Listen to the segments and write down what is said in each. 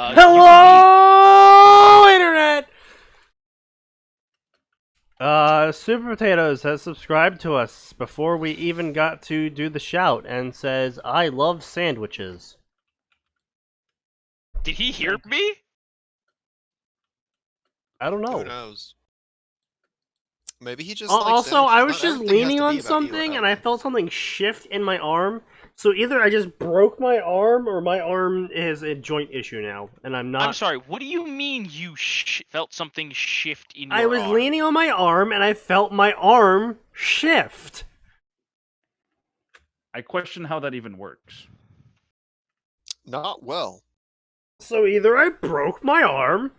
Hello, Internet! Super Potatoes has subscribed to us before we even got to do the shout and says, I love sandwiches. Did he hear me? I don't Who know. knows? Maybe he just likes Also, sandwiches. I was Not just everything has leaning to be on about you, something and I Alan. felt something shift in my arm. So either I just broke my arm or my arm is a joint issue now, and I'm not. I'm sorry, what do you mean you felt something shift in your I was arm? leaning on my arm and I felt my arm shift. I question how that even works. Not well. So either I broke my arm,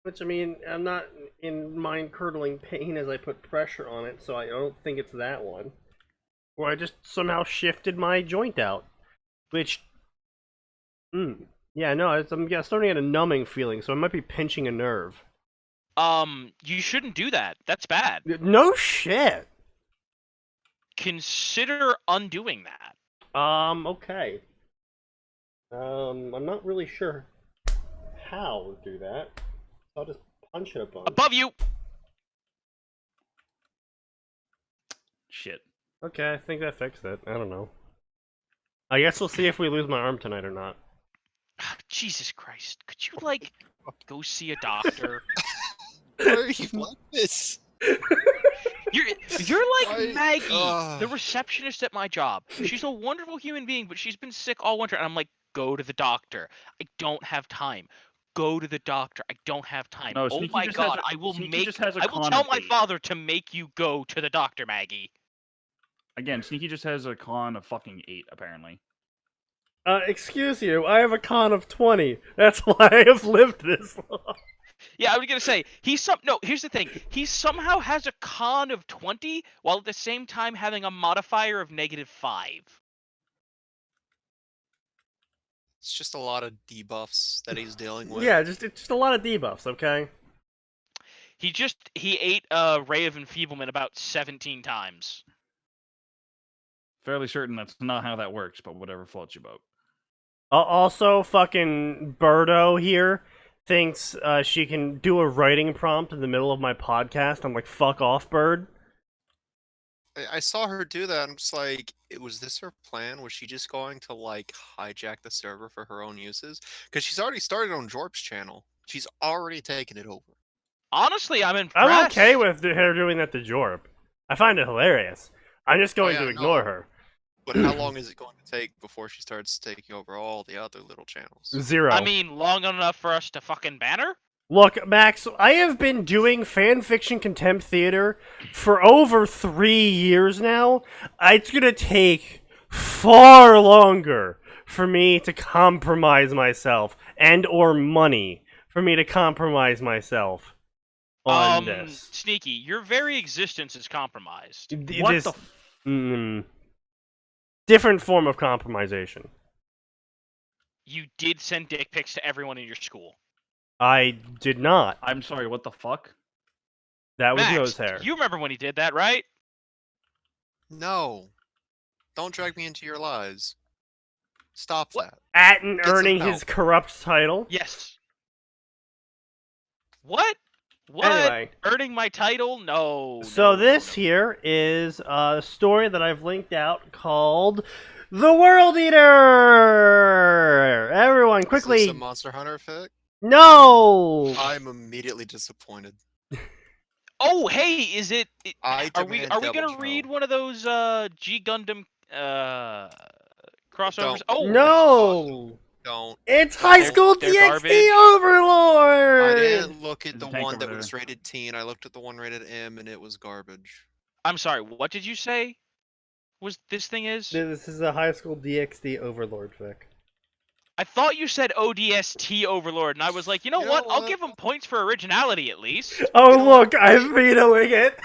which I mean, I'm not in mind-curdling pain as I put pressure on it, so I don't think it's that one. Or I just somehow shifted my joint out, which, yeah, no, I'm starting to get a numbing feeling, so I might be pinching a nerve. You shouldn't do that. That's bad. No shit. Consider undoing that. Okay. I'm not really sure how to do that. I'll just punch it a bunch. Above you! Shit. Okay, I think that fixed it. I don't know. I guess we'll see if we lose my arm tonight or not. Jesus Christ. Could you, like, go see a doctor? Why are you like this? You're like Why- Maggie, the receptionist at my job. She's a wonderful human being, but she's been sick all winter, and I'm like, go to the doctor. I don't have time. Go to the doctor. I don't have time. No, Oh Sneaky my just has God, a- I will Sneaky just has a I will tell my connotate. father to make you go to the doctor, Maggie. Again, Sneaky just has a con of fucking 8, apparently. Excuse you, I have a con of 20. That's why I have lived this long. Yeah, I was gonna say no. Here's the thing. He somehow has a con of 20 while at the same time having a modifier of -5. It's just a lot of debuffs that he's dealing with. Yeah, it's just a lot of debuffs, okay? He ate a ray of enfeeblement about 17 times. Fairly certain that's not how that works, but whatever floats your boat. Also, fucking Birdo here thinks she can do a writing prompt in the middle of my podcast. I'm like, fuck off, Bird. I saw her do that. I'm just like, was this her plan? Was she just going to like hijack the server for her own uses? Because she's already started on Jorp's channel. She's already taken it over. Honestly, I'm impressed. I'm okay with her doing that to Jorp. I find it hilarious. I'm just going yeah, to ignore no. her. But how long is it going to take before she starts taking over all the other little channels? 0. I mean, long enough for us to fucking ban her? Look, Max, I have been doing fanfiction contempt theater for over 3 years now. It's gonna take far longer for me to compromise myself and or money for me to compromise myself on this. Sneaky, your very existence is compromised. What the Different form of compromisation. You did send dick pics to everyone in your school. I did not. I'm sorry, what the fuck? That was Max, nose hair. you remember when he did that, right? No. Don't drag me into your lies. Stop What? that. Atin Get some earning help. his corrupt title. Yes. What? What? Anyway. Earning my title? No. So no, this no. here is a story that I've linked out called The World Eater! Everyone, quickly... Is this a Monster Hunter fic? No! I'm immediately disappointed. Oh, hey, is it... I Are we demand gonna Devil read Child. one of those G Gundam crossovers? Don't. Oh No! Don't. It's High Don't. School They're DxD garbage. Overlord! I didn't look at There's the a tank one over that was there. rated teen. I looked at the one rated M, and it was garbage. I'm sorry, what did you say? Was this thing is? This is a High School DxD Overlord fic. I thought you said ODST Overlord, and I was like, you know what? I'll give him points for originality at least. Oh, You know look, what? I'm vetoing it!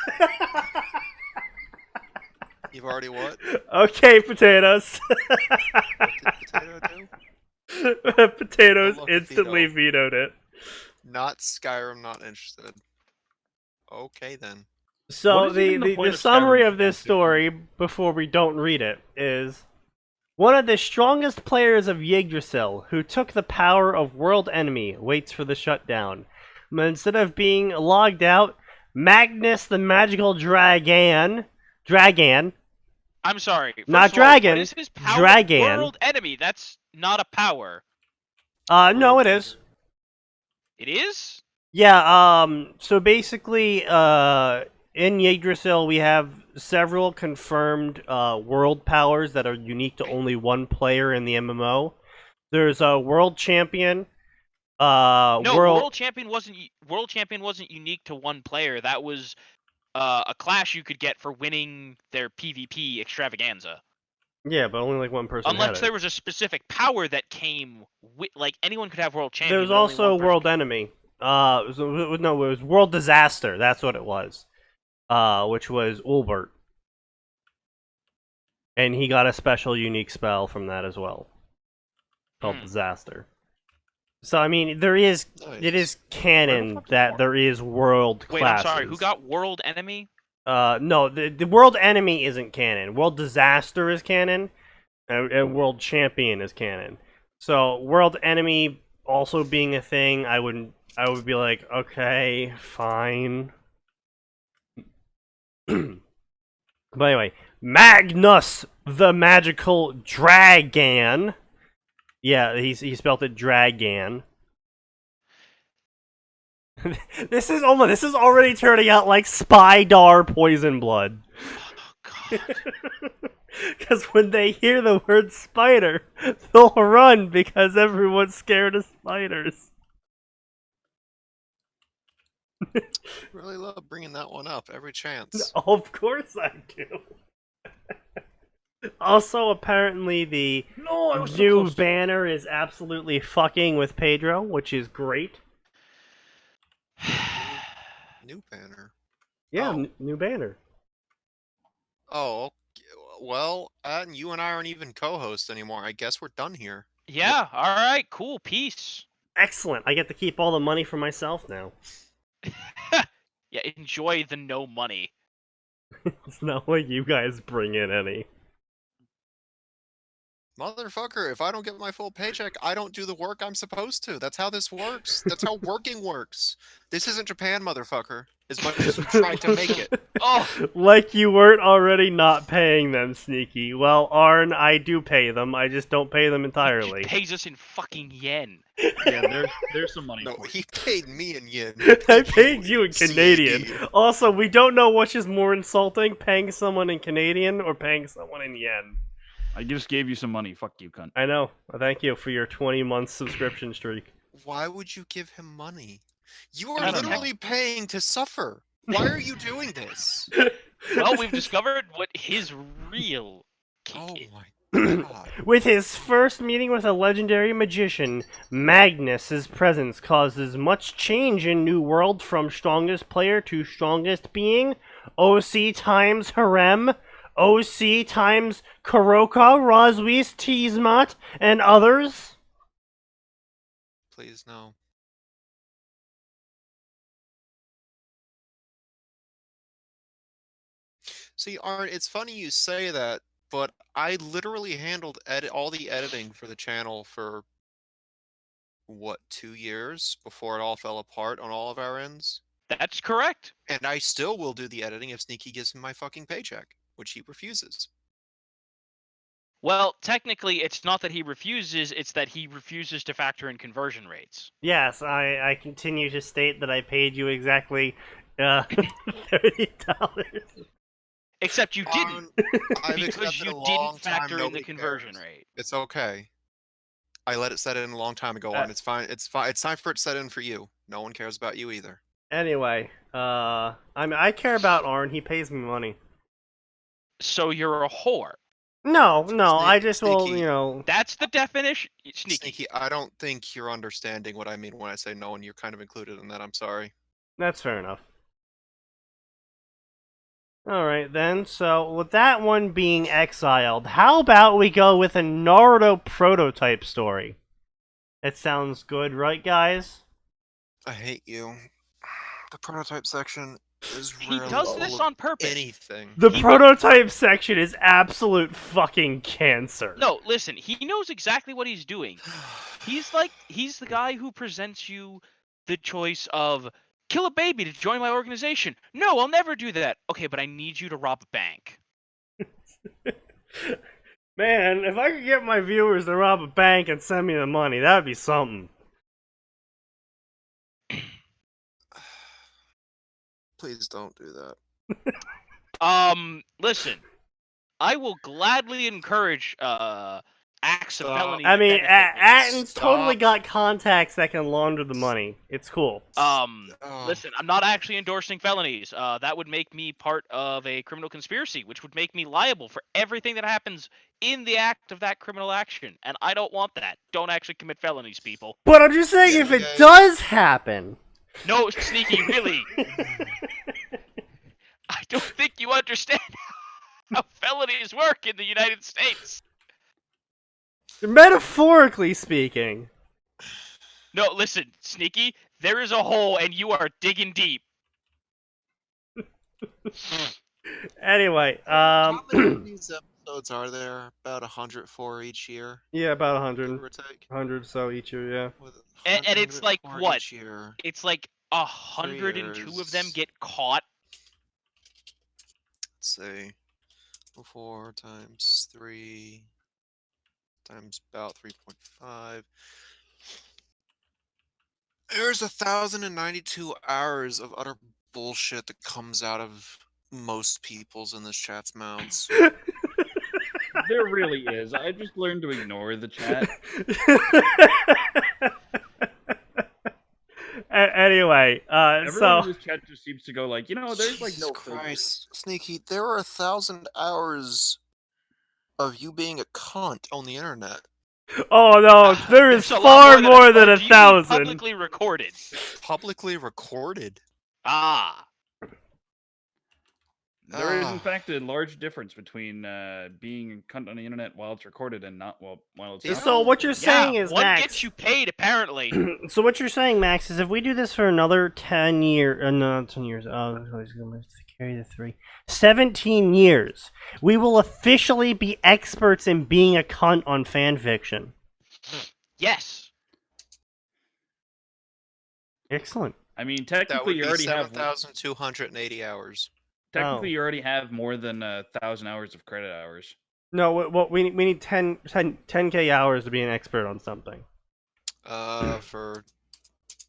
You've already what? Okay, potatoes. What did Potato do? Potatoes Oh, look, instantly veto. vetoed it. Not Skyrim, not interested. Okay then. So What is even the the point of summary Skyrim of this fanfiction? story, before we don't read it, is One of the strongest players of Yggdrasil, who took the power of World Enemy, waits for the shutdown. But instead of being logged out, Magnus the Magical Dragon... I'm sorry. First Not of all, dragon, what is his power? Dragon. World Enemy. That's not a power. No, it is. It is? Yeah, so basically, in Yggdrasil, we have several confirmed world powers that are unique to only one player in the MMO. There's a world champion. No, World Champion wasn't unique to one player. That was a clash you could get for winning their PvP extravaganza. Yeah, but only like one person had Unless it. there was a specific power that came with, like, anyone could have World Champion. There's but only also one person World could. Enemy. It was World Disaster. That's what it was. Which was Ulbert. And he got a special unique spell from that as well. Called Disaster. So, I mean, there is... Nice. It is canon that there is world Wait, classes. I'm sorry. Who got World Enemy? No, the World Enemy isn't canon. World Disaster is canon. And World Champion is canon. So, World Enemy also being a thing, I would be like, okay, fine. But anyway, Magnus the Magical Dragon. Yeah, he spelled it Dragan. This is already turning out like Spydar Poison Blood. Oh, God. Because when they hear the word spider, they'll run because everyone's scared of spiders. Really love bringing that one up every chance. Of course I do. Also, apparently the No, I was so new close. banner is absolutely fucking with Pedro, which is great. New banner. Yeah, Oh. new banner. Oh, well, you and I aren't even co-hosts anymore. I guess we're done here. Yeah, alright, cool, peace. Excellent. I get to keep all the money for myself now. Yeah, enjoy the no money. It's not like you guys bring in any. Motherfucker, if I don't get my full paycheck, I don't do the work I'm supposed to. That's how this works. That's how working works. This isn't Japan, motherfucker. As much as you tried to make it. Oh, Like you weren't already not paying them, Sneaky. Well, Arn, I do pay them. I just don't pay them he entirely. pays us in fucking yen. Yeah, there's some money. No, for it. he paid me in yen. I paid you in Canadian. CAD. Also, we don't know which is more insulting, paying someone in Canadian or paying someone in yen. I just gave you some money. Fuck you, cunt. I know. Thank you for your 20-month subscription streak. Why would you give him money? You I are don't know. literally paying to suffer. Why are you doing this? Well, we've discovered what his real kick Oh is. my god. With his first meeting with a legendary magician, Magnus's presence causes much change in New World from strongest player to strongest being. OC times Harem, OC times Karoka, Roswis, Tiamat, and others. Please, no. See, Arn, it's funny you say that, but I literally handled all the editing for the channel for, what, 2 years before it all fell apart on all of our ends? That's correct. And I still will do the editing if Sneaky gives me my fucking paycheck, which he refuses. Well, technically, it's not that he refuses, it's that he refuses to factor in conversion rates. Yes, I continue to state that I paid you exactly $30. Except you didn't, I've because accepted you a long didn't time, factor in the nobody conversion cares. rate. It's okay. I let it set in a long time ago, and it's fine. It's fine. It's time for it to set in for you. No one cares about you either. Anyway, I care about Arn. He pays me money. So you're a whore. No, I just will, Sneaky. That's the definition. Sneaky. Sneaky, I don't think you're understanding what I mean when I say no, and you're kind of included in that. I'm sorry. That's fair enough. Alright then, so with that one being exiled, how about we go with a Naruto prototype story? It sounds good, right guys? I hate you. The prototype section There's He rarely does full this of on purpose. anything. The He- prototype section is absolute fucking cancer. No, listen, he knows exactly what he's doing. He's the guy who presents you the choice of kill a baby to join my organization. No, I'll never do that. Okay, but I need you to rob a bank. Man, if I could get my viewers to rob a bank and send me the money, that would be something. Please don't do that. Listen, I will gladly encourage acts of Stop. felony. I mean, that benefit me. Atin's Stop. totally got contacts that can launder the money. It's cool. Oh. Listen, I'm not actually endorsing felonies. That would make me part of a criminal conspiracy, which would make me liable for everything that happens in the act of that criminal action. And I don't want that. Don't actually commit felonies, people. But I'm just saying, Yeah, if you it guys- does happen, No, Sneaky, really. I don't think you understand how felonies work in the United States. metaphorically speaking. No, listen, Sneaky, there is a hole and you are digging deep. Anyway, How many of these episodes are there? About 104 each year, yeah, about give 100, or take. 100 so each year, yeah. With And it's like 104 what? each year. It's like 102 of them years. get caught. Let's see. 4 times 3 times about 3.5. There's 1,092 hours of utter bullshit that comes out of most people's in this chat's mouths. There really is. I just learned to ignore the chat. Anyway, Everyone so in this chat just seems to go like, there's like no Jesus Christ, Sneaky, there are 1,000 hours of you being a cunt on the internet. oh no, there is There's a far lot more than do you mean 1,000. Publicly recorded. Publicly recorded. Ah. There is, in Ah. fact, a large difference between being a cunt on the internet while it's recorded and not while it's Yeah. not. So what you're saying Yeah, is, one Max. gets you paid, apparently. So what you're saying, Max, is if we do this for another 10 years, no, 10 years. Oh, he's going to carry the 3. 17 years. We will officially be experts in being a cunt on fanfiction. Yes. Excellent. I mean, That would technically, be you already have 7,280 hours. technically you already have more than 1,000 hours of credit hours. No, what we need 10K hours to be an expert on something. For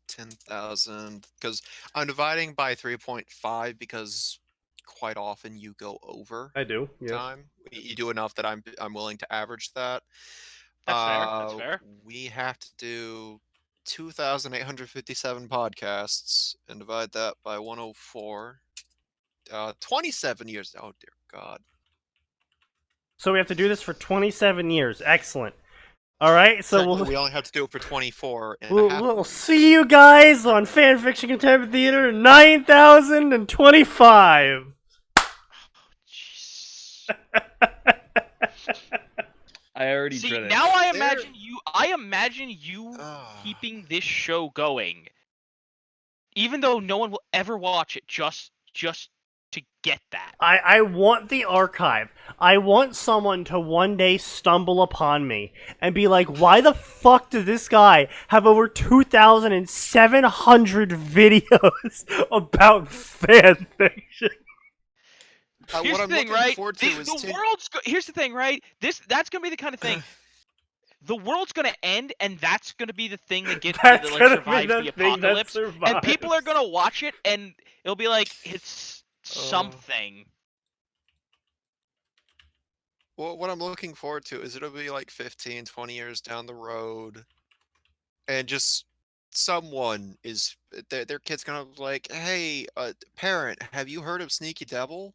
10,000, because I'm dividing by 3.5 because quite often you go over I do. Yeah. time. You do enough that I'm willing to average that. That's fair. That's fair. We have to do 2,857 podcasts and divide that by 104. 27 years. Oh dear God. So we have to do this for 27 years. Excellent. All right. So Technically, we only have to do it for 24 and a half. we'll see you guys on Fanfiction Contempt Theater 9025. Jeez. I already See, dread it. now I There- imagine you Ah. keeping this show going, even though no one will ever watch it, just to get that. I want the archive. I want someone to one day stumble upon me and be like, why the fuck did this guy have over 2,700 videos about fanfiction? Here's What the I'm thing, looking right? forward to is Here's the thing, right? That's gonna be the kind of thing. The world's gonna end, and that's gonna be the thing that gets That's that gonna survives be the the thing that apocalypse, and people are survives. gonna watch it, and it'll be like it's something. what I'm looking forward to is it'll be like 15, 20 years down the road, and just someone is their kid's gonna be like, "Hey, parent, have you heard of SneakyDevil?"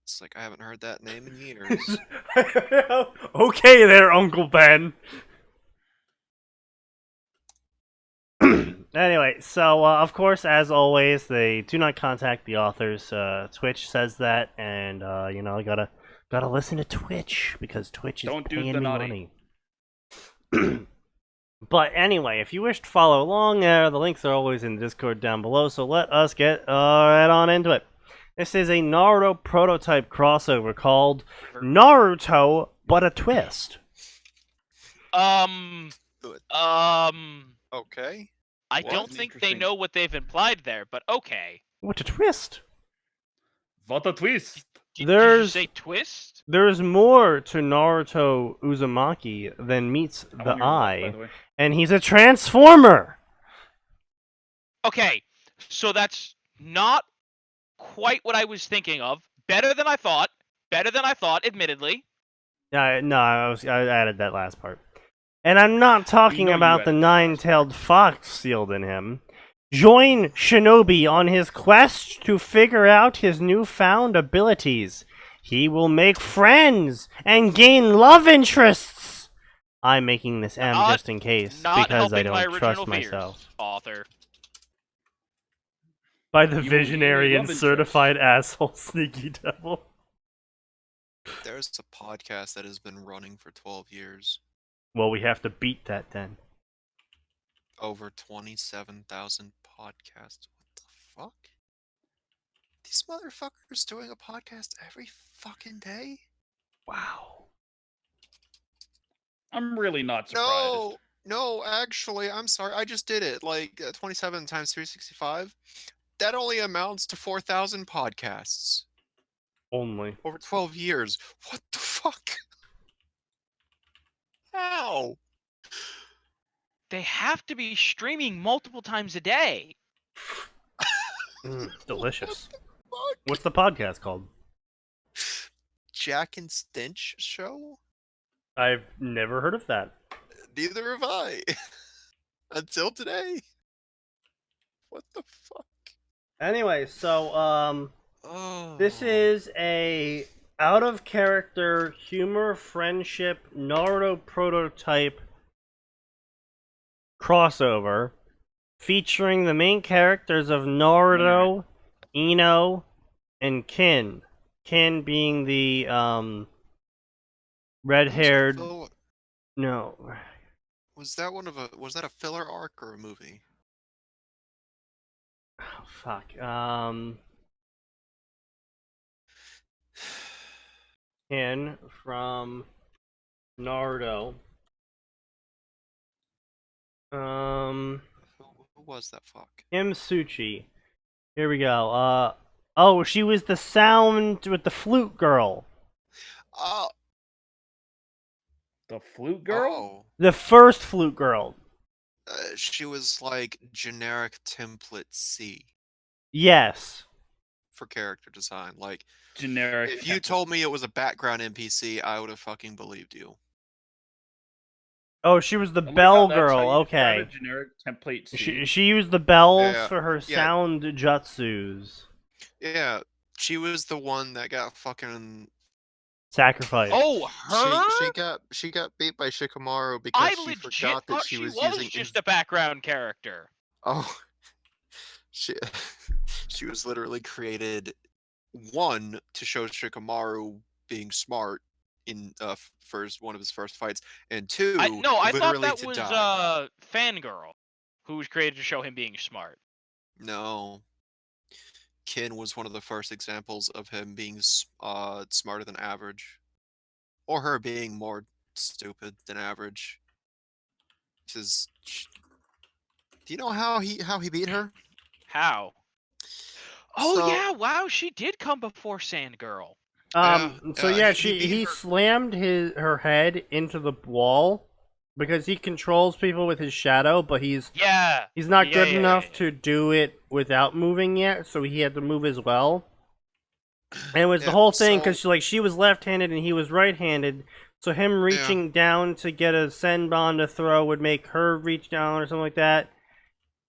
It's like I haven't heard that name in years. Okay there, Uncle Ben. Anyway, so of course, as always, they do not contact the authors. Twitch says that, and gotta listen to Twitch because Twitch is Don't do paying the me naughty. money. But anyway, if you wish to follow along, the links are always in the Discord down below, so let us get right on into it. This is a Naruto prototype crossover called Naruto But a Twist. Good. I Okay. What? don't think they Interesting. know what they've implied there, but okay. What a twist! What a twist! Did you There's say twist? there's more to Naruto Uzumaki than meets I'm the on your left, by eye, the way. and he's a transformer. Okay, so that's not quite what I was thinking of. Better than I thought. Admittedly. I added that last part. And I'm not talking know you about the added that last nine-tailed fox sealed in him. Join Shinobi on his quest to figure out his newfound abilities. He will make friends and gain love interests. I'm making this M just in case Not because I helping my don't original trust fears, myself. author. By the You visionary love and interest. certified asshole Sneaky Devil. There's a podcast that has been running for 12 years. Well, we have to beat that then. Over 27,000 podcasts. What the fuck? These motherfuckers doing a podcast every fucking day? Wow. I'm really not surprised. No, actually, I'm sorry. I just did it. Like 27 times 365. That only amounts to 4,000 podcasts Only. over 12 years. What the fuck? How? They have to be streaming multiple times a day. Delicious. Fuck. What's the podcast called? Jack and Stench show? I've never heard of that. Neither have I. Until today. What the fuck? Anyway, so Oh. this is a out of character humor friendship Naruto prototype crossover featuring the main characters of Naruto, Ino, and Kin being the red-haired no. Was that a filler arc or a movie? Oh, fuck. Kin from Naruto. Who was that fuck? Suchi. Here we go. Oh, she was the sound with the flute girl. Oh. The flute girl? Oh. The first flute girl. She was like generic template C Yes. for character design. Like, Generic. if you told me it was a background NPC, I would have fucking believed you. Oh, she was the Oh my bell God, that's how girl. you describe Okay. a generic template C. She used the bells Yeah, for her yeah. sound jutsus. Yeah, she was the one that got fucking. Sacrifice. Oh, her? She got beat by Shikamaru because I she legit forgot that thought she she was was using. just a background character. Oh, she she was literally created one to show Shikamaru being smart in one of his first fights, and two, I thought literally that to was die. Fangirl, who was created to show him being smart. No, Kin was one of the first examples of him being smarter than average, or her being more stupid than average. Because, do you know how he beat her? How? Oh So- yeah, wow, she did come before Sandgirl. He slammed her head into the wall because he controls people with his shadow, but he's not good enough to do it without moving yet, so he had to move as well. And it was the whole thing because she was left-handed and he was right-handed, so him reaching down to get a Senbon to throw would make her reach down or something like that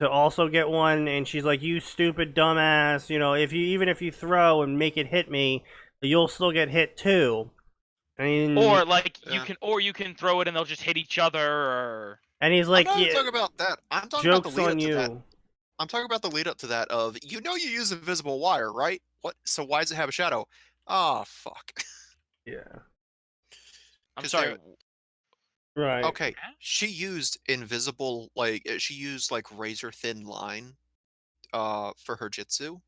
to also get one, and she's like, "You stupid dumbass, you know, even if you throw and make it hit me, you'll still get hit too." I mean, you can throw it and they'll just hit each other, or... And he's like, I'm not talking about that. I'm talking about the joke's lead on up to that. you. I'm talking about the lead up to that of, you use invisible wire, right? What? So why does it have a shadow? Ah, fuck. Yeah. I'm 'Cause sorry. Right. Okay, she used invisible, she used like razor thin line, for her jutsu,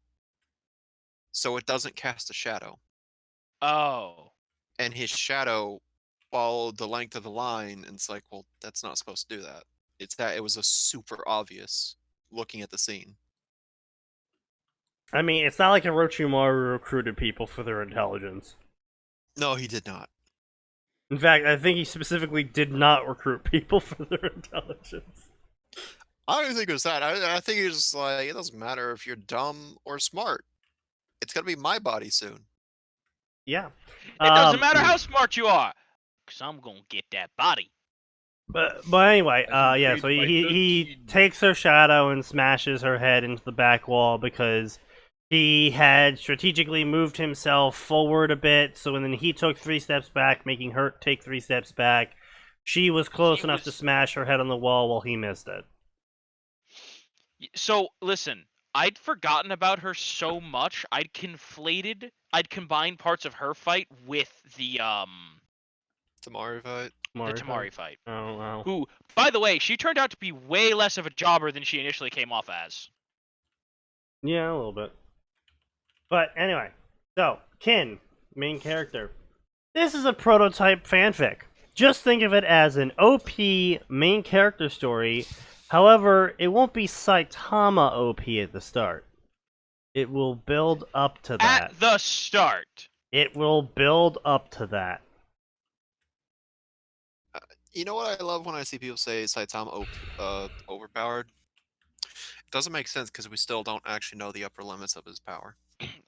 so it doesn't cast a shadow, Oh. and his shadow followed the length of the line, and it's like, well, that's not supposed to do that. It's that it was a super obvious looking at the scene. I mean, it's not like Orochimaru recruited people for their intelligence. No, he did not. In fact, I think he specifically did not recruit people for their intelligence. I don't think it was that. I think it was like, it doesn't matter if you're dumb or smart. It's gonna be my body soon. Yeah. It doesn't matter how smart you are, because I'm going to get that body. But anyway, As yeah. agreed So by he 13. takes her shadow and smashes her head into the back wall because he had strategically moved himself forward a bit. So when he took 3 steps back, making her take 3 steps back, she was close enough to smash her head on the wall while he missed it. So, listen, I'd forgotten about her so much, I'd combined parts of her fight with the Tamari fight. Tamari fight. Oh wow. Who, by the way, she turned out to be way less of a jobber than she initially came off as. Yeah, a little bit. But anyway, so Kin, main character. This is a prototype fanfic. Just think of it as an OP main character story. However, it won't be Saitama OP at the start. It will build up to that. At the start. It will build up to that. You know what I love when I see people say Saitama overpowered? It doesn't make sense because we still don't actually know the upper limits of his power.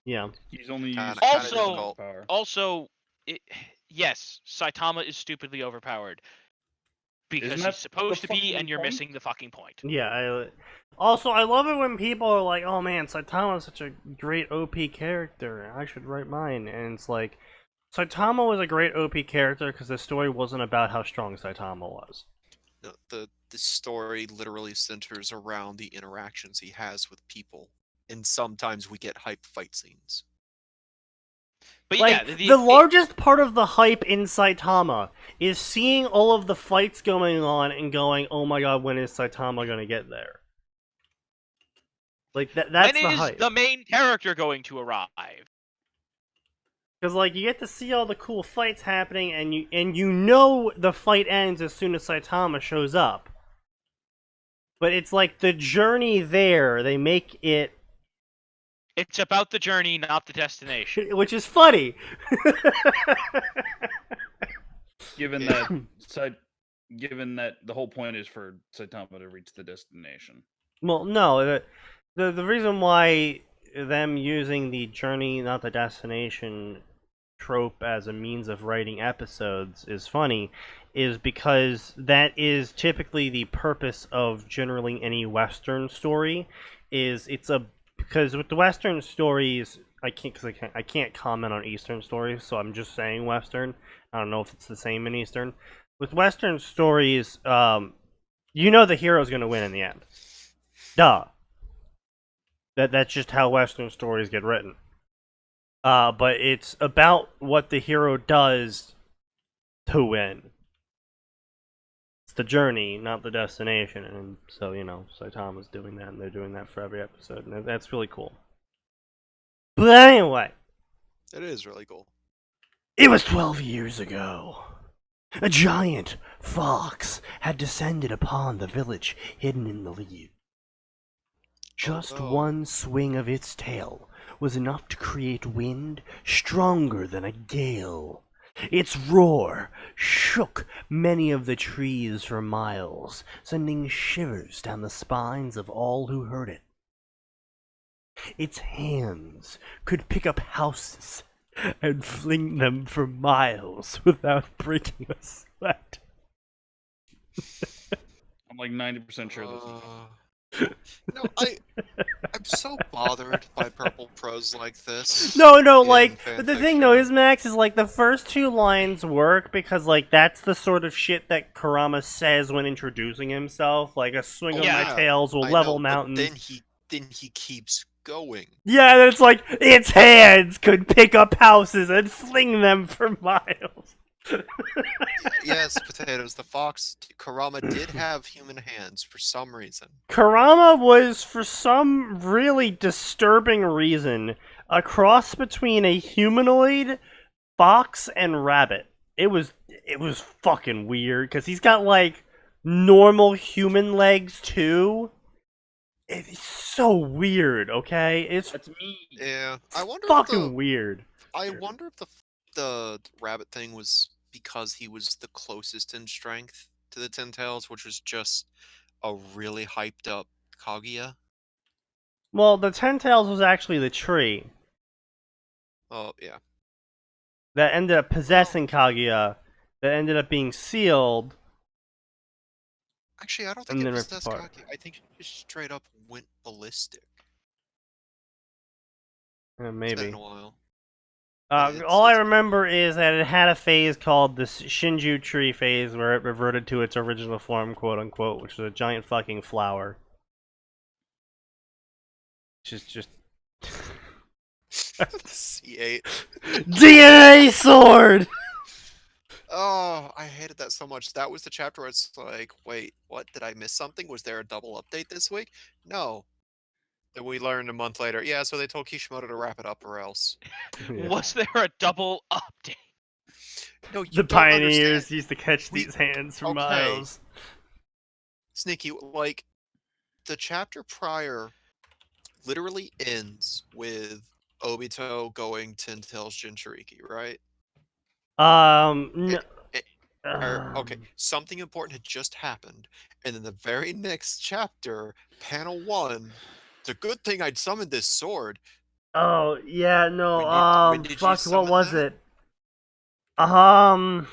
Yeah. He's only Kinda- used kinda Also- difficult. power. Also, yes, Saitama is stupidly overpowered. Because Isn't that he's supposed the to be, fucking and you're point? missing the fucking point. Yeah. Also, I love it when people are like, "Oh man, Saitama is such a great OP character. I should write mine." And it's like, Saitama was a great OP character because the story wasn't about how strong Saitama was. The story literally centers around the interactions he has with people, and sometimes we get hype fight scenes. But Like, yeah, the largest part of the hype in Saitama is seeing all of the fights going on and going, "Oh my god, when is Saitama gonna get there?" Like that's when the is hype. the main character going to arrive? Because like you get to see all the cool fights happening, and you know the fight ends as soon as Saitama shows up. But it's like the journey there. They make it, It's about the journey, not the destination. which is funny. Given Yeah. given that the whole point is for Saitama to reach the destination. Well, no, the reason why them using the journey, not the destination trope as a means of writing episodes is funny is because that is typically the purpose of generally any Western story. Because with the Western stories, I can't comment on Eastern stories, so I'm just saying Western. I don't know if it's the same in Eastern. With Western stories, you know the hero's gonna win in the end. Duh. That's just how Western stories get written. But it's about what the hero does to win. It's the journey, not the destination. And so, Saitama's doing that, and they're doing that for every episode, and that's really cool. But anyway, It is really cool. it was 12 years ago. A giant fox had descended upon the village hidden in the leaves. Just no. one swing of its tail was enough to create wind stronger than a gale. Its roar shook many of the trees for miles, sending shivers down the spines of all who heard it. Its hands could pick up houses and fling them for miles without breaking a sweat. I'm like 90% sure this is I'm so bothered by purple prose like this. No, in like, the thing though fanfiction. is, Max, is like the first 2 lines work because, like, that's the sort of shit that Kurama says when introducing himself. Like, a swing of my Yeah, tails will I level know, but mountains. then he keeps going. Yeah, and it's like, its hands could pick up houses and fling them for miles. Yes, potatoes. The fox Kurama did have human hands for some reason. Kurama was, for some really disturbing reason, a cross between a humanoid, fox, and rabbit. It was fucking weird because he's got like normal human legs too. It's so weird. Okay, it's That's me. Yeah, I wonder fucking weird. I wonder if the rabbit thing was because he was the closest in strength to the Ten Tails, which was just a really hyped up Kaguya. Well, the Ten Tails was actually the tree Oh yeah. that ended up possessing Kaguya, that ended up being sealed. Actually, I don't think And it then was ripped this apart. Kaguya. I think he just straight up went ballistic. It's been Maybe. a while. All I remember is that it had a phase called the Shinju tree phase, where it reverted to its original form, quote unquote, which was a giant fucking flower. Which is just C8. DNA sword. Oh, I hated that so much. That was the chapter where it's like, wait, what? Did I miss something? Was there a double update this week? No. Then we learned a month later. Yeah, so they told Kishimoto to wrap it up or else. Yeah. Was there a double update? No, you The don't pioneers understand. used to catch We- these hands for okay. miles. Sneaky, like, the chapter prior literally ends with Obito going Ten Tails Jinchuriki, right? No. Okay, something important had just happened, and in the very next chapter, panel 1, it's a good thing I'd summoned this sword. Oh yeah, no. When did you Fuck. What summon was that? it? I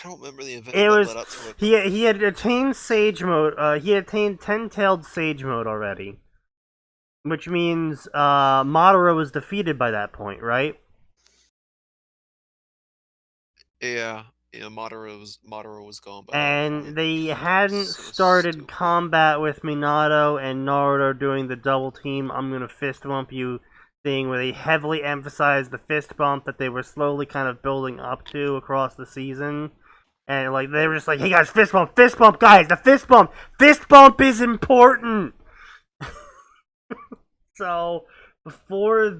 don't remember the event It that was led up to it. he had attained Sage mode. He had attained 10-tailed Sage mode already, which means Madara was defeated by that point, right? Yeah, Madara was gone by that And point. they hadn't So started stupid. combat with Minato and Naruto doing the double team "I'm gonna fist bump you" thing, where they heavily emphasized the fist bump that they were slowly kind of building up to across the season. And like they were just like, "Hey guys, fist bump, guys, the fist bump is important." So before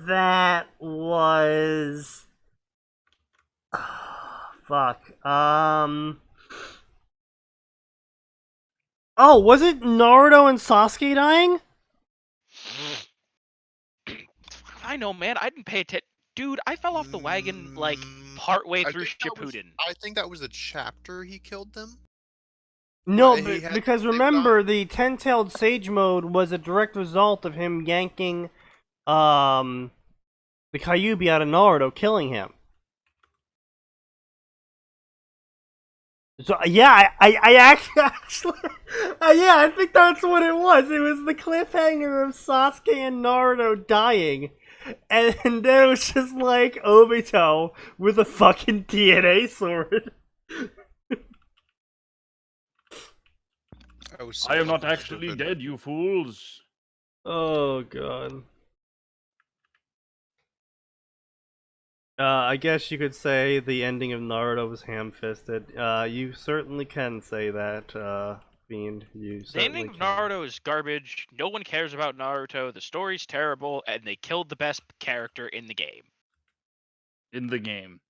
that was, fuck. Oh, was it Naruto and Sasuke dying? I know, man. I didn't pay attention. Dude, I fell off the wagon like partway through Shippuden. I think that was a chapter he killed them. No, He had because big remember, gun. the ten-tailed Sage mode was a direct result of him yanking, the Kyuubi out of Naruto, killing him. So yeah, I actually, yeah, I think that's what it was. It was the cliffhanger of Sasuke and Naruto dying, and then it was just like Obito with a fucking DNA sword. I am not actually dead, you fools. Oh god. I guess you could say the ending of Naruto was ham-fisted. You certainly can say that, Fiend. You The certainly ending of can. Naruto is garbage. No one cares about Naruto. The story's terrible, and they killed the best character in the game. In the game.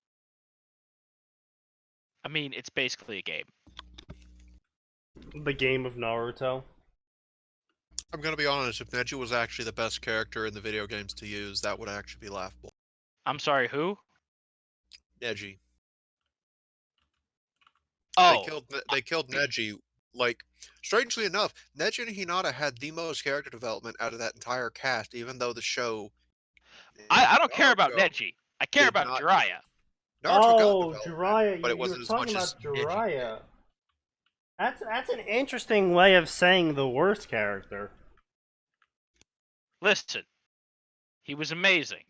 I mean, it's basically a game. The game of Naruto. I'm gonna be honest, if Neji was actually the best character in the video games to use, that would actually be laughable. I'm sorry, who? Neji. Oh, They killed Neji. Like, strangely enough, Neji and Hinata had the most character development out of that entire cast, even though the show. I don't care about Naruto Neji. I care did about not- Jiraiya. Naruto got Oh, development, Jiraiya. but it You were wasn't as talking much as about Neji did. Jiraiya. That's an interesting way of saying the worst character. Listen, he was amazing.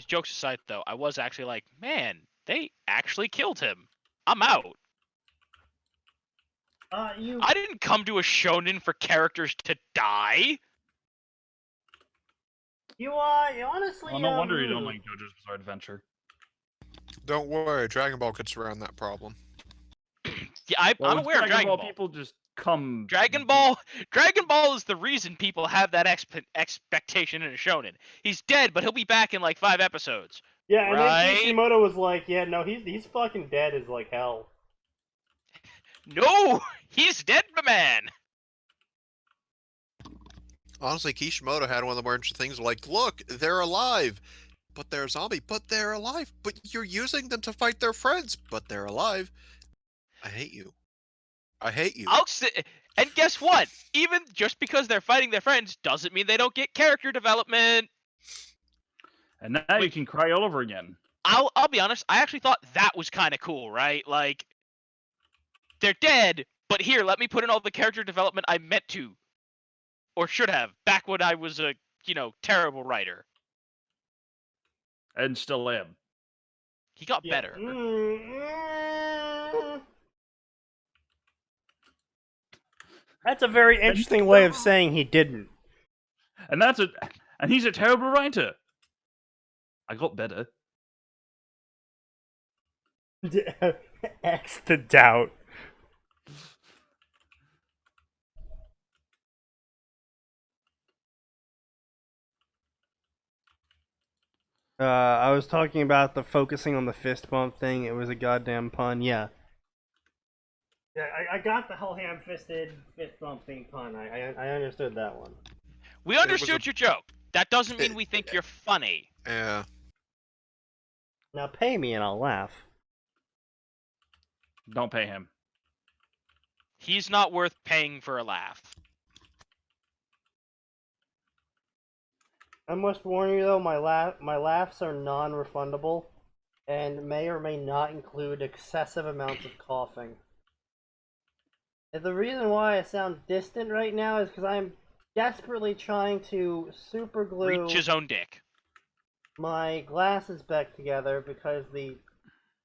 Jokes aside, though, I was actually like, man, they actually killed him. I'm out. I didn't come to a shonen for characters to die. You honestly. Well, no wonder you don't like JoJo's Bizarre Adventure. Don't worry, Dragon Ball gets around that problem. Yeah, I'm with aware of Dragon Ball. People just come. Dragon Ball is the reason people have that expectation in a shonen. He's dead, but he'll be back in like 5 episodes. Yeah, and then Right? Kishimoto was like, "Yeah, no, he's fucking dead as like hell." No, he's dead, my man. Honestly, Kishimoto had one of the more interesting things like, look, they're alive, but they're a zombie, but they're alive, but you're using them to fight their friends, but they're alive. I hate you. I hate you. And guess what? Even just because they're fighting their friends doesn't mean they don't get character development. And now you can cry all over again. I'll be honest, I actually thought that was kind of cool, right? Like, they're dead, but here, let me put in all the character development I meant to. Or should have, back when I was a, terrible writer. And still am. He got better. That's a very interesting way of saying he didn't. And he's a terrible writer. I got better. X the doubt. I was talking about the focusing on the fist bump thing. It was a goddamn pun. Yeah. Yeah, I got the whole ham-fisted fist bumping pun. I understood that one. We understood your joke. That doesn't mean we think you're funny. Yeah. Now pay me and I'll laugh. Don't pay him. He's not worth paying for a laugh. I must warn you though, my laughs are non-refundable, and may or may not include excessive amounts of coughing. And the reason why I sound distant right now is because I'm desperately trying to super glue Reach his own dick. my glasses back together because the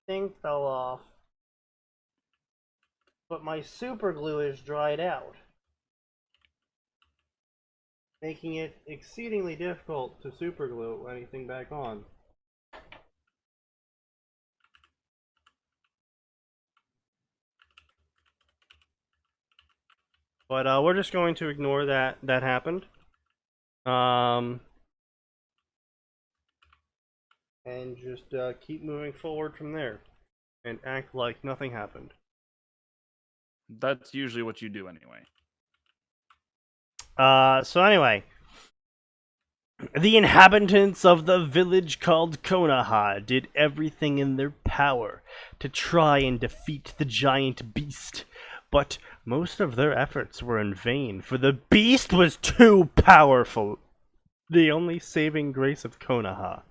thing fell off. But my super glue is dried out, making it exceedingly difficult to super glue anything back on. But we're just going to ignore that happened. And just keep moving forward from there. And act like nothing happened. That's usually what you do anyway. So anyway. The inhabitants of the village called Konoha did everything in their power to try and defeat the giant beast. But most of their efforts were in vain, for the beast was too powerful. The only saving grace of Konoha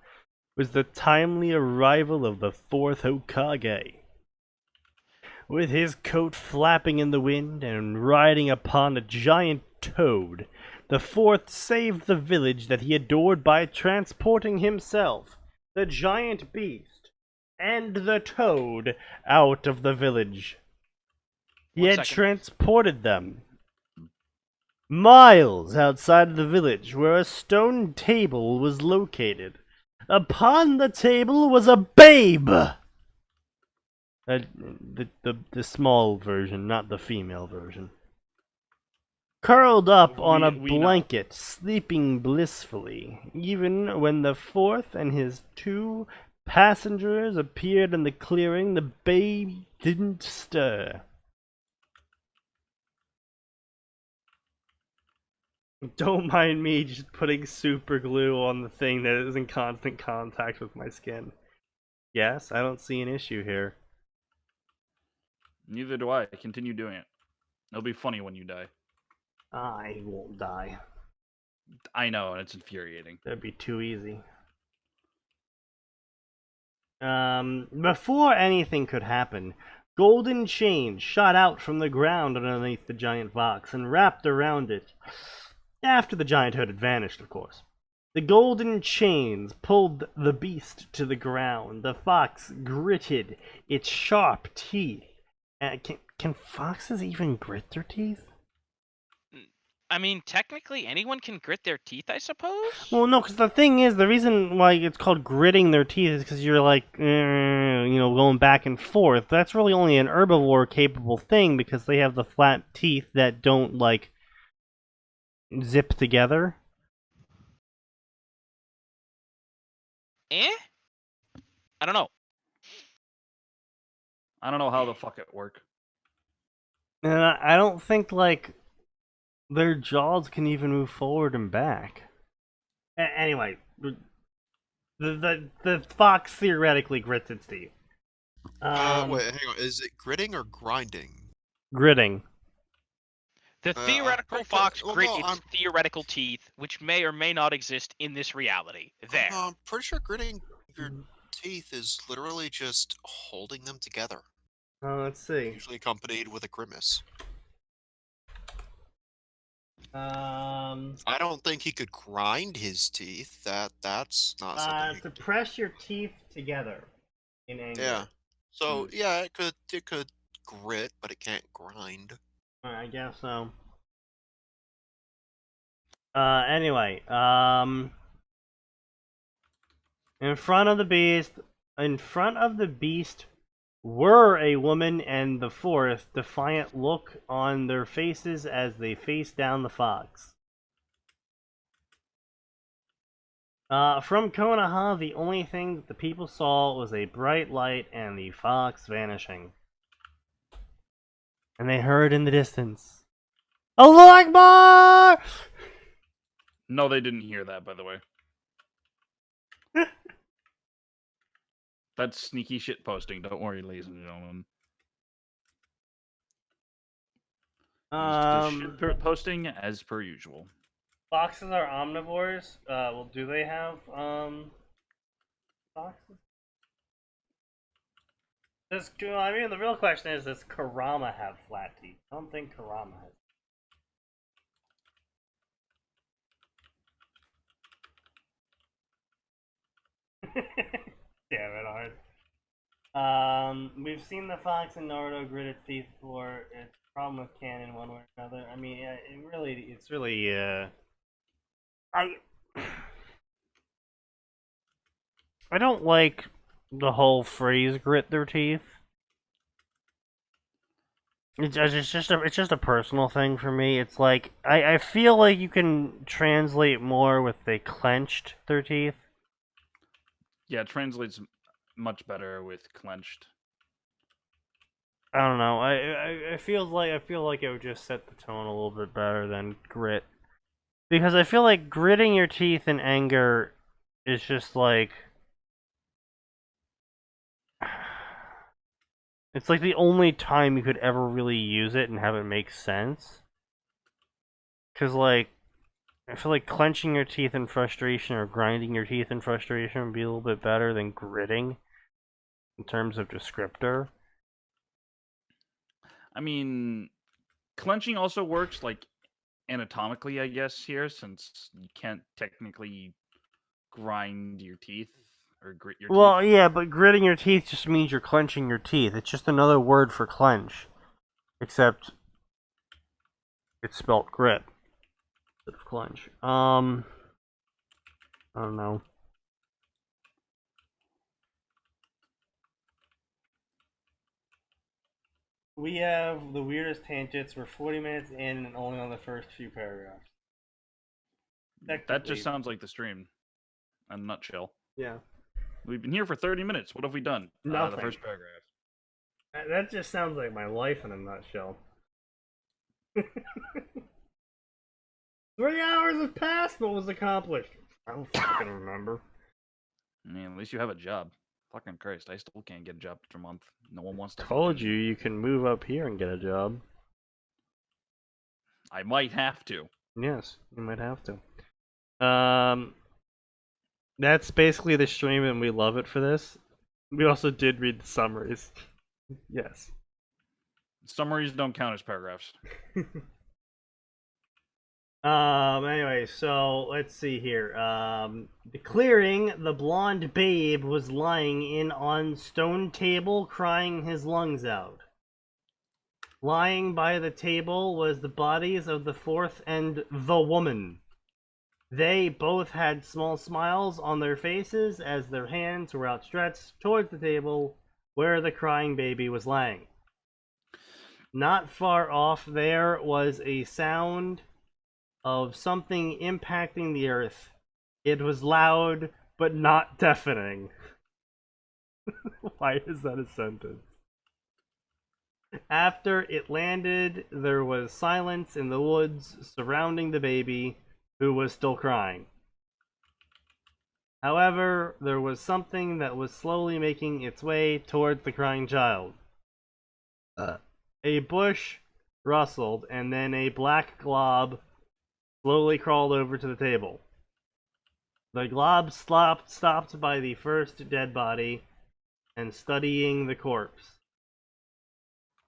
was the timely arrival of the fourth Hokage. With his coat flapping in the wind and riding upon a giant toad, the fourth saved the village that he adored by transporting himself, the giant beast, and the toad out of the village. He had transported them miles outside of the village, where a stone table was located. Upon the table was a babe! The small version, not the female version. Curled up on a blanket, sleeping blissfully, even when the fourth and his 2 passengers appeared in the clearing, the babe didn't stir. Don't mind me just putting super glue on the thing that is in constant contact with my skin. Yes, I don't see an issue here. Neither do I. Continue doing it. It'll be funny when you die. I won't die. I know, and it's infuriating. That'd be too easy. Before anything could happen, golden chains shot out from the ground underneath the giant fox and wrapped around it. After the giant hood had vanished, of course. The golden chains pulled the beast to the ground. The fox gritted its sharp teeth. Can foxes even grit their teeth? I mean, technically, anyone can grit their teeth, I suppose. Well, no, because the thing is, the reason why it's called gritting their teeth is because you're like, going back and forth. That's really only an herbivore capable thing because they have the flat teeth that don't like zip together. I don't know. I don't know how the fuck it work. And I don't think like their jaws can even move forward and back. Anyway, the fox theoretically grits its teeth. Wait, hang on. Is it gritting or grinding? Gritting. The theoretical pretty fox sure- well, grit no, its I'm- theoretical teeth, which may or may not exist in this reality. There. I'm pretty sure gritting your teeth is literally just holding them together, Let's see. usually accompanied with a grimace. I don't think he could grind his teeth. That's not something. He To press your teeth together in anger. Yeah. So yeah, it could grit, but it can't grind. I guess so. Anyway, in front of the beast were a woman and the fourth, defiant look on their faces as they faced down the fox. From Konoha, the only thing that the people saw was a bright light and the fox vanishing. And they heard in the distance, "Allahu Akbar!" No, they didn't hear that, by the way. That's sneaky shit posting. Don't worry, ladies and gentlemen. Just shit posting as per usual. Foxes are omnivores. Well, do they have foxes? I mean, the real question is, does Kurama have flat teeth? I don't think Kurama has. Damn it, Art. We've seen the fox in Naruto grit its teeth before. It's a problem with canon one way or another. I mean, it's really, I don't like the whole phrase "grit their teeth." It's just a personal thing for me. It's like I feel like you can translate more with they clenched their teeth. Yeah, it translates much better with clenched. I don't know. I feel like it would just set the tone a little bit better than grit, because I feel like gritting your teeth in anger is just like, it's like the only time you could ever really use it and have it make sense. Because like, I feel like clenching your teeth in frustration or grinding your teeth in frustration would be a little bit better than gritting in terms of descriptor. I mean, clenching also works like anatomically, I guess, here, since you can't technically grind your teeth or grit your teeth. Well, yeah, but gritting your teeth just means you're clenching your teeth. It's just another word for clench, except it's spelled grit instead of clench. I don't know. We have the weirdest tangents. We're 40 minutes in and only on the first few paragraphs. That just sounds like the stream. In a nutshell. Yeah. We've been here for 30 minutes. What have we done? Nothing. The first paragraph. That just sounds like my life in a nutshell. 3 hours have passed. What was accomplished? I don't fucking remember. I mean, at least you have a job. Fucking Christ, I still can't get a job after a month. No one wants to. Told you can move up here and get a job. I might have to. Yes, you might have to. That's basically the stream, and we love it for this. We also did read the summaries. Yes. Summaries don't count as paragraphs. Anyway, so let's see here. The clearing, the blonde babe was lying in on stone table, crying his lungs out. Lying by the table was the bodies of the fourth and the woman. They both had small smiles on their faces as their hands were outstretched towards the table where the crying baby was lying. Not far off there was a sound of something impacting the earth. It was loud, but not deafening. Why is that a sentence? After it landed, there was silence in the woods surrounding the baby, who was still crying. However, there was something that was slowly making its way towards the crying child. A bush rustled, and then a black glob slowly crawled over to the table. The glob stopped by the first dead body and studying the corpse.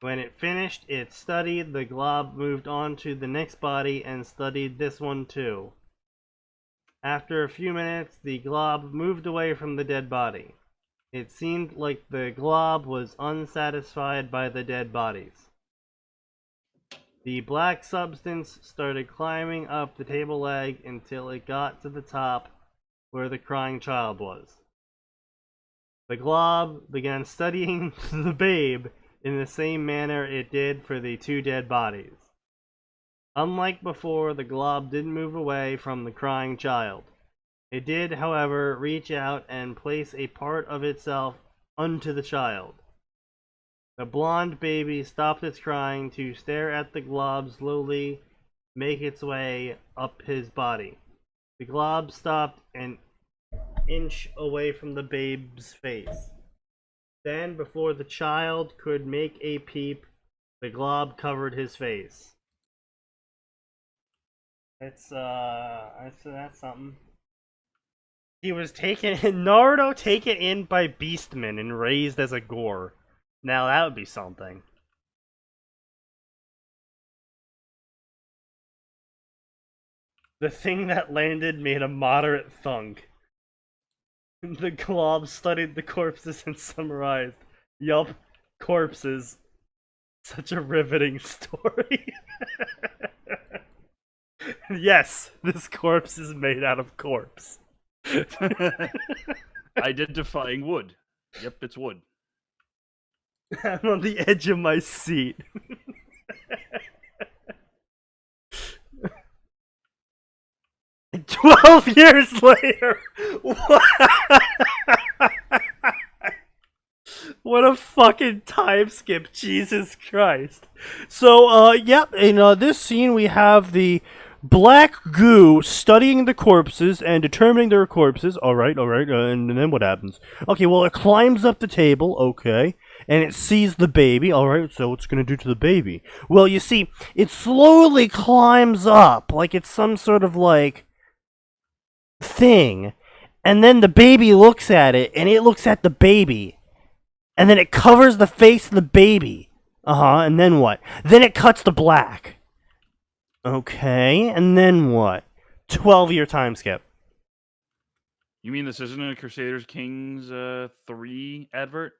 When it finished its study, the glob moved on to the next body and studied this one too. After a few minutes, the glob moved away from the dead body. It seemed like the glob was unsatisfied by the dead bodies. The black substance started climbing up the table leg until it got to the top where the crying child was. The glob began studying the babe in the same manner it did for the two dead bodies. Unlike before, the glob didn't move away from the crying child. It did, however, reach out and place a part of itself onto the child. The blonde baby stopped its crying to stare at the glob slowly make its way up his body. The glob stopped an inch away from the babe's face. Then, before the child could make a peep, the glob covered his face. That's something. He was Naruto taken in by beastmen and raised as a gore. Now that would be something. The thing that landed made a moderate thunk. The glob studied the corpses and summarized, "Yup, corpses. Such a riveting story." Yes, this corpse is made out of corpse. Identifying wood. Yep, it's wood. I'm on the edge of my seat. And 12 years later! What a fucking time skip, Jesus Christ. So, yep, in this scene we have the black goo studying the corpses and determining their corpses. Alright, and then what happens? Okay, well, it climbs up the table, okay, and it sees the baby. Alright, so what's it gonna do to the baby? Well, you see, it slowly climbs up, like it's some sort of, like, thing, and then the baby looks at it, and it looks at the baby. And then it covers the face of the baby. And then what? Then it cuts to black. Okay, and then what? 12-year time skip. You mean this isn't a Crusaders Kings 3 advert?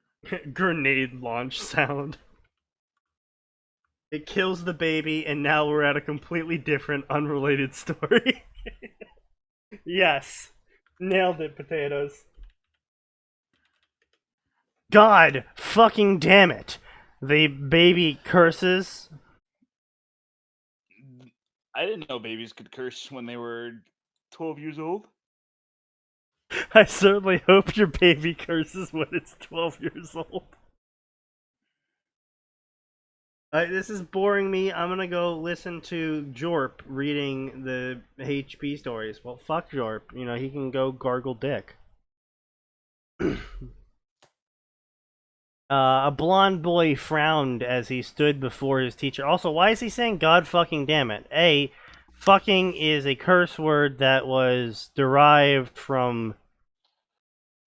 Grenade launch sound. It kills the baby, and now we're at a completely different, unrelated story. Yes. Nailed it, potatoes. God fucking damn it. The baby curses. I didn't know babies could curse when they were 12 years old. I certainly hope your baby curses when it's 12 years old. This is boring me. I'm gonna go listen to Jorp reading the HP stories. Well, fuck Jorp. You know, he can go gargle dick. A blonde boy frowned as he stood before his teacher. Also, why is he saying God fucking damn it? A, fucking is a curse word that was derived from,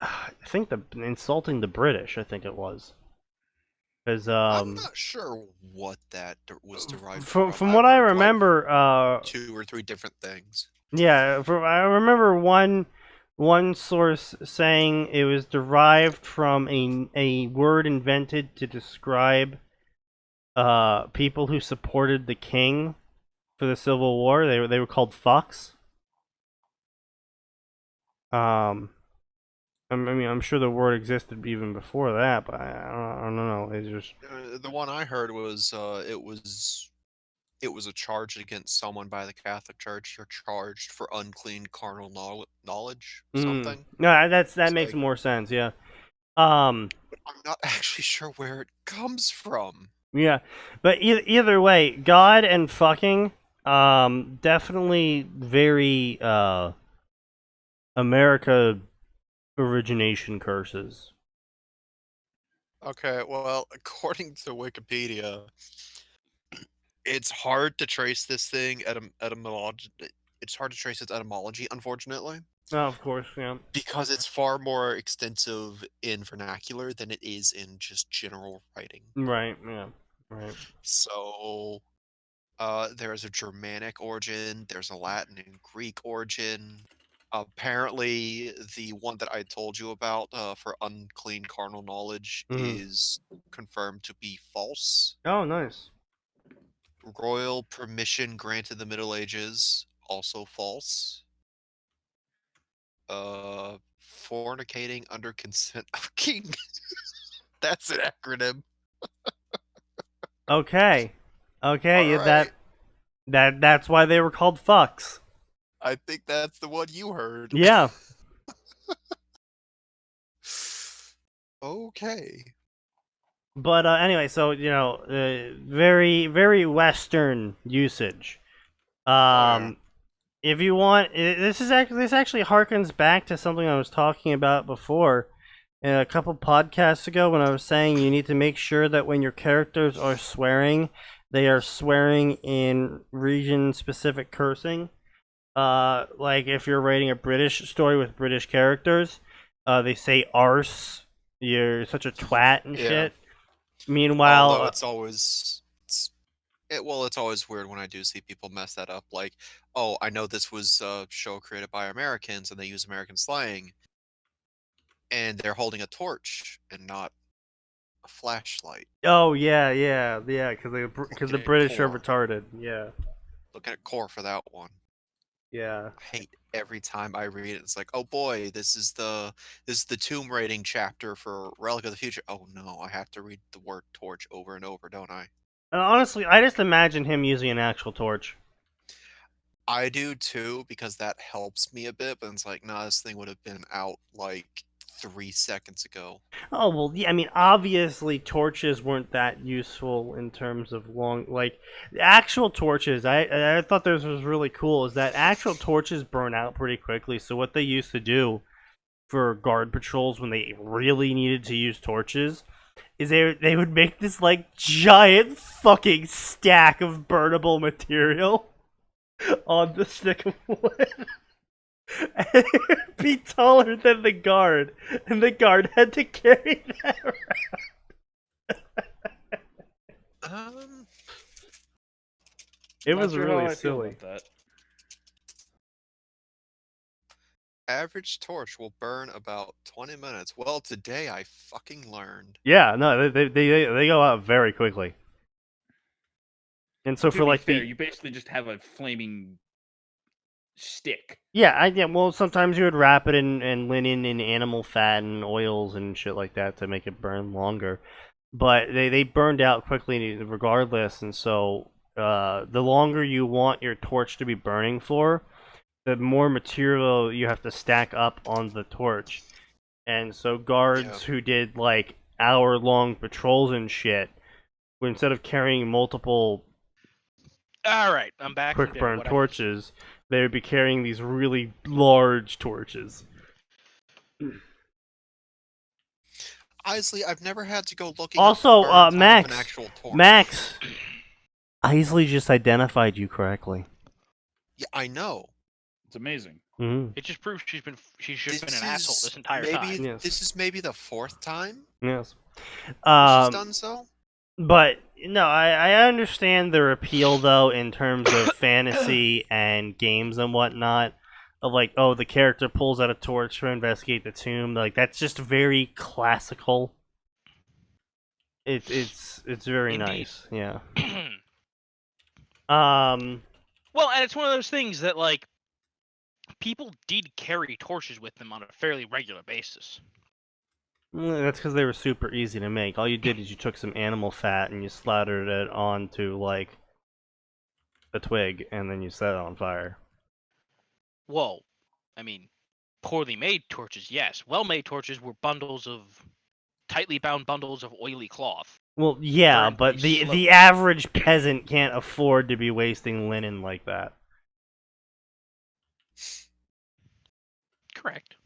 I think, insulting the British, I think it was. Because, I'm not sure what that was derived from what I remember, like 2 or 3 different things. Yeah, I remember one source saying it was derived from a word invented to describe people who supported the king for the Civil War. They were called fucks. I'm sure the word existed even before that, but I don't know. It's just The one I heard was it was a charge against someone by the Catholic Church. You're charged for unclean carnal knowledge, something. No, that It's makes like- more sense. Yeah. But I'm not actually sure where it comes from. Yeah, but either way, God and fucking, definitely very America origination curses. Okay, well, according to Wikipedia, it's hard to trace this thing etymology. It's hard to trace its etymology, unfortunately, Oh, of course, yeah. because it's far more extensive in vernacular than it is in just general writing. Right, yeah, right. So, there's a Germanic origin, there's a Latin and Greek origin. Apparently, the one that I told you about for unclean carnal knowledge Mhm. is confirmed to be false. Oh, nice. Royal permission granted the Middle Ages, also false. Fornicating under consent of king. That's an acronym. Okay, yeah, Alright. that's why they were called fucks. I think that's the one you heard. Yeah. Okay. But anyway, so very very Western usage. yeah. If you want, this actually harkens back to something I was talking about before, a couple podcasts ago when I was saying you need to make sure that when your characters are swearing, they are swearing in region-specific cursing. Like if you're writing a British story with British characters, they say arse. You're such a twat and Yeah. shit. Meanwhile, Although it's always it's always weird when I do see people mess that up. Like, oh, I know this was a show created by Americans and they use American slang, and they're holding a torch and not a flashlight. oh yeah, because the Looking at British are core. retarded. Yeah, Looking at core for that one. yeah. I hate every time I read it. It's like, oh boy, this is the tomb raiding chapter for Relic of the Future. Oh no, I have to read the word torch over and over, don't I? Honestly, I just imagine him using an actual torch. I do too, because that helps me a bit, but it's like, nah, this thing would have been out like 3 seconds ago. Oh well, yeah. I mean, obviously, torches weren't that useful in terms of like the actual torches. I thought this was really cool. Is that actual torches burn out pretty quickly? So what they used to do for guard patrols when they really needed to use torches is they would make this like giant fucking stack of burnable material on the stick of wood. And it would be taller than the guard, and the guard had to carry that around. It was really silly. Average torch will burn about 20 minutes. Well, today I fucking learned. Yeah, no, they go out very quickly. And so To for be like fair, the you basically just have a flaming stick. yeah, well sometimes you would wrap it in linen and animal fat and oils and shit like that to make it burn longer. But they burned out quickly regardless, and so the longer you want your torch to be burning for, the more material you have to stack up on the torch. And so guards who did like hour-long patrols and shit, instead of carrying multiple All right, I'm back. quick from burn what I- torches, they would be carrying these really large torches. Honestly, I've never had to go looking Also, up the burn time of Max, an actual torch. Max, Isley just identified you correctly. Yeah, I know. It's amazing. Mm-hmm. It just proves she's just been This an asshole is this entire maybe time. Yes. this is maybe the 4th time Yes. she's done so. But no, I understand their appeal though in terms of fantasy and games and whatnot. Of like, oh, the character pulls out a torch to investigate the tomb. Like that's just very classical. It's very Indeed. nice. Yeah. Well, and it's one of those things that like people did carry torches with them on a fairly regular basis. That's because they were super easy to make. All you did is you took some animal fat and you slathered it onto like a twig, and then you set it on fire. Whoa, I mean, poorly made torches, yes. Well-made torches were tightly bound bundles of oily cloth. Well, yeah, Burned but very the slowly. average peasant can't afford to be wasting linen like that. Correct.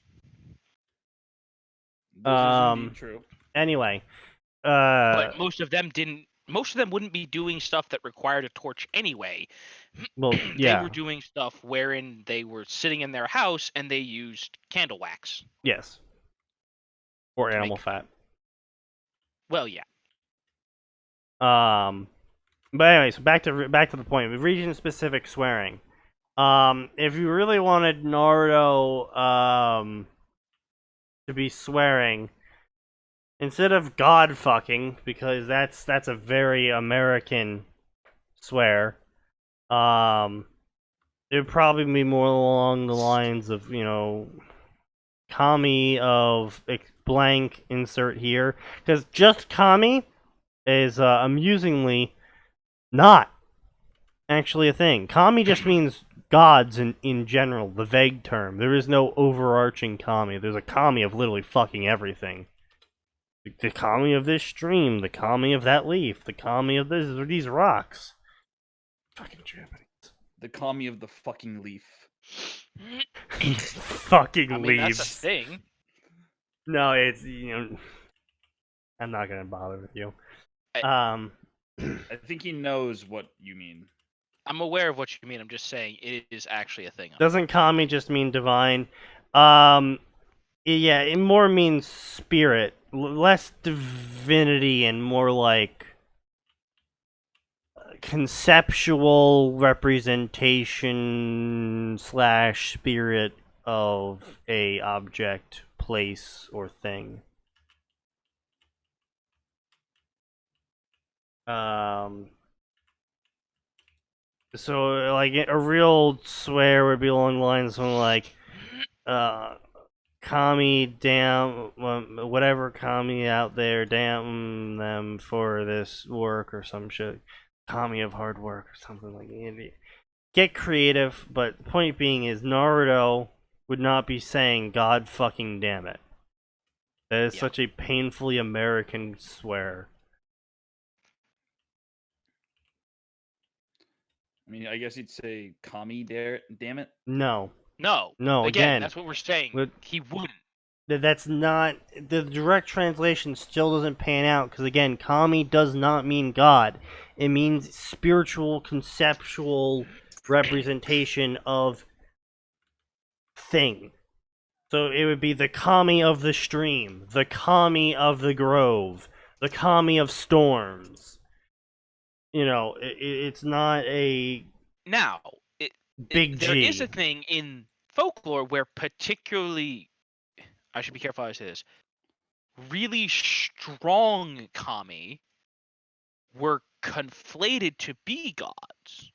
This is indeed true. Anyway, But most of them didn't. Most of them wouldn't be doing stuff that required a torch anyway. well, They yeah, were doing stuff wherein they were sitting in their house and they used candle wax. yes, or To animal make- fat. Well, yeah. But anyway, so back to the point. Region-specific swearing. If you really wanted Naruto, to be swearing, instead of God fucking, because that's a very American swear, it would probably be more along the lines of, kami of blank insert here, because just kami is amusingly not actually a thing. Kami just means gods in general, the vague term. There is no overarching kami. There's a kami of literally fucking everything. The kami of this stream, the kami of that leaf, the kami of these rocks. Fucking Japanese. The kami of the fucking leaf. Fucking I mean, leaves. that's a thing. No, it's I'm not gonna bother with you. I think he knows what you mean. I'm aware of what you mean. I'm just saying it is actually a thing. Doesn't kami just mean divine? Yeah, it more means spirit, less divinity, and more like conceptual representation / spirit of a object, place, or thing. So like a real swear would be along the lines of something like, kami, damn, whatever kami out there, damn them for this work or some shit. Kami of hard work or something like that. Get creative, but the point being is Naruto would not be saying God fucking damn it. That is such a painfully American swear. I mean, I guess you'd say kami dare, damn it. No. No. No, again, That's what we're saying. He wouldn't. That's not the direct translation. Still doesn't pan out because again, kami does not mean God. It means spiritual, conceptual representation of thing. So it would be the kami of the stream, the kami of the grove, the kami of storms. It's not a Now, big there G. is a thing in folklore where particularly, I should be careful how I say this, really strong kami were conflated to be gods.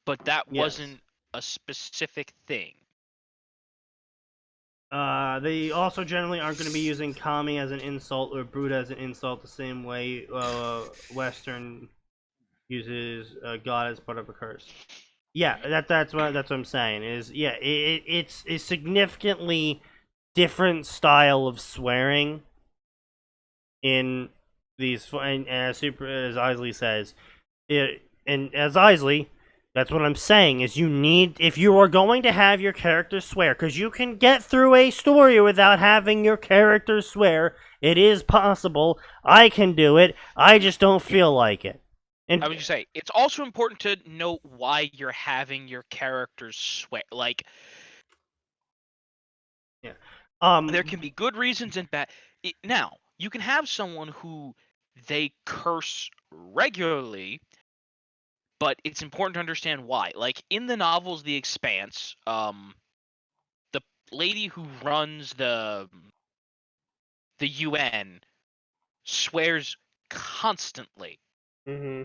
But that wasn't a specific thing. They also generally aren't going to be using kami as an insult or Buddha as an insult the same way Western uses God as part of a curse. Yeah, that's what I'm saying. It's a significantly different style of swearing in these, and as Isley says, as Isley. That's what I'm saying, is if you are going to have your character swear, because you can get through a story without having your character swear. It is possible. I can do it. I just don't feel like it. And I would just say, it's also important to note why you're having your characters swear. Like, there can be good reasons and bad. Now, you can have someone who they curse regularly, but it's important to understand why. Like in the novels The Expanse, the lady who runs the UN swears constantly. Mm-hmm.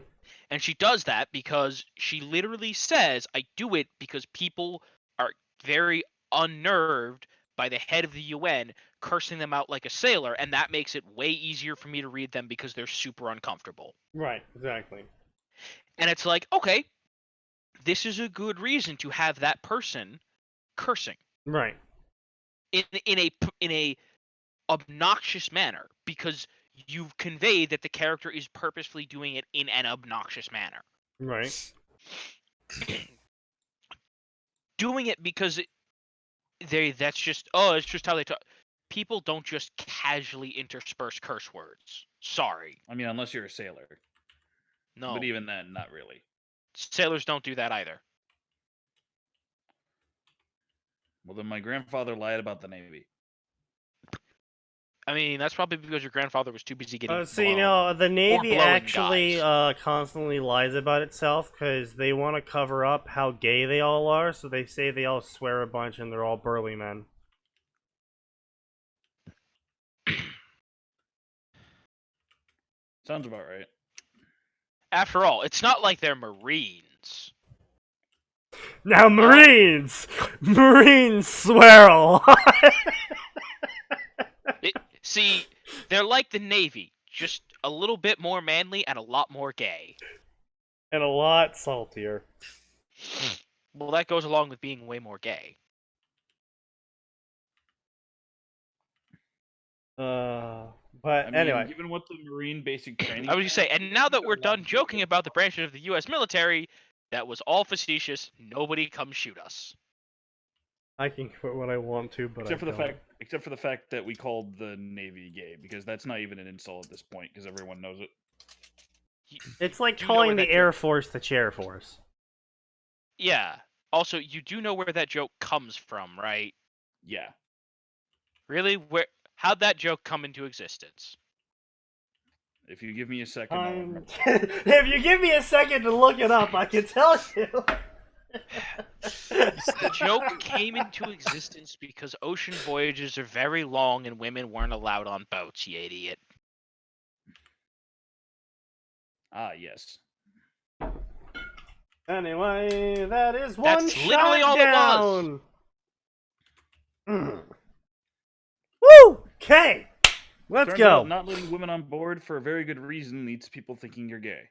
And she does that because she literally says, I do it because people are very unnerved by the head of the UN cursing them out like a sailor, and that makes it way easier for me to read them because they're super uncomfortable. Right, exactly. And it's like, okay, this is a good reason to have that person cursing Right. in a obnoxious manner, because you've conveyed that the character is purposefully doing it in an obnoxious manner. Right. Doing it because that's just it's just how they talk. People don't just casually intersperse curse words. Sorry. I mean, unless you're a sailor. No. But even then, not really. Sailors don't do that either. Well, then my grandfather lied about the Navy. I mean, that's probably because your grandfather was too busy getting See, blown. no, the Navy blowing actually guys. constantly lies about itself because they want to cover up how gay they all are, so they say they all swear a bunch and they're all burly men. Sounds about right. After all, it's not like they're Marines. Now, Marines! Marines swear a lot! See, they're like the Navy, just a little bit more manly and a lot more gay. And a lot saltier. Well, that goes along with being way more gay. But I mean, anyway. given what the Marine basic training... I was going to say, and now that we're done joking about the branches of the U.S. military, that was all facetious. Nobody come shoot us. I can quit what I want to, but except for the fact that we called the Navy gay, because that's not even an insult at this point, because everyone knows it. It's like Do you know where calling the that Air joke- Force the Chair Force. Yeah. Also, you do know where that joke comes from, right? Yeah. Really? How'd that joke come into existence? If you give me a second, I'll remember. If you give me a second to look it up, I can tell you. The joke came into existence because ocean voyages are very long and women weren't allowed on boats, you idiot. Ah, yes. Anyway, that is one That's shot literally all it was. down. Woo! Okay, let's Turns go. out not letting women on board for a very good reason leads to people thinking you're gay.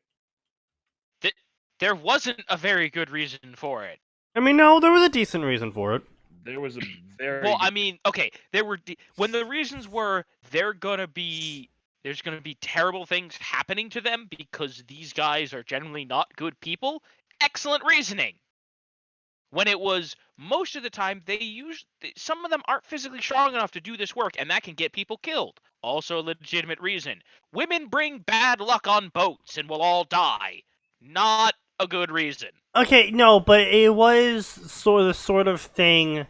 There wasn't a very good reason for it. I mean, no, there was a decent reason for it. There was a very... Well, I mean, okay, there were when the reasons were there's gonna be terrible things happening to them because these guys are generally not good people. Excellent reasoning. When it was most of the time some of them aren't physically strong enough to do this work, and that can get people killed. Also a legitimate reason. Women bring bad luck on boats and will all die. Not a good reason. Okay, no, but it was sort of thing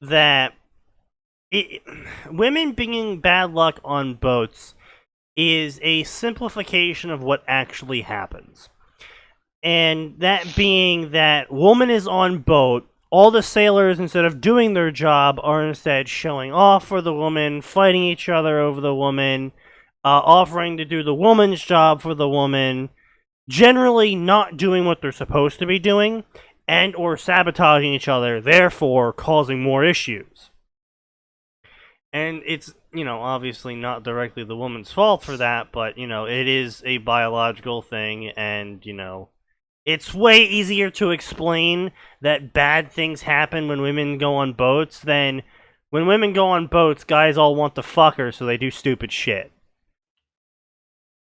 that women bringing bad luck on boats is a simplification of what actually happens. And that being that woman is on boat, all the sailors, instead of doing their job, are instead showing off for the woman, fighting each other over the woman, offering to do the woman's job for the woman, generally not doing what they're supposed to be doing, and or sabotaging each other, therefore causing more issues. And it's, obviously not directly the woman's fault for that, but, it is a biological thing, and, it's way easier to explain that bad things happen when women go on boats than when women go on boats, guys all want to fuck her, so they do stupid shit.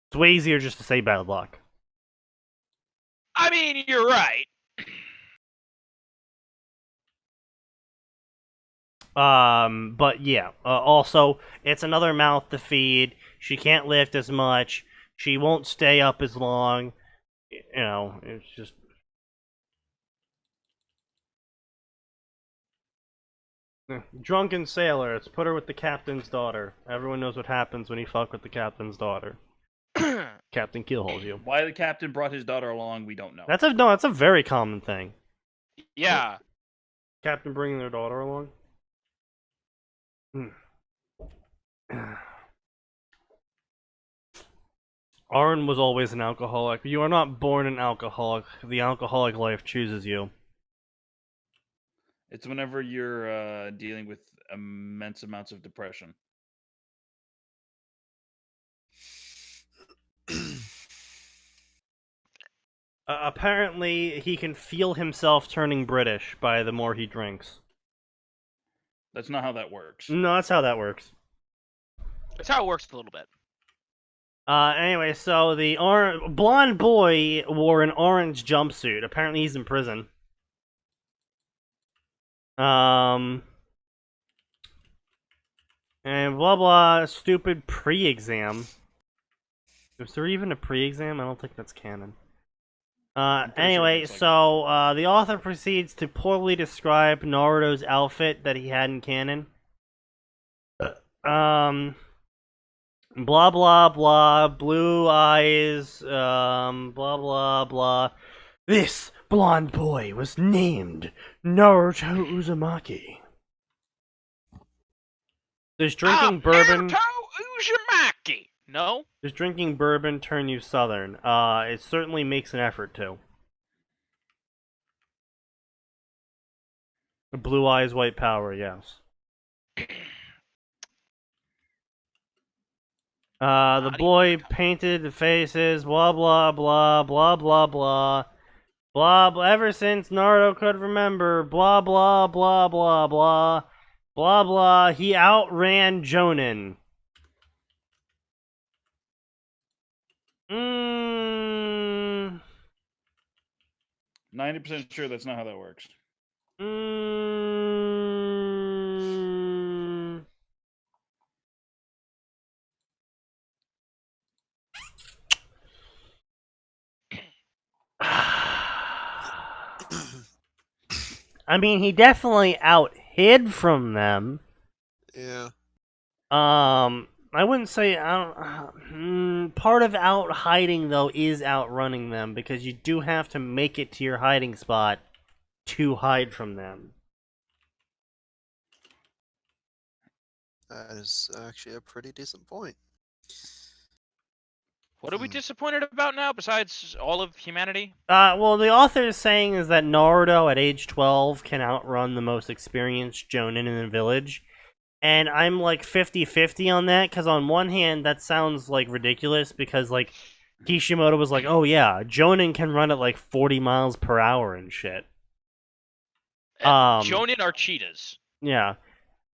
It's way easier just to say bad luck. I mean, you're right. But yeah, also, it's another mouth to feed. She can't lift as much. She won't stay up as long. It's just... Drunken sailor, let's put her with the captain's daughter. Everyone knows what happens when you fuck with the captain's daughter. Captain keelholes you. Why the captain brought his daughter along, we don't know. That's a very common thing. Yeah. Captain bringing their daughter along? Arn was always an alcoholic. You are not born an alcoholic. The alcoholic life chooses you. It's whenever you're dealing with immense amounts of depression. Apparently, he can feel himself turning British by the more he drinks. That's not how that works. No, that's how that works. That's how it works a little bit. Anyway, so the blonde boy wore an orange jumpsuit. Apparently, he's in prison. And blah blah, stupid pre-exam. Is there even a pre-exam? I don't think that's canon. Anyway, it's like so the author proceeds to poorly describe Naruto's outfit that he had in canon. Blah blah blah, blue eyes, blah blah blah. This blonde boy was named Naruto Uzumaki. Does drinking bourbon? Naruto Uzumaki. No. Does drinking bourbon turn you Southern? It certainly makes an effort to. Blue eyes, white power. Yes. The boy painted the faces, blah blah blah blah blah blah blah blah. Ever since Naruto could remember, blah blah blah blah blah blah blah. He outran Jonin. 90% sure that's not how that works. I mean, he definitely out-hid from them. Yeah. I wouldn't say part of out-hiding, though, is outrunning them, because you do have to make it to your hiding spot to hide from them. That is actually a pretty decent point. What are we disappointed about now, besides all of humanity? Well, the author is saying is that Naruto at age 12 can outrun the most experienced Jonin in the village. And I'm like 50-50 on that, because on one hand, that sounds like ridiculous, because like Kishimoto was like, oh yeah, Jonin can run at like 40 miles per hour and shit. Jonin are cheetahs. Yeah.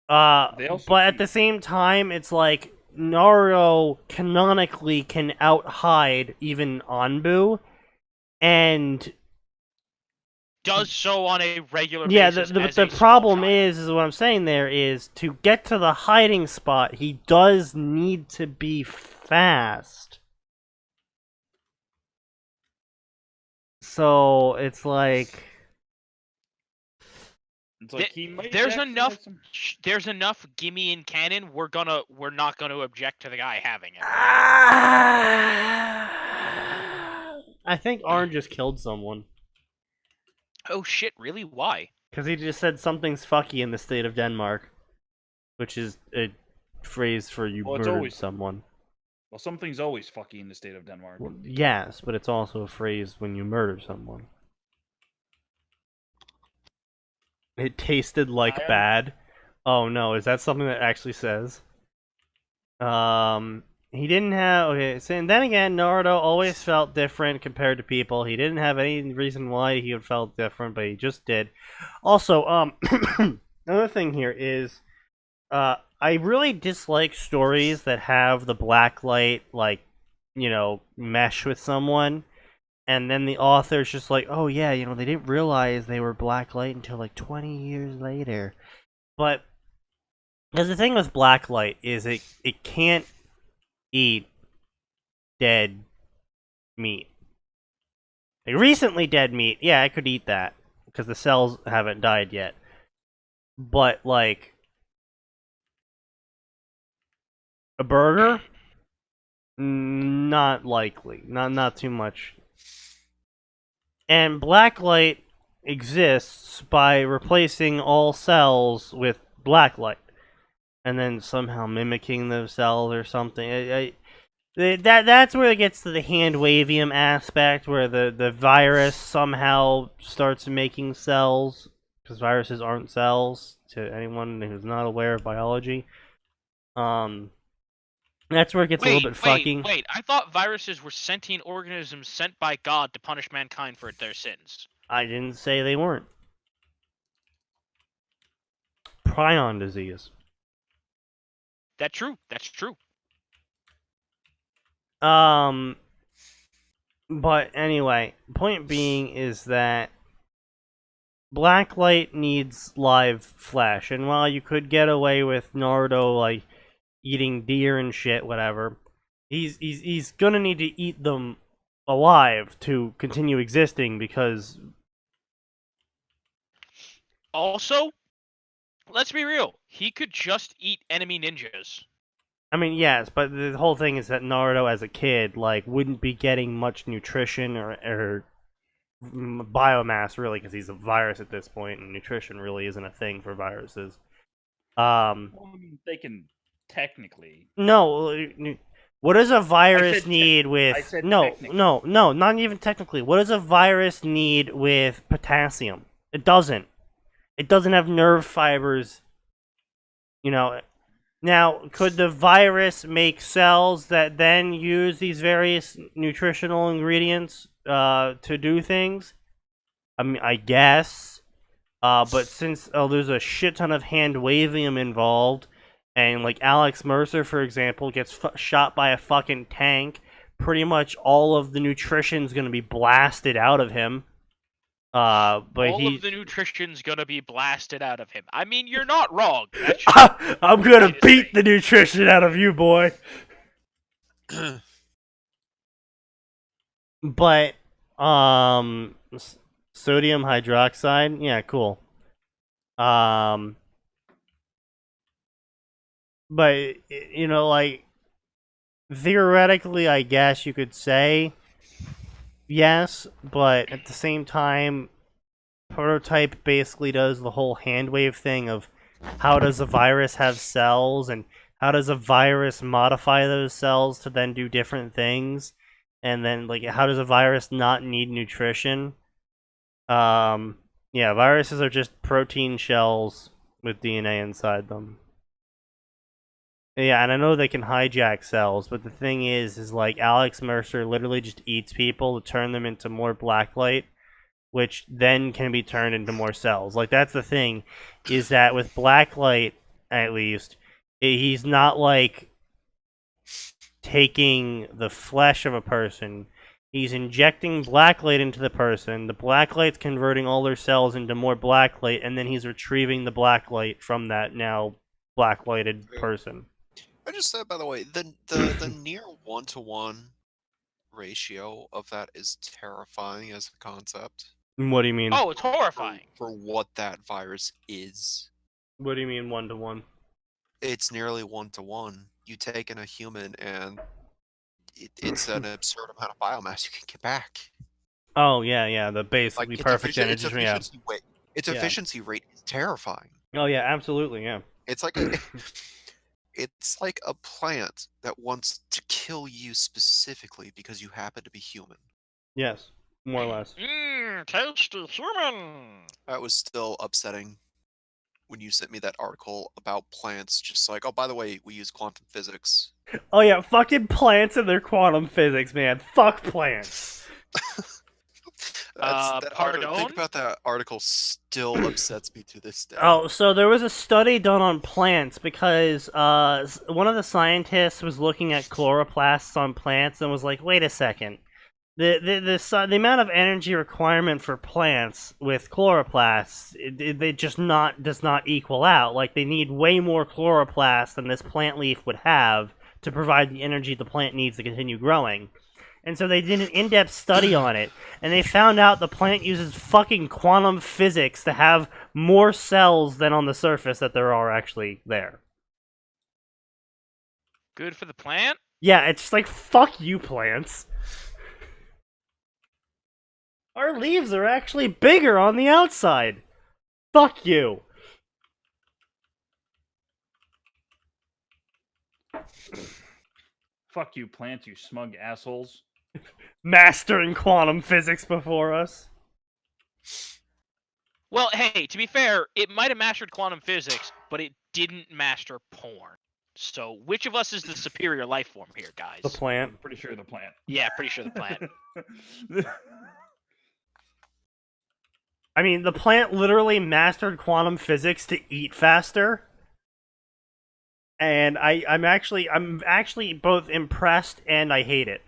They also But at cheat. the same time, it's like Naruto canonically can out-hide even Anbu, and Does so on a regular yeah, basis. the problem is what I'm saying there is, to get to the hiding spot, he does need to be fast. So it's like, It's like he might There's actually enough. have some- There's enough gimme in canon. We're not gonna object to the guy having it. I think Arn just killed someone. Oh shit! Really? Why? Because he just said something's fucky in the state of Denmark, which is a phrase for you Well, it's murdered always- someone. Well, something's always fucky in the state of Denmark. Well, yes, but it's also a phrase when you murder someone. It tasted like I am- bad. Oh no, is that something that actually says? He didn't have. Okay, so, and then again, Naruto always felt different compared to people. He didn't have any reason why he felt different, but he just did. Also, another thing here is, I really dislike stories that have the black light, like, mesh with someone, and then the author's just like, oh yeah, they didn't realize they were black light until like 20 years later. But because the thing with black light is it can't eat dead meat. Like recently dead meat, yeah, I could eat that because the cells haven't died yet. But like a burger, not likely. Not too much. And blacklight exists by replacing all cells with blacklight, and then somehow mimicking those cells or something. That's where it gets to the hand-wavium aspect, where the virus somehow starts making cells, because viruses aren't cells, to anyone who's not aware of biology. That's where it gets a little bit fucking. Wait. I thought viruses were sentient organisms sent by God to punish mankind for their sins. I didn't say they weren't. Prion disease. That's true. That's true. But anyway, point being is that Blacklight needs live flesh, and while you could get away with Naruto like eating deer and shit, whatever, he's gonna need to eat them alive to continue existing because. Also, let's be real. He could just eat enemy ninjas. I mean, yes, but the whole thing is that Naruto, as a kid, like, wouldn't be getting much nutrition or biomass, really, because he's a virus at this point, and nutrition really isn't a thing for viruses. Well, I mean, they can technically. No, what does a virus said need with... I said No, technically. no, not even technically. What does a virus need with potassium? It doesn't. It doesn't have nerve fibers, you know... Now, could the virus make cells that then use these various nutritional ingredients to do things? I mean, I guess. But since there's a shit ton of hand-wavium involved, and like Alex Mercer, for example, gets shot by a fucking tank, pretty much all of the nutrition's gonna be blasted out of him. But all of the nutrition's gonna be blasted out of him. I mean, you're not wrong. That's just I'm gonna way to beat say. the nutrition out of you, boy. But sodium hydroxide, yeah, cool. But you know, like, theoretically, I guess you could say yes, but at the same time, Prototype basically does the whole handwave thing of how does a virus have cells, and how does a virus modify those cells to then do different things, and then like how does a virus not need nutrition? Yeah, viruses are just protein shells with DNA inside them. Yeah, and I know they can hijack cells, but the thing is like Alex Mercer literally just eats people to turn them into more blacklight, which then can be turned into more cells. Like, that's the thing, is that with Blacklight, at least, he's not, like, taking the flesh of a person. He's injecting Blacklight into the person. The Blacklight's converting all their cells into more Blacklight, and then he's retrieving the Blacklight from that now Blacklighted person. I just said, by the way, the near 1-to-1 ratio of that is terrifying as a concept. What do you mean? Oh, it's horrifying. For what that virus is. What do you mean 1-to-1? It's nearly 1-to-1. You take in a human and it's an absurd amount of biomass you can get back. Oh, yeah, the basically Like, perfect its energy. efficiency rate. Its Yeah. efficiency rate is terrifying. Oh, yeah, absolutely, yeah. It's like a it's like a plant that wants to kill you specifically because you happen to be human. Yes, more or less. Tasty human. That was still upsetting when you sent me that article about plants, just like, oh, by the way, we use quantum physics. Oh yeah, fucking plants and their quantum physics, man. Fuck plants. Think about that article still upsets me to this day. Oh, so there was a study done on plants because one of the scientists was looking at chloroplasts on plants and was like, wait a second. The amount of energy requirement for plants with chloroplasts, they just does not equal out. Like, they need way more chloroplasts than this plant leaf would have to provide the energy the plant needs to continue growing. And so they did an in-depth study on it, and they found out the plant uses fucking quantum physics to have more cells than on the surface that there are actually there. Good for the plant? Yeah, it's just like, fuck you, plants. Our leaves are actually bigger on the outside. Fuck you. Fuck you, plant, you smug assholes. Mastering quantum physics before us. Well, hey, to be fair, it might have mastered quantum physics, but it didn't master porn. So, which of us is the superior life form here, guys? The plant. I'm pretty sure the plant. Yeah, pretty sure the plant. I mean, the plant literally mastered quantum physics to eat faster. And I'm actually both impressed and I hate it.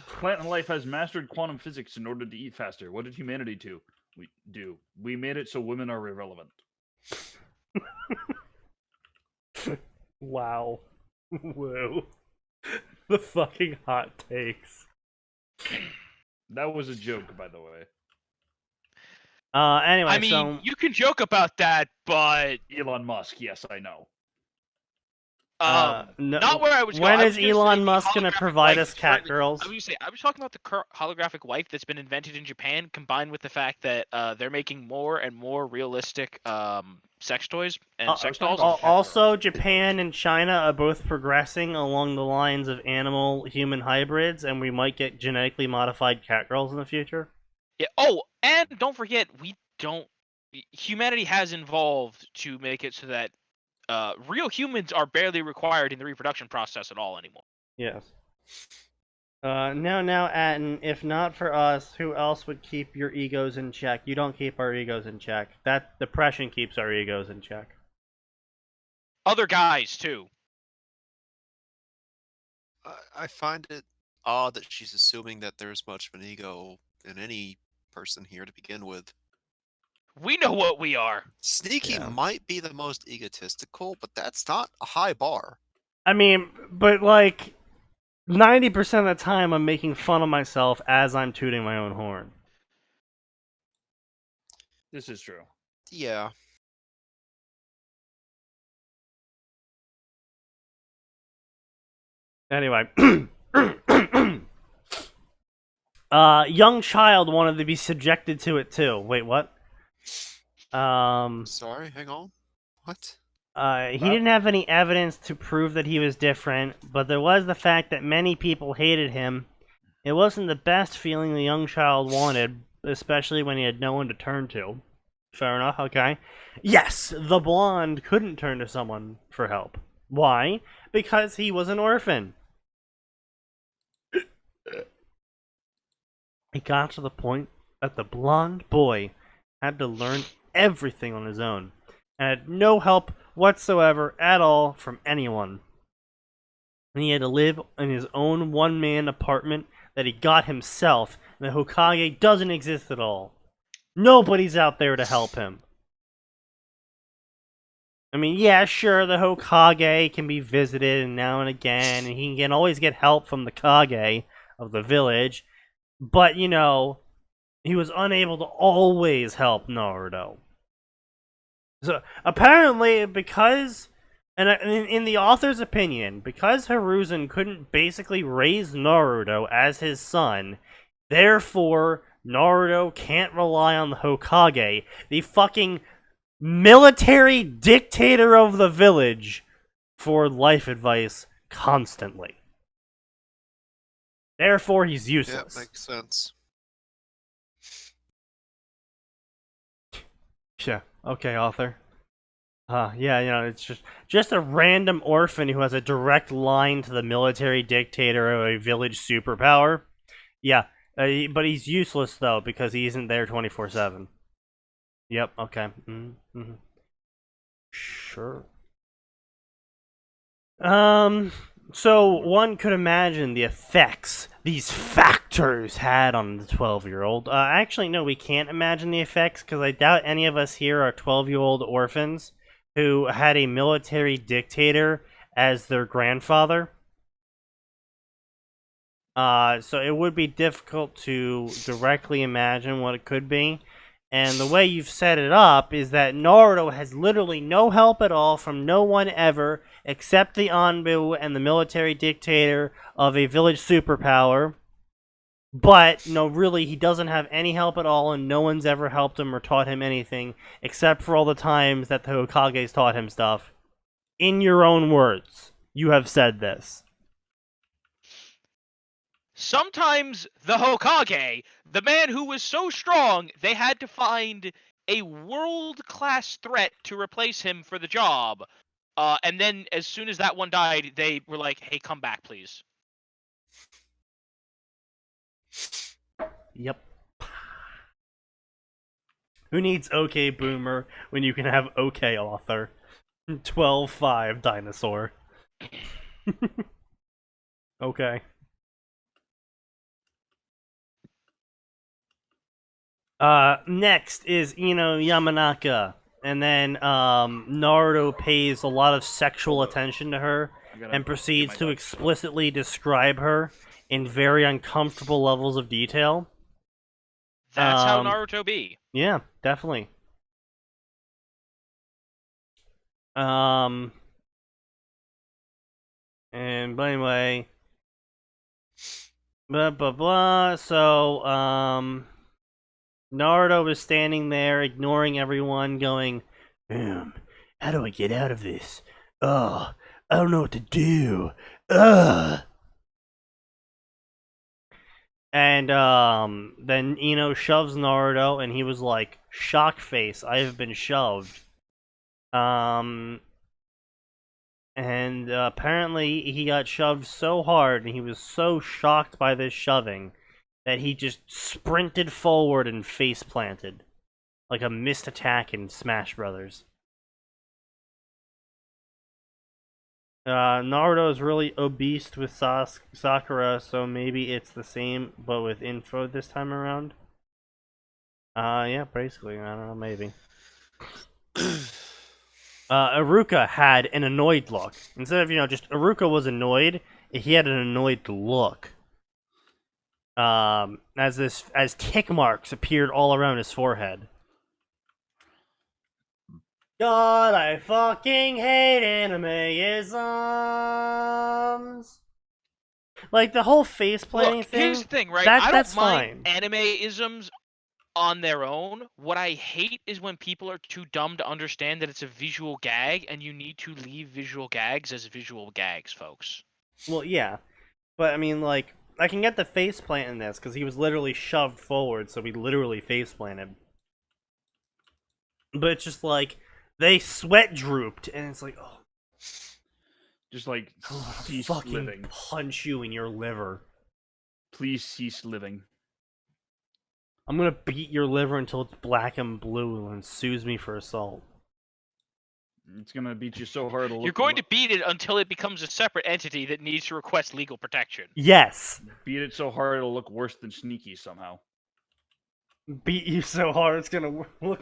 Plant and life has mastered quantum physics in order to eat faster. What did humanity do? We made it so women are irrelevant. Wow. Whoa. The fucking hot takes. That was a joke, by the way. Anyway, I mean, you can joke about that, but Elon Musk, yes, I know. no, not where I was going. when I is was gonna say Elon the Musk going to holographic provide wife us is cat currently- girls? I was talking about the holographic wife that's been invented in Japan, combined with the fact that they're making more and more realistic sex toys and sex dolls. Also, Japan and China are both progressing along the lines of animal-human hybrids, and we might get genetically modified cat girls in the future. Yeah. Oh, and don't forget, humanity has evolved to make it so that real humans are barely required in the reproduction process at all anymore. Yes. Now, Atin, if not for us, who else would keep your egos in check? You don't keep our egos in check. That depression keeps our egos in check. Other guys too. I find it odd that she's assuming that there's much of an ego in any person here to begin with. We know what we are. Sneaky Yeah. might be the most egotistical, but that's not a high bar. I mean, but like 90% of the time, I'm making fun of myself as I'm tooting my own horn. This is true. Yeah. Anyway, young child wanted to be subjected to it too. Wait, what? Sorry, hang on. What? He didn't have any evidence to prove that he was different, but there was the fact that many people hated him. It wasn't the best feeling the young child wanted, especially when he had no one to turn to. Fair enough, okay. Yes, the blonde couldn't turn to someone for help. Why? Because he was an orphan. It got to the point that the blonde boy had to learn everything on his own, and had no help whatsoever at all from anyone. And he had to live in his own one-man apartment that he got himself, and the Hokage doesn't exist at all. Nobody's out there to help him. I mean, yeah, sure, the Hokage can be visited now and again, and he can always get help from the Kage of the village, but, you know, he was unable to always help Naruto. So, apparently, because, and in the author's opinion, because Hiruzen couldn't basically raise Naruto as his son, therefore, Naruto can't rely on the Hokage, the fucking military dictator of the village, for life advice constantly. Therefore, he's Yeah, useless. makes sense. Yeah, okay, author. Yeah, you know, it's just a random orphan who has a direct line to the military dictator of a village superpower. Yeah, but he's useless, though, because he isn't there 24/7. Yep, okay. Mm-hmm. Sure. So one could imagine the effects these factors had on the 12-year-old. Actually, no, we can't imagine the effects, because I doubt any of us here are 12-year-old orphans who had a military dictator as their grandfather. So it would be difficult to directly imagine what it could be. And the way you've set it up is that Naruto has literally no help at all from no one ever except the Anbu and the military dictator of a village superpower. But, no, really, he doesn't have any help at all, and no one's ever helped him or taught him anything, except for all the times that the Hokages taught him stuff. In your own words, you have said this. Sometimes the Hokage, the man who was so strong, they had to find a world-class threat to replace him for the job. And then as soon as that one died, they were like, hey, come back, please. Yep. Who needs OK Boomer when you can have OK Author? 12-5 Dinosaur. Okay. Next is Ino Yamanaka. And then Naruto pays a lot of sexual attention to her and proceeds to explicitly describe her in very uncomfortable levels of detail. That's how Naruto be. Yeah, definitely. And anyway, blah blah blah. So Naruto was standing there, ignoring everyone, going, how do I get out of this? Oh, I don't know what to do. Ugh. And then Ino shoves Naruto, and he was like, shock face, I have been shoved. And apparently he got shoved so hard, and he was so shocked by this shoving, that he just sprinted forward and face planted. Like a missed attack in Smash Brothers. Naruto is really obese with Sakura, so maybe it's the same, but with info this time around. Yeah, basically, I don't know, maybe. Iruka had an annoyed look. Instead of, just Iruka was annoyed, he had an annoyed look. As tick marks appeared all around his forehead. God, I fucking hate anime-isms. Like, the whole face planting Look, thing. here's the thing, right? That's I don't mind fine. anime-isms on their own. What I hate is when people are too dumb to understand that it's a visual gag, and you need to leave visual gags as visual gags, folks. Well, yeah. But, I mean, like, I can get the face plant in this, because he was literally shoved forward, so he literally face planted. But it's just like, they sweat drooped, and it's like, oh. Just like, cease fucking living. Punch you in your liver. Please cease living. I'm gonna beat your liver until it's black and blue and sues me for assault. It's gonna beat you so hard. You're going to beat it until it becomes a separate entity that needs to request legal protection. Yes! Beat it so hard it'll look worse than Sneaky somehow. Beat you so hard it's gonna look...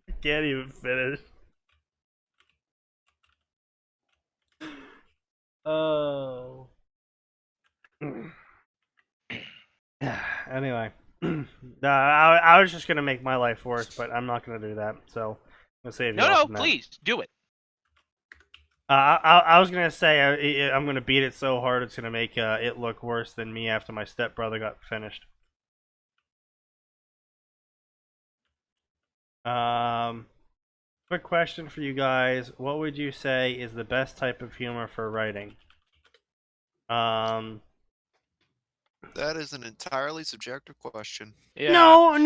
I can't even finish. Oh. Anyway. I was just gonna make my life worse, but I'm not gonna do that, so I'm gonna save you all No, from that. please, do it. I was gonna say I'm gonna beat it so hard it's gonna make it look worse than me after my stepbrother got finished. Quick question for you guys: what would you say is the best type of humor for writing? That is an entirely subjective question. Yeah. No.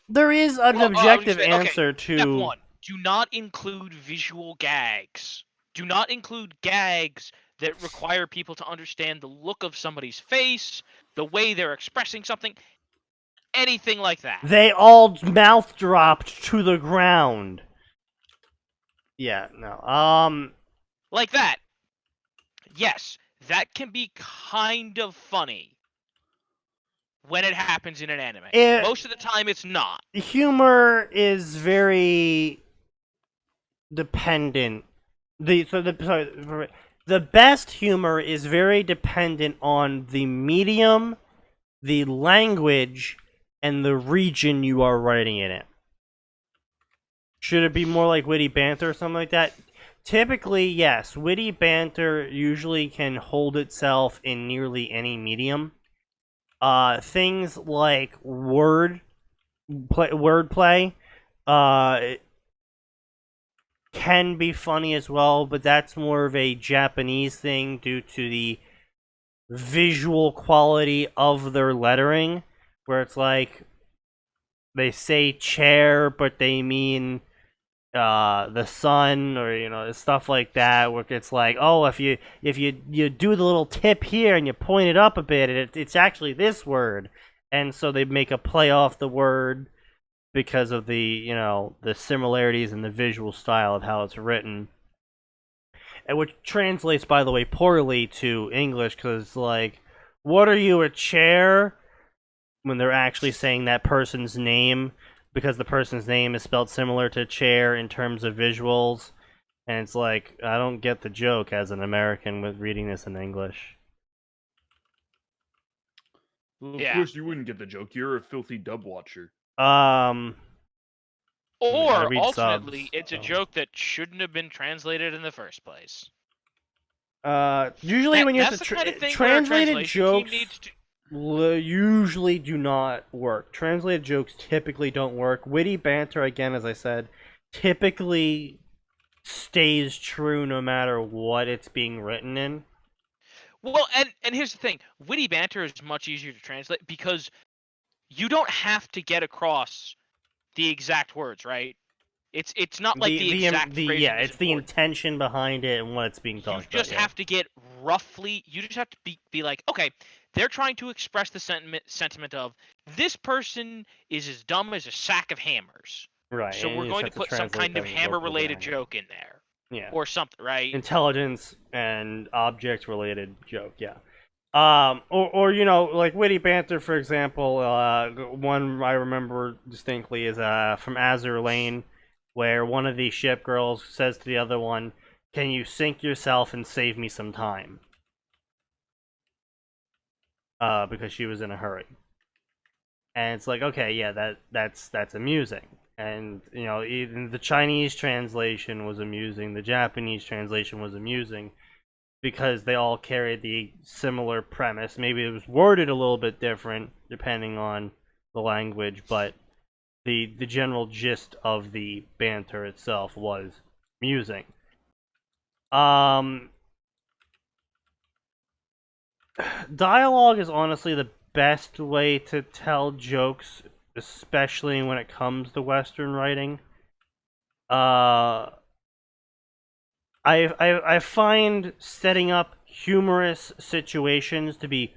There is an objective answer to. Step one: do not include visual gags. Do not include gags that require people to understand the look of somebody's face, the way they're expressing something, anything like that. They all mouth dropped to the ground. Yeah, no. Like that. Yes, that can be kind of funny when it happens in an anime. Most of the time, it's not. Humor is very dependent. The best humor is very dependent on the medium, the language, and the region you are writing it in. Should it be more like witty banter or something like that? typically, yes, witty banter usually can hold itself in nearly any medium. Things like wordplay, can be funny as well, but that's more of a Japanese thing due to the visual quality of their lettering, where it's like they say chair, but they mean the sun, or stuff like that, where it's like, oh, if you do the little tip here and you point it up a bit, it's actually this word, and so they make a play off the word because of the the similarities in the visual style of how it's written, and which translates, by the way, poorly to English, because like, what are you, a chair, when they're actually saying that person's name, because the person's name is spelled similar to chair in terms of visuals, and it's like, I don't get the joke as an American with reading this in English. Well, of Yeah. course you wouldn't get the joke. You're a filthy dub watcher. I Or read ultimately, subs, it's a so. joke that shouldn't have been translated in the first place. Usually when you have That's to the kind of thing where a translated translation jokes team needs to. usually do not work. Translated jokes typically don't work. Witty banter, again, as I said, typically stays true no matter what it's being written in. Well, and here's the thing: witty banter is much easier to translate because you don't have to get across the exact words, right? It's not like the exact phrasing is It's the important. intention behind it and what it's being You talked just about. have to get roughly. You just have to be like, okay, they're trying to express the sentiment of this person is as dumb as a sack of hammers. Right. So and we're you just going to have put some translate kind of that hammer-related vocabulary. joke in there, Yeah. or something, right? Intelligence and object related joke, yeah. Or like witty banter, for example. One I remember distinctly is from Azure Lane, where one of the ship girls says to the other one, "Can you sink yourself and save me some time?" Because she was in a hurry, and it's like, okay, yeah, that's amusing. And even the Chinese translation was amusing, the Japanese translation was amusing, because they all carried the similar premise. Maybe it was worded a little bit different depending on the language, but the general gist of the banter itself was amusing. Dialogue is honestly the best way to tell jokes, especially when it comes to Western writing. I find setting up humorous situations to be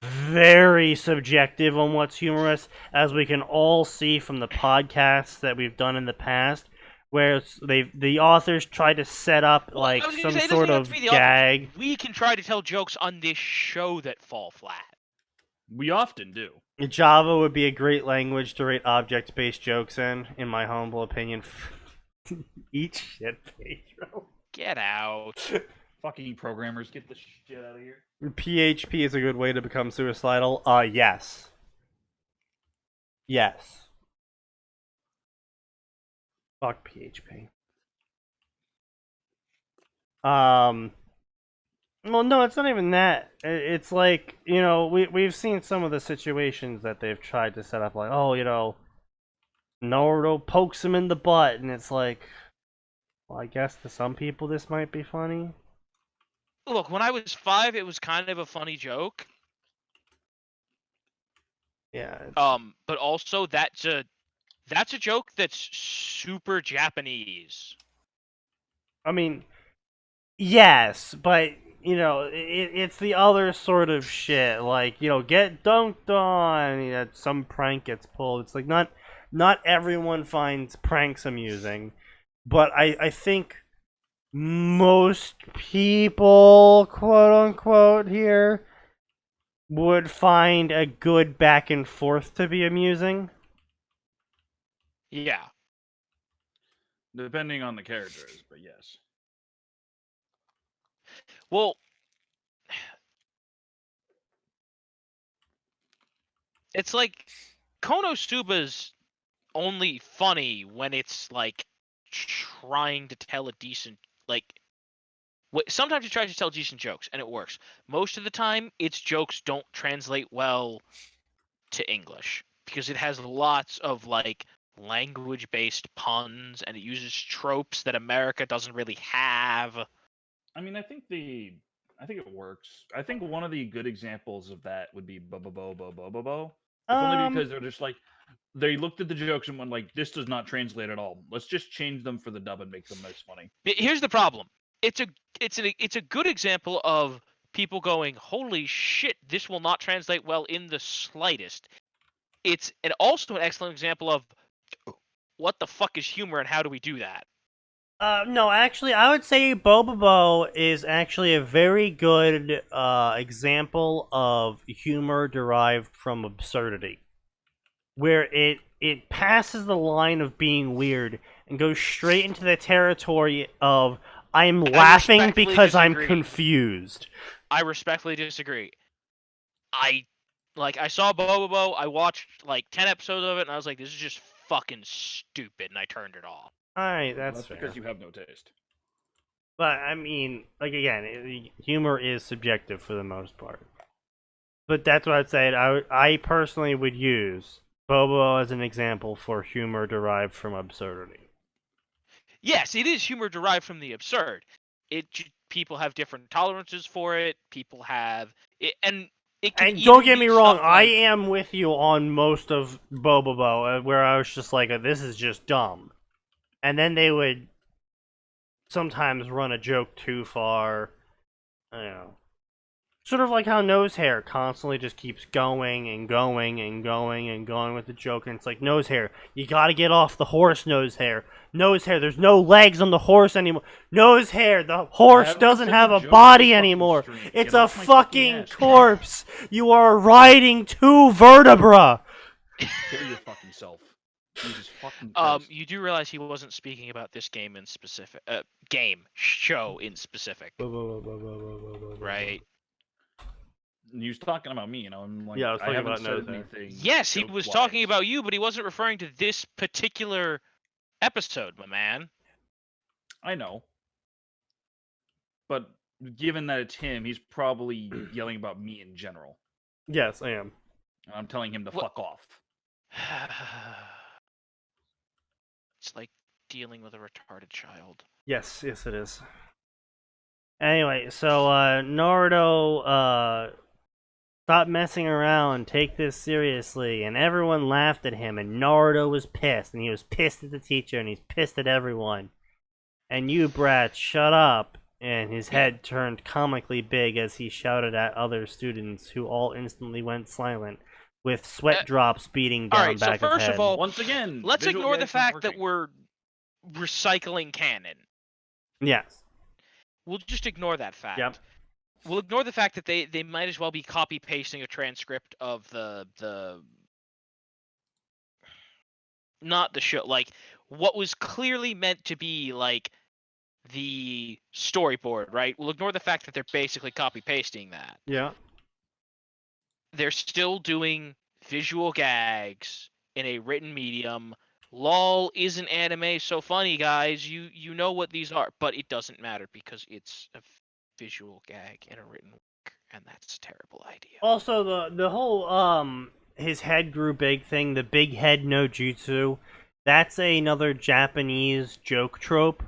very subjective on what's humorous, as we can all see from the podcasts that we've done in the past, where the authors try to set up Well, I like was gonna some say, it sort doesn't have of to be the authors. gag. We can try to tell jokes on this show that fall flat. We often do. Java would be a great language to write object-based jokes in my humble opinion. Eat shit, Pedro. Get out. Fucking programmers, get the shit out of here. PHP is a good way to become suicidal. Yes. Yes. Fuck PHP. Well, no, it's not even that. It's like, we've seen some of the situations that they've tried to set up, like, oh, Naruto pokes him in the butt, and it's like, well, I guess to some people this might be funny. Look, when I was 5, it was kind of a funny joke. Yeah. But also that's a joke that's super Japanese. I mean, yes, but it's the other sort of shit. Like, get dunked on. Some prank gets pulled. It's like not everyone finds pranks amusing, but I think most people, quote unquote, here would find a good back and forth to be amusing. Yeah. Depending on the characters, but yes. Well, it's like Konosuba's only funny when it's like trying to tell a decent like sometimes he tries to tell decent jokes and it works. Most of the time, its jokes don't translate well to English because it has lots of like language-based puns and it uses tropes that America doesn't really have. I mean, I think it works. I think one of the good examples of that would be bo bo bo bo bo bo bo. If only because they're just like they looked at the jokes and went like, "This does not translate at all. Let's just change them for the dub and make them as funny." Here's the problem. It's a good example of people going, "Holy shit, this will not translate well in the slightest." It's also an excellent example of what the fuck is humor and how do we do that? No, actually, I would say Bobobo is actually a very good example of humor derived from absurdity, where it passes the line of being weird and goes straight into the territory of I'm laughing respectfully because I'm disagree. confused. I respectfully disagree. I saw Bobobo, I watched like 10 episodes of it, and I was like, this is just fucking stupid, and I turned it off. Alright, Well, that's fair. because you have no taste. But, I mean, like, again, humor is subjective for the most part. But that's what I'd say. I personally would use Bobo as an example for humor derived from absurdity. Yes, it is humor derived from the absurd. People have different tolerances for it. People have it, and it can. And don't either get be me wrong, stuff I like- am with you on most of Bobobo, where I was just like, this is just dumb. And then they would sometimes run a joke too far. I don't know. Sort of like how Nose Hair constantly just keeps going and going and going and going with the joke, and it's like, Nose Hair, you gotta get off the horse, Nose Hair. Nose Hair, there's no legs on the horse anymore. Nose Hair, the horse haven't doesn't said have the a joke body this fucking anymore. stream. It's Get a off my fucking fucking ass. corpse. You are riding two vertebra. Kill your fucking self. Jesus fucking Christ. you do realize he wasn't speaking about this game in specific, show in specific, right? He was talking about me, I'm like, Yeah, I was talking haven't about said Nose Hair. anything. Yes, he was talking joke-wise. about you, but he wasn't referring to this particular episode, my man. I know. But given that it's him, he's probably yelling about me in general. Yes, I am. And I'm telling him to What- fuck off. It's like dealing with a retarded child. Yes, it is. Anyway, so Naruto stop messing around, take this seriously, and everyone laughed at him, and Naruto was pissed, and he was pissed at the teacher, and he's pissed at everyone. And you, brat, shut up. And his head turned comically big as he shouted at other students, who all instantly went silent, with sweat drops beating down Alright, so back of first head. of all, Once again, let's visual ignore the gags not fact that working. we're recycling canon. Yes. We'll just ignore that fact. Yep. We'll ignore the fact that they might as well be copy pasting a transcript of the not the show, like what was clearly meant to be like the storyboard, right? We'll ignore the fact that they're basically copy pasting that. Yeah. They're still doing visual gags in a written medium. LOL isn't anime so funny, guys. You know what these are, but it doesn't matter because it's a visual gag in a written work, and that's a terrible idea. Also, the whole his head grew big thing, the big head no jutsu, that's another Japanese joke trope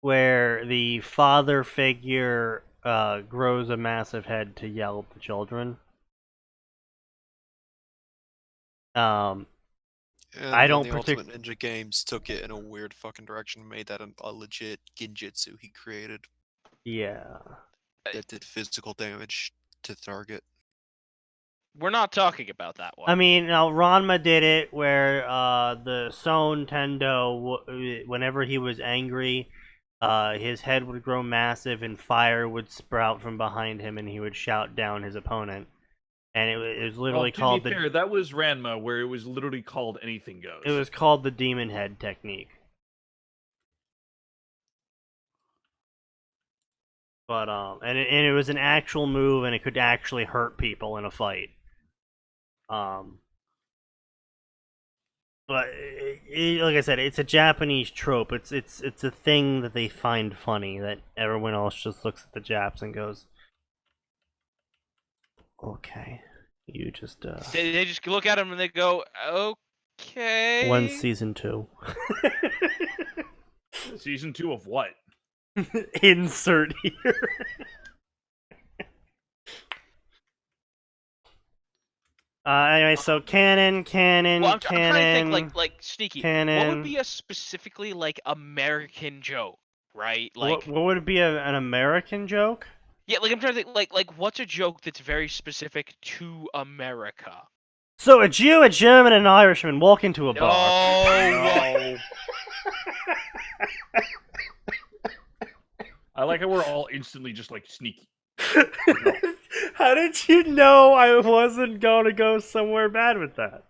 where the father figure grows a massive head to yell at the children. And I then don't the Ultimate Ninja Games took it in a weird fucking direction and made that a legit genjutsu he created Yeah. that did physical damage to the target. We're not talking about that one. I mean, now Ranma did it where the Son Tendo, whenever he was angry, his head would grow massive and fire would sprout from behind him, and he would shout down his opponent. And it was literally called to be fair, that was Ranma, where it was literally called Anything Goes. it was called the Demon Head technique. But and it was an actual move, and it could actually hurt people in a fight. But But like I said, it's a Japanese trope. It's a thing that they find funny that everyone else just looks at the Japs and goes, "Okay, you just." They just look at him and they go, okay. One season 2. Season 2 of what? Insert here. Anyway, so canon. Well, I'm trying to think like Sneaky. canon. What would be a specifically like American joke, right? Like what would be an American joke? yeah, like I'm trying to think like what's a joke that's very specific to America? So a Jew, a German, and an Irishman walk into a bar. Oh, I like how we're all instantly just like sneaky. How did you know I wasn't going to go somewhere bad with that?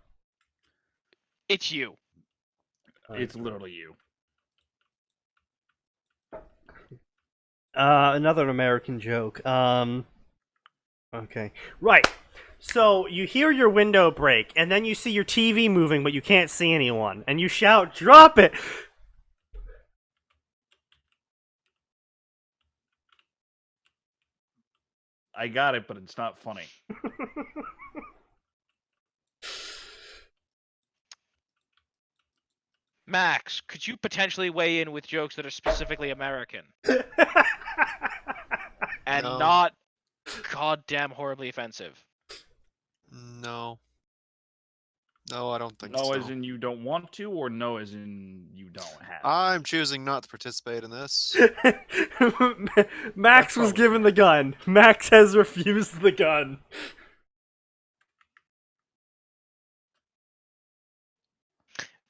it's you. It's literally you. Another American joke. Okay. Right. So you hear your window break, and then you see your TV moving, but you can't see anyone, and you shout, "Drop it!" I got it, but it's not funny. Max, could you potentially weigh in with jokes that are specifically American and No. not goddamn horribly offensive? No. No, I don't think No, so. as in you don't want to, or no, as in you don't have. I'm choosing not to participate in this. Max was given the gun. Max has refused the gun.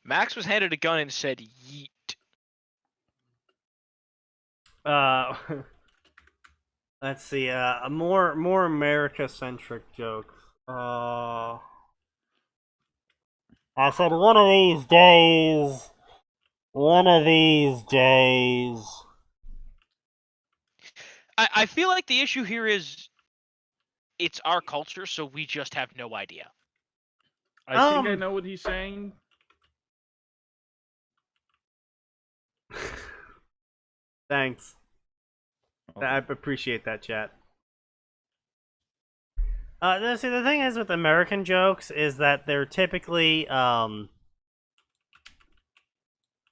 Max was handed a gun and said, "Yeet." Let's see. A more America-centric joke. I said one of these days. One of these days. I feel like the issue here is it's our culture, so we just have no idea. I think I know what he's saying. Thanks. Okay. I appreciate that, chat. See, the thing is with American jokes is that they're typically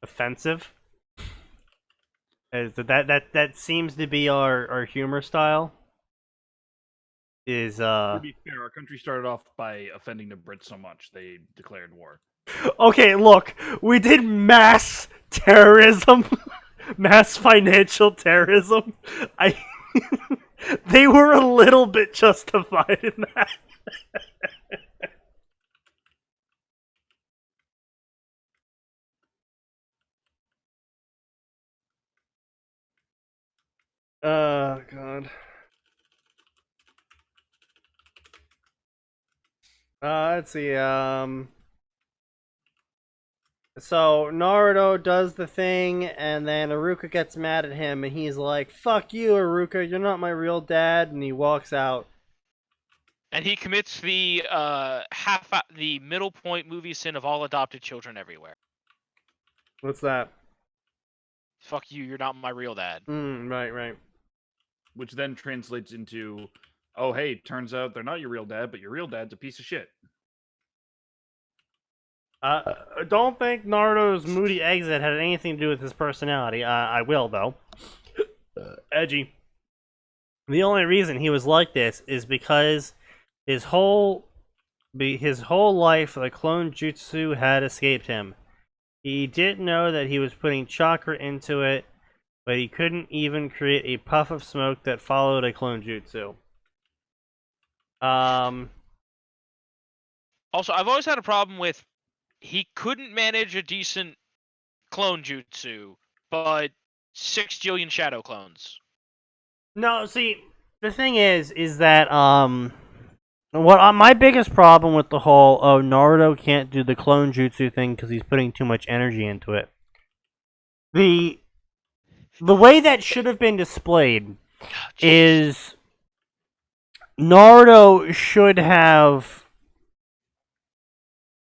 offensive. That seems to be our humor style. To be fair, our country started off by offending the Brits so much they declared war. Okay, look, we did mass terrorism, mass financial terrorism. They were a little bit justified in that. Oh, God. Let's see, So, Naruto does the thing, and then Iruka gets mad at him, and he's like, "Fuck you, Iruka, you're not my real dad," and he walks out. And he commits the the middle point movie sin of all adopted children everywhere. What's that? Fuck you, you're not my real dad. Right. Which then translates into, oh hey, turns out they're not your real dad, but your real dad's a piece of shit. Don't think Naruto's moody exit had anything to do with his personality. I will, though. Edgy. The only reason he was like this is because his whole life, the clone jutsu had escaped him. He didn't know that he was putting chakra into it, but he couldn't even create a puff of smoke that followed a clone jutsu. Also, I've always had a problem with he couldn't manage a decent clone jutsu, but 6 jillion shadow clones. No, see, the thing is that my biggest problem with the whole Naruto can't do the clone jutsu thing because he's putting too much energy into it. The way that should have been displayed is Naruto should have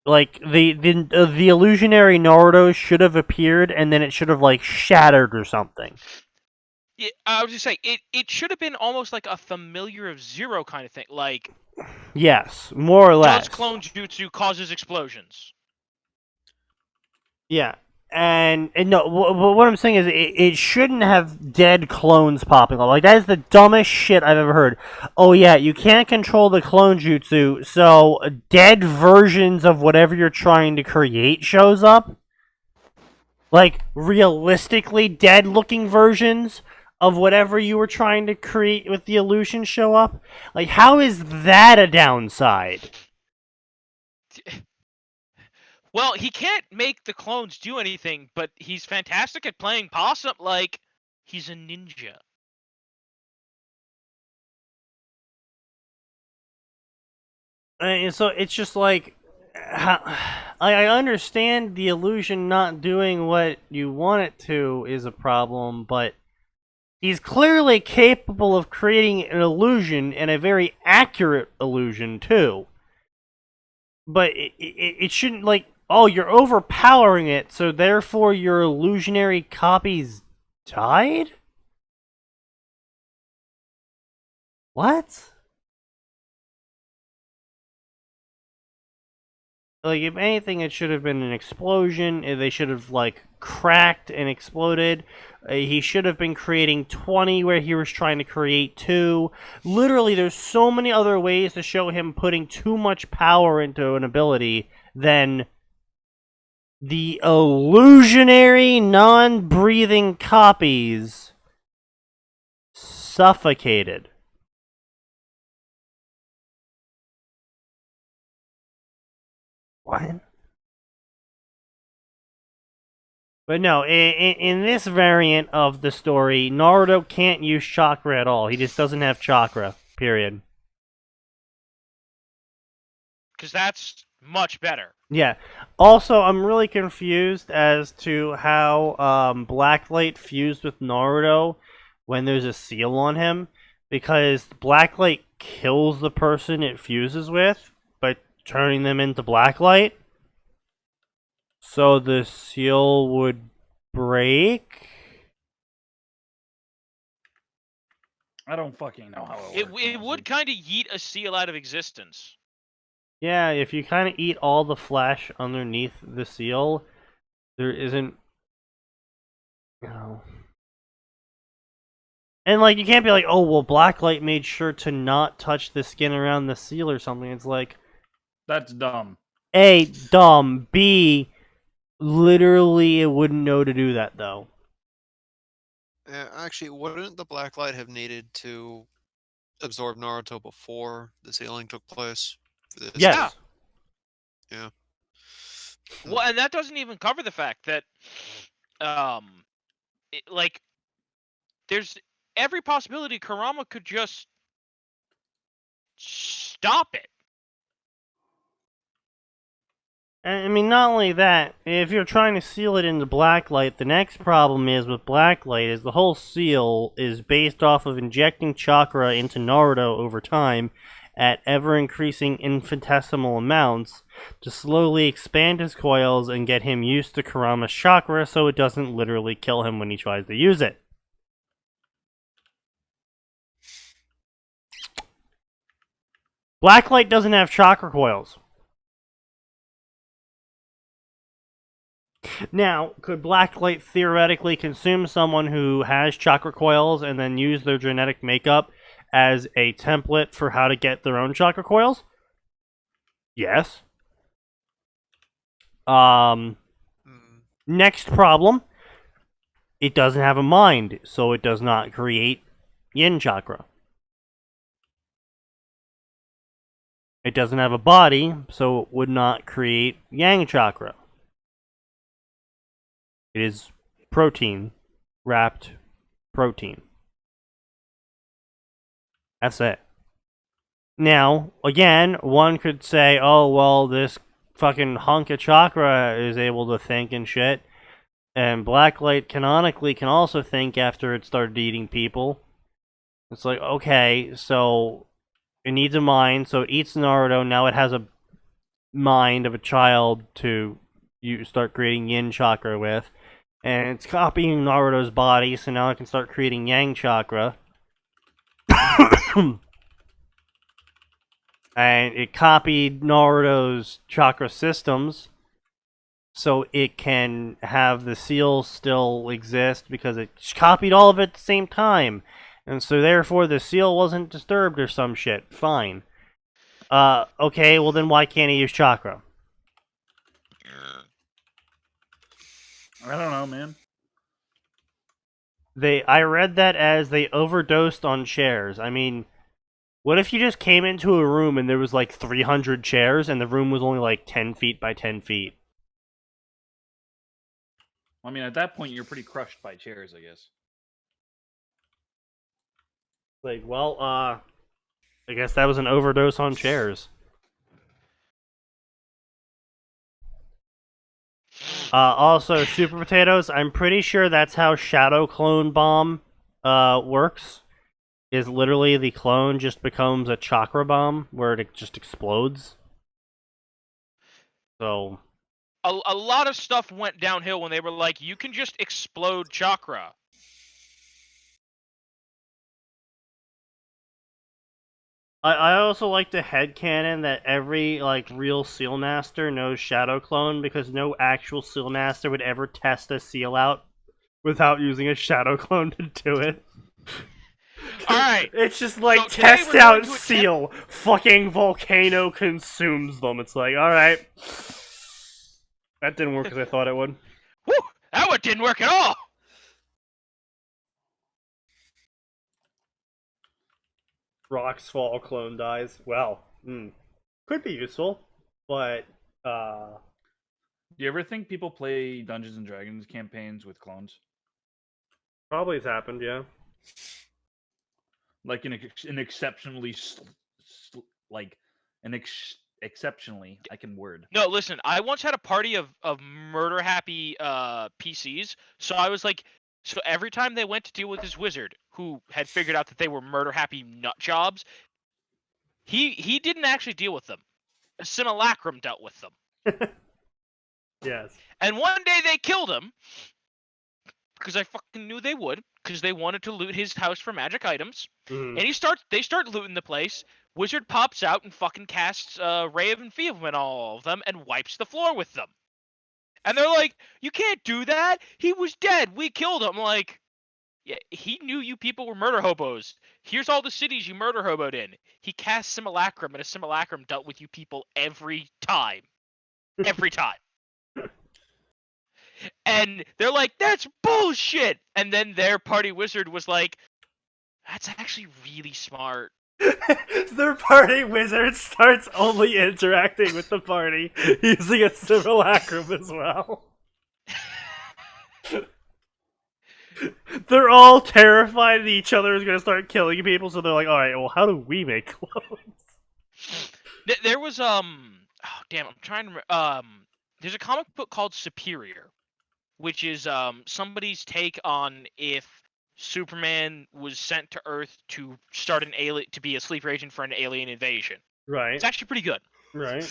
Like, the illusionary Naruto should have appeared, and then it should have, like, shattered or something. Yeah, I was just saying, it should have been almost like a familiar of Zero kind of thing. Like, Yes, more or less. does clone jutsu causes explosions? Yeah. And no, what I'm saying is it shouldn't have dead clones popping up. Like, that is the dumbest shit I've ever heard. Oh yeah, you can't control the clone jutsu, so dead versions of whatever you're trying to create shows up. Like, realistically dead looking versions of whatever you were trying to create with the illusion show up. Like, how is that a downside? Well, he can't make the clones do anything, but he's fantastic at playing possum. Like, he's a ninja. And so it's just like, I understand the illusion not doing what you want it to is a problem, but he's clearly capable of creating an illusion, and a very accurate illusion too. But it shouldn't, like, oh, you're overpowering it, so therefore your illusionary copies died? What? Like, if anything, it should have been an explosion. They should have, like, cracked and exploded. He should have been creating 20 where he was trying to create 2. Literally, there's so many other ways to show him putting too much power into an ability than the illusionary, non-breathing copies suffocated. What? But no, in this variant of the story, Naruto can't use chakra at all. He just doesn't have chakra, period. Because that's much better. Yeah. Also, I'm really confused as to how Blacklight fused with Naruto when there's a seal on him. Because Blacklight kills the person it fuses with by turning them into Blacklight. So the seal would break? I don't fucking know how It works, would kind of yeet a seal out of existence. Yeah, if you kind of eat all the flesh underneath the seal, there isn't, you know. And, like, you can't be like, oh, well, Blacklight made sure to not touch the skin around the seal or something. It's like, That's dumb. A, dumb. B, literally, it wouldn't know to do that, though. Yeah, actually, wouldn't the Blacklight have needed to absorb Naruto before the sealing took place? For this? Yes. Yeah. Well, and that doesn't even cover the fact that, like, there's every possibility Kurama could just stop it. I mean, not only that, if you're trying to seal it into Blacklight, the next problem is with Blacklight is the whole seal is based off of injecting chakra into Naruto over time at ever-increasing infinitesimal amounts to slowly expand his coils and get him used to Kurama's chakra so it doesn't literally kill him when he tries to use it. Blacklight doesn't have chakra coils. Now, could Blacklight theoretically consume someone who has chakra coils and then use their genetic makeup as a template for how to get their own chakra coils? Yes. Next problem. It doesn't have a mind, so it does not create yin chakra. It doesn't have a body, so it would not create yang chakra. It is protein, wrapped protein. That's it. Now, again, one could say, oh, well, this fucking hunk of chakra is able to think and shit. And Blacklight canonically can also think after it started eating people. It's like, okay, so it needs a mind, so it eats Naruto, now it has a mind of a child to you start creating yin chakra with, and it's copying Naruto's body, so now I can start creating yang chakra. And it copied Naruto's chakra systems, so it can have the seal still exist because it copied all of it at the same time. And so therefore the seal wasn't disturbed or some shit. Fine. Okay, well then why can't he use chakra? I don't know, man. I read that as they overdosed on chairs. I mean, what if you just came into a room and there was like 300 chairs and the room was only like 10 feet by 10 feet? I mean, at that point, you're pretty crushed by chairs, I guess. Like, well, I guess that was an overdose on chairs. Also, Super Potatoes, I'm pretty sure that's how Shadow Clone Bomb works. Is literally the clone just becomes a chakra bomb where it just explodes. So... A lot of stuff went downhill when they were like, you can just explode chakra. I also like to headcanon that every like real seal master knows Shadow Clone because no actual seal master would ever test a seal out without using a Shadow Clone to do it. Alright. It's just like, So today test we're out going to attempt- seal. Fucking volcano consumes them. It's like, alright. That didn't work as I thought it would. Whew, that one didn't work at all. Rocks fall, clone dies. Well, could be useful, but Do you ever think people play Dungeons and Dragons campaigns with clones? probably has happened, yeah. Like an exceptionally, exceptionally, I can word. No, listen, I once had a party of murder happy PCs, so I was like, so every time they went to deal with this wizard who had figured out that they were murder happy nut jobs, he didn't actually deal with them. A simulacrum dealt with them. Yes. And one day they killed him because I fucking knew they would, because they wanted to loot his house for magic items. Mhm. And they start looting the place. Wizard pops out and fucking casts Ray of Enfeeblement on all of them and wipes the floor with them. And they're like, you can't do that. He was dead. We killed him. Like, yeah, he knew you people were murder hobos. Here's all the cities you murder hoboed in. He cast Simulacrum, and a Simulacrum dealt with you people every time. Every time. And they're like, that's bullshit. And then their party wizard was like, that's actually really smart. Their party wizard starts only interacting with the party using a simulacrum as well. They're all terrified that each other is going to start killing people, so they're like, alright, well, how do we make clones? There was, oh, damn, I'm trying to remember, there's a comic book called Superior, which is, somebody's take on if Superman was sent to Earth to start to be a sleeper agent for an alien invasion. Right. It's actually pretty good. Right.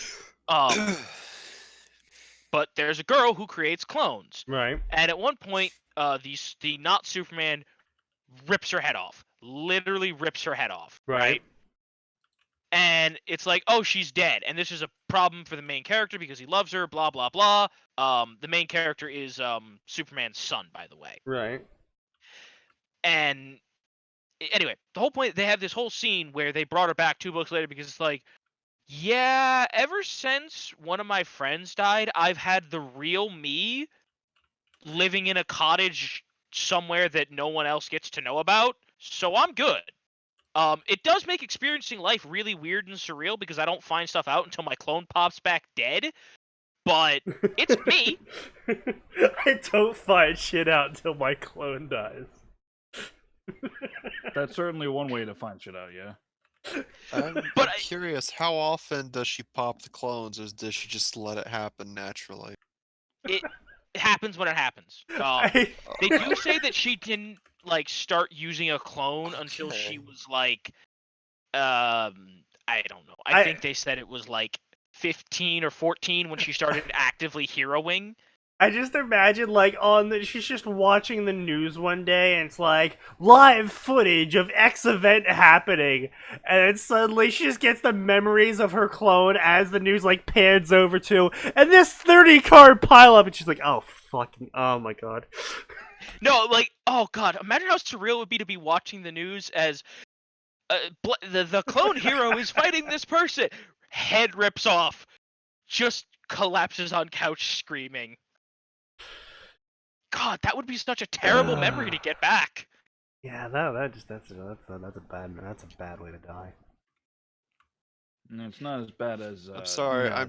But there's a girl who creates clones. Right. And at one point, the not Superman rips her head off. Literally rips her head off. Right? And it's like, oh, she's dead. And this is a problem for the main character because he loves her, blah, blah, blah. The main character is Superman's son, by the way. Right. And anyway, the whole point, they have this whole scene where they brought her back 2 books later because it's like, yeah, ever since one of my friends died, I've had the real me living in a cottage somewhere that no one else gets to know about, so I'm good. It does make experiencing life really weird and surreal because I don't find stuff out until my clone pops back dead, but it's me. I don't find shit out until my clone dies. That's certainly one way to find shit out, yeah. I'm curious, how often does she pop the clones, or does she just let it happen naturally? It happens when it happens. They do say that she didn't like start using a clone until she was like, I don't know. I think they said it was like 15 or 14 when she started actively heroing. I just imagine, like, she's just watching the news one day, and it's like, live footage of X event happening, and then suddenly she just gets the memories of her clone as the news, like, pans over to, and this 30-card pileup, and she's like, oh, oh my god. No, like, oh god, imagine how surreal it would be to be watching the news as the clone hero is fighting this person. Head rips off, just collapses on couch screaming. God, that would be such a terrible memory to get back. Yeah, that's a bad way to die. No, it's not as bad as. I'm sorry. no,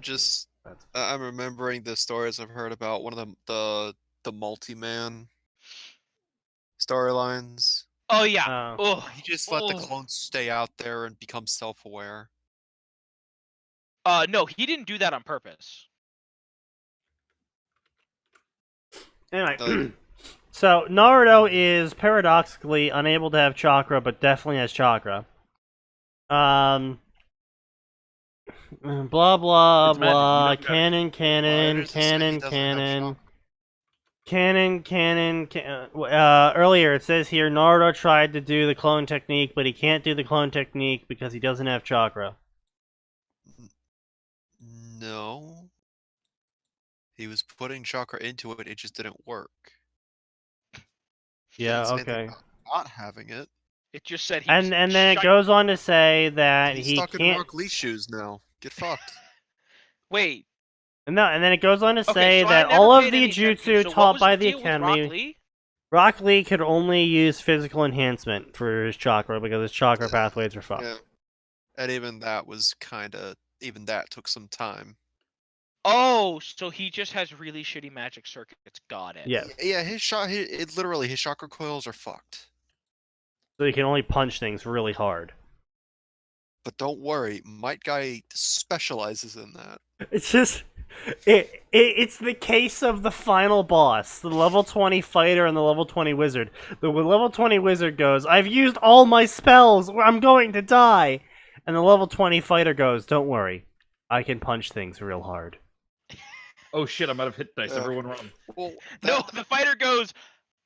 I'm remembering the stories I've heard about one of the multi-man storylines. Oh yeah. Oh. He just let the clones stay out there and become self-aware. No, he didn't do that on purpose. Anyway, so Naruto is paradoxically unable to have chakra, but definitely has chakra. Blah blah It's magic. blah. You don't Canon. Earlier it says here Naruto tried to do the clone technique, but he can't do the clone technique because he doesn't have chakra. No. He was putting chakra into it, it just didn't work. Yeah, Didn't say okay. about not having it. It just said he And then it goes on to say that He's he stuck in can't. Rock Lee's shoes now. Get fucked. Wait. No, and then it goes on to Okay, say so I that never all of paid the any attention. jutsu So what taught was by the the deal with Rock academy. Lee? Rock Lee could only use physical enhancement for his chakra because his chakra pathways are fucked. Yeah. And even that took some time. Oh, so he just has really shitty magic circuits. Got it. Yeah. Yeah, his chakra coils are fucked. So he can only punch things really hard. But don't worry, Might Guy specializes in that. It's just it's the case of the final boss, the level 20 fighter and the level 20 wizard. The level 20 wizard goes, "I've used all my spells, I'm going to die." And the level 20 fighter goes, "Don't worry. I can punch things real hard." Oh shit! I'm out of hit dice. Everyone run. Well, No, the fighter goes,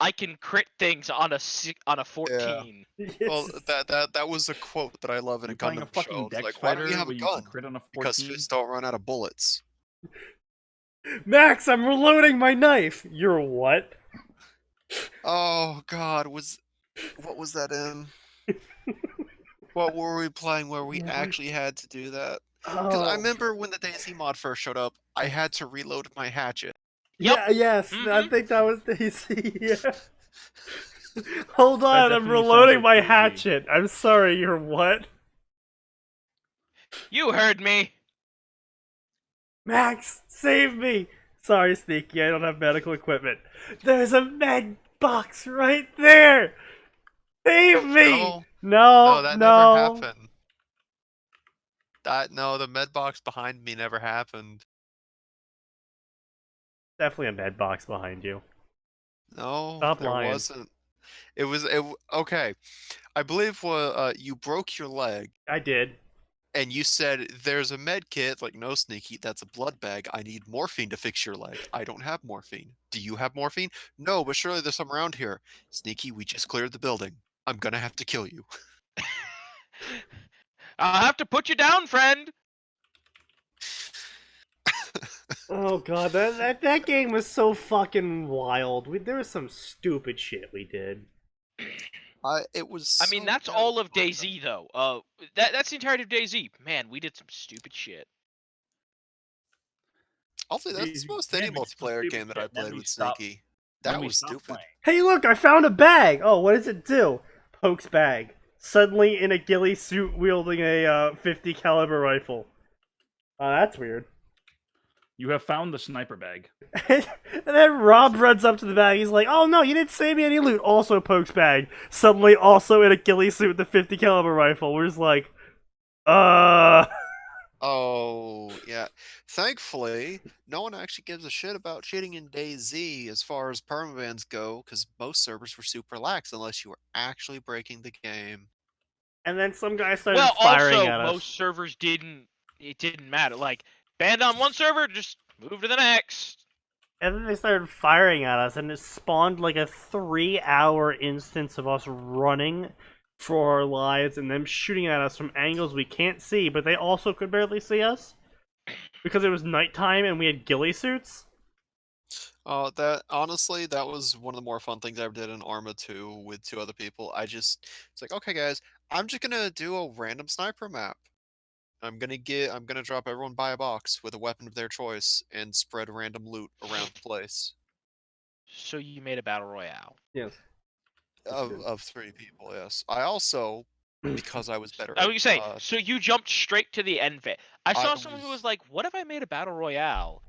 I can crit things on a 14. Well, that was a quote that I love in a You're playing a Gundam show. fucking It's Dex like, why don't fighter you have a where you can gun? crit on a 14? Because fists don't run out of bullets. Max, I'm reloading my knife. You're what? Oh God, what was that in? What were we playing where we actually had to do that? Because I remember when the DayZ mod first showed up, I had to reload my hatchet. Yep. Yeah, yes, I think that was Daisy. Yeah. Hold on, I'm definitely reloading sounds my like Daisy. hatchet. I'm sorry, you're what? You heard me. Max, save me! Sorry, Sneaky, I don't have medical equipment. There's a med box right there! Save me! No, that no. never happened. No, the med box behind me never happened. Definitely a med box behind you. No, Stop there lying. wasn't. Okay. I believe you broke your leg, I did. and you said there's a med kit. Like, no, Sneaky, that's a blood bag. I need morphine to fix your leg. I don't have morphine. Do you have morphine? No, but surely there's some around here. Sneaky, we just cleared the building. I'm gonna have to kill you. I'll have to put you down, friend. Oh god, that game was so fucking wild. There was some stupid shit we did. It was. I mean, so that's bad. all of DayZ, though. That's the entirety of DayZ. Man, we did some stupid shit. Also, that's most any multiplayer game that I played with Sneaky. That was stupid. Hey, look, I found a bag! Oh, what does it do? Pokes bag. Suddenly in a ghillie suit wielding a 50 caliber rifle. Oh, that's weird. You have found the sniper bag. And then Rob runs up to the bag. He's like, "Oh no, you didn't save me any loot." Also pokes bag. Suddenly, also in a ghillie suit with the 50 caliber rifle. We're just like, Oh, yeah. Thankfully, no one actually gives a shit about cheating in DayZ as far as permabans go, because most servers were super lax unless you were actually breaking the game. And then some guy started Well, firing also, at us. most servers didn't. It didn't matter. Like, Banned on one server, just move to the next. And then they started firing at us, and it spawned like a 3-hour instance of us running for our lives and them shooting at us from angles we can't see, but they also could barely see us because it was nighttime and we had ghillie suits. That honestly, that was one of the more fun things I ever did in Arma 2 with 2 other people. It's like, okay, guys, I'm just gonna do a random sniper map. I'm gonna drop everyone by a box with a weapon of their choice and spread random loot around the place. So you made a battle royale. Yes. Of 3 people, yes. I also, because I was better I at, was gonna say, so you jumped straight to the end bit. I saw someone who was- was like, "What if I made a battle royale?"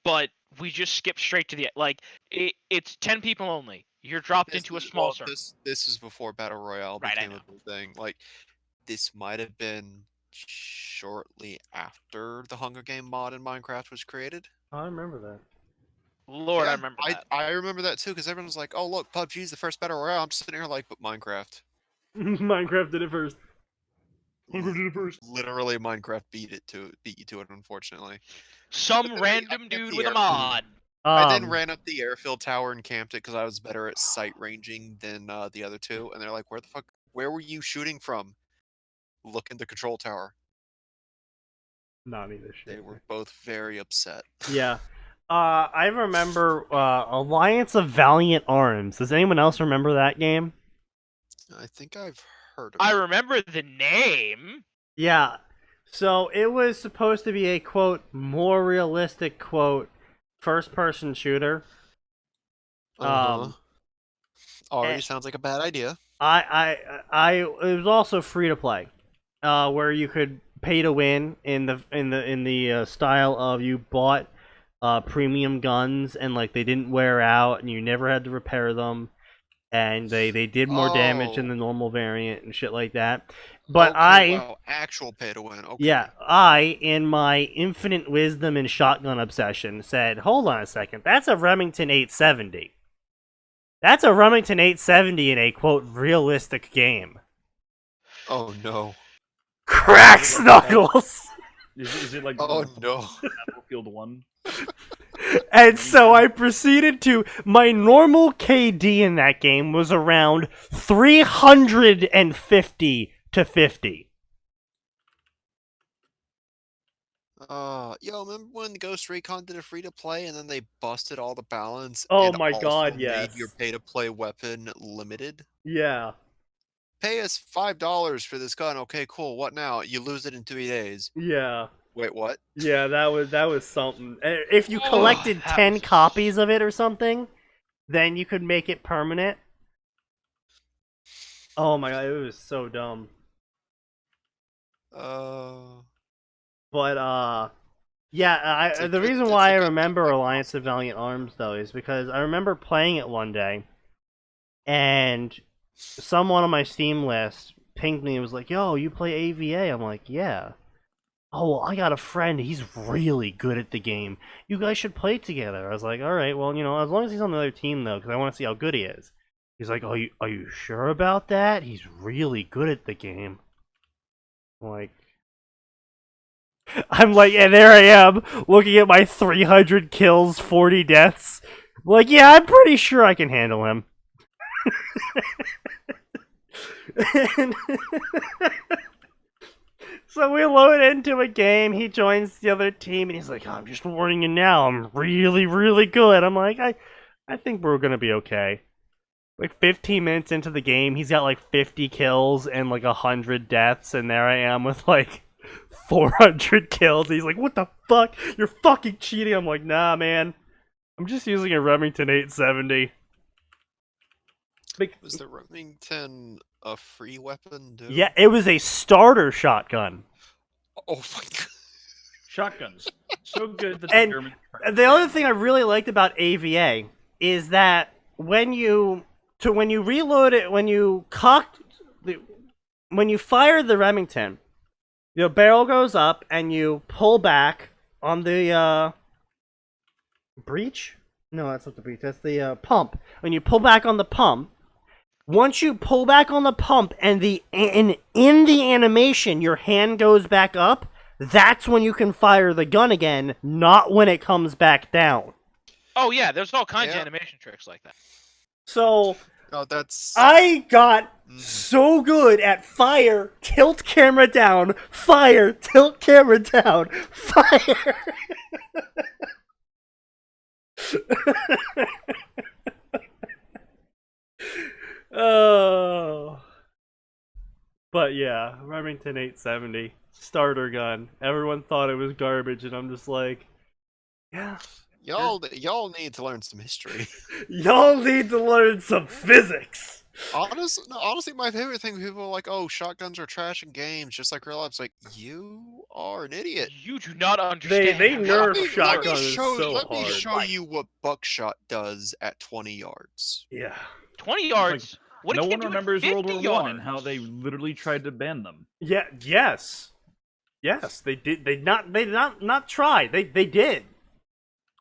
But we just skipped straight to the like. It's 10 people only. You're dropped into a small server. This is before Battle Royale Right, I became know. a big thing. Like, this might have been shortly after the Hunger Game mod in Minecraft was created. I remember that. Lord, I Yeah, remember that. I remember that too, because everyone's like, "Oh, look, PUBG's the first Battle Royale." I'm sitting here like, "But Minecraft." Minecraft did it first. Literally, Minecraft beat you to it, unfortunately. Some then random I kept dude the with a airfield. mod. I then ran up the airfield tower and camped it because I was better at sight ranging than the other 2. And they're like, where were you shooting from? Look in the control tower. Not either shit. They were both very upset. Yeah. I remember Alliance of Valiant Arms. Does anyone else remember that game? I think I've heard of I it. remember the name. Yeah. So it was supposed to be a quote more realistic quote first person shooter. Already eh, sounds like a bad idea. It was also free to play, where you could pay to win in the style of you bought premium guns and like they didn't wear out and you never had to repair them, and they did more damage than Oh. the normal variant and shit like that. But Okay, wow, actual pay to win. Okay. yeah, I, in my infinite wisdom and shotgun obsession, said, hold on a second, that's a Remington 870. That's a Remington 870 in a, quote, realistic game. Oh no. Crack Snuggles! Is it like Oh no. Battlefield 1? And so I proceeded to... My normal KD in that game was around 350 to 50. Yo, remember when Ghost Recon did a free to play and then they busted all the balance? Oh and my also God, made yes. your pay to play weapon limited? Yeah. Pay us $5 for this gun. Okay, cool. What now? You lose it in 3 days. Yeah. Wait, what? Yeah, that was something. If you Oh, collected that 10 was- copies of it or something, then you could make it permanent. Oh my god, it was so dumb. But yeah, It's a the good- reason it's why a I good remember thing, Alliance of Valiant Arms though is because I remember playing it one day, and someone on my Steam list pinged me and was like, "Yo, you play AVA?" I'm like, "Yeah." "Oh, well, I got a friend. He's really good at the game. You guys should play together." I was like, "All right, well, as long as he's on the other team though, because I want to see how good he is." He's like, are you sure about that? He's really good at the game." I'm like, and there I am, looking at my 300 kills, 40 deaths. Like, yeah, I'm pretty sure I can handle him. And so we load into a game, he joins the other team, and he's like, "I'm just warning you now, I'm really, really good." I'm like, I think we're gonna be okay. Like 15 minutes into the game, he's got like 50 kills and like 100 deaths, and there I am with like 400 kills. He's like, "What the fuck? You're fucking cheating." I'm like, "Nah, man. I'm just using a Remington 870. Was the Remington a free weapon, dude? Yeah, it was a starter shotgun. Oh my god. Shotguns. So good that And the Germans... the other thing I really liked about AVA is that when you reload it, when you fire the Remington, your barrel goes up and you pull back on the breech. No, that's not the breech. That's the pump. When you pull back on the pump, once you pull back on the pump and in the animation your hand goes back up, that's when you can fire the gun again, not when it comes back down. Oh yeah, there's all kinds of Yeah. animation tricks like that. So No, that's I got so good at fire, tilt camera down, fire, tilt camera down, fire. Oh. But yeah, Remington 870 starter gun. Everyone thought it was garbage, and I'm just like, yeah, y'all need to learn some history. y'all need to learn some physics. Honestly, my favorite thing, people are like, "Oh, shotguns are trash in games," just like real life. It's like, you are an idiot. You do not understand. They how nerf shotguns shotgun work. is so let me hard. show you what buckshot does at 20 yards. Yeah. 20 yards. What no it one can do remembers at World 50 War I yards. and how they literally tried to ban them. Yeah. Yes. Yes. They did. They not try. They did.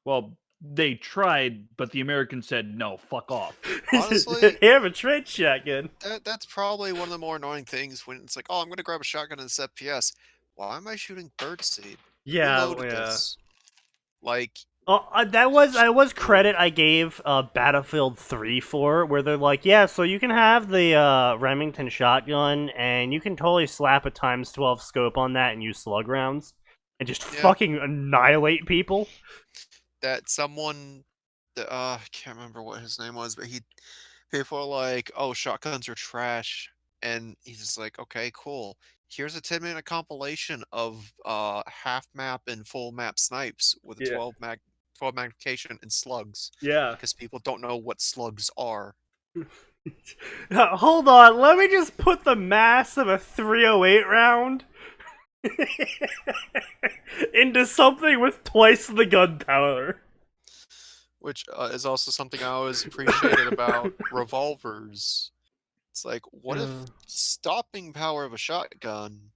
Well, they tried, but the Americans said no. Fuck off. Honestly, have a trade shotgun. that's probably one of the more annoying things when it's like, "Oh, I'm going to grab a shotgun in this FPS. Why am I shooting birdseed? Who Yeah. loaded this?" Like, Oh, that was credit I gave Battlefield 3 for, where they're like, yeah, so you can have the Remington shotgun, and you can totally slap a ×12 scope on that and use slug rounds, and just Yeah. fucking annihilate people. that someone, I can't remember what his name was, but people are like, "Oh, shotguns are trash," and he's just like, "Okay, cool. Here's a 10-minute compilation of half map and full map snipes with a Yeah. 12 magnification and slugs, Yeah. because people don't know what slugs are." Hold on, let me just put the mass of a 308 round into something with twice the gunpowder. Which is also something I always appreciated about revolvers. It's like, what if stopping power of a shotgun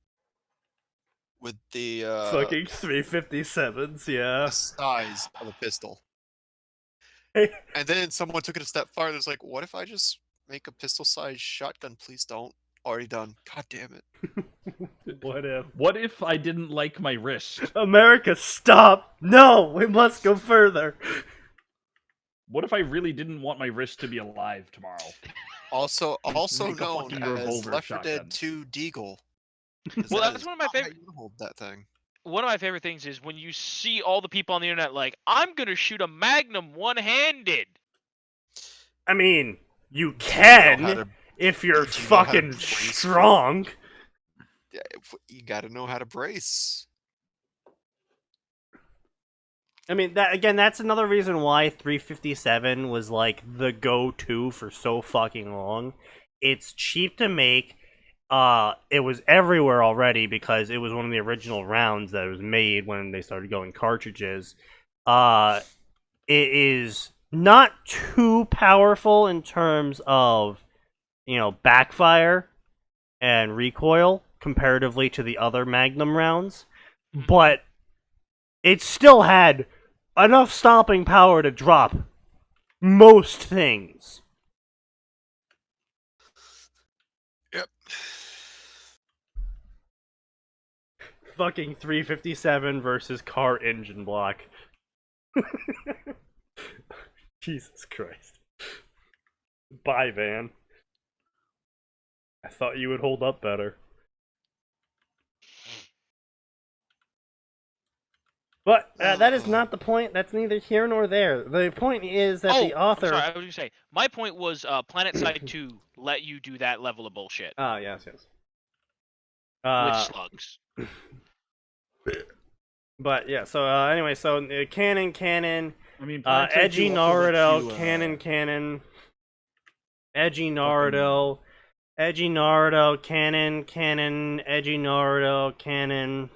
with the Fucking 357s, yeah. size of a pistol? Hey. And then someone took it a step farther. It's like, what if I just make a pistol-sized shotgun? Please don't. Already done. God damn it. What if I didn't like my wrist? America, stop! No, we must go further. What if I really didn't want my wrist to be alive tomorrow? Also Make a known fucking as revolver Left 4 Dead shotgun. 2 Deagle. Well, that's one of my favorite. Hold that thing. One of my favorite things is when you see all the people on the internet like, I'm gonna shoot a Magnum one-handed. I mean, you know how can to- if you're do you know how to fucking brace strong. Yeah, you got to know how to brace. I mean, that's another reason why 357 was like the go-to for so fucking long. It's cheap to make. It was everywhere already because it was one of the original rounds that was made when they started going cartridges. It is not too powerful in terms of, backfire and recoil comparatively to the other Magnum rounds, but it still had enough stopping power to drop most things. Yep. Fucking 357 versus car engine block. Jesus Christ. Bye, Van. I thought you would hold up better. But that is not the point. That's neither here nor there. The point is that the author... I'm sorry, I was going to say, my point was Planet Side 2 let you do that level of bullshit. Ah, yes. With slugs. But yeah, so anyway, so canon. I mean, Planet Side Edgy 2 also lets Naruto, you, canon. Edgy Naruto, canon. Edgy Naruto, canon.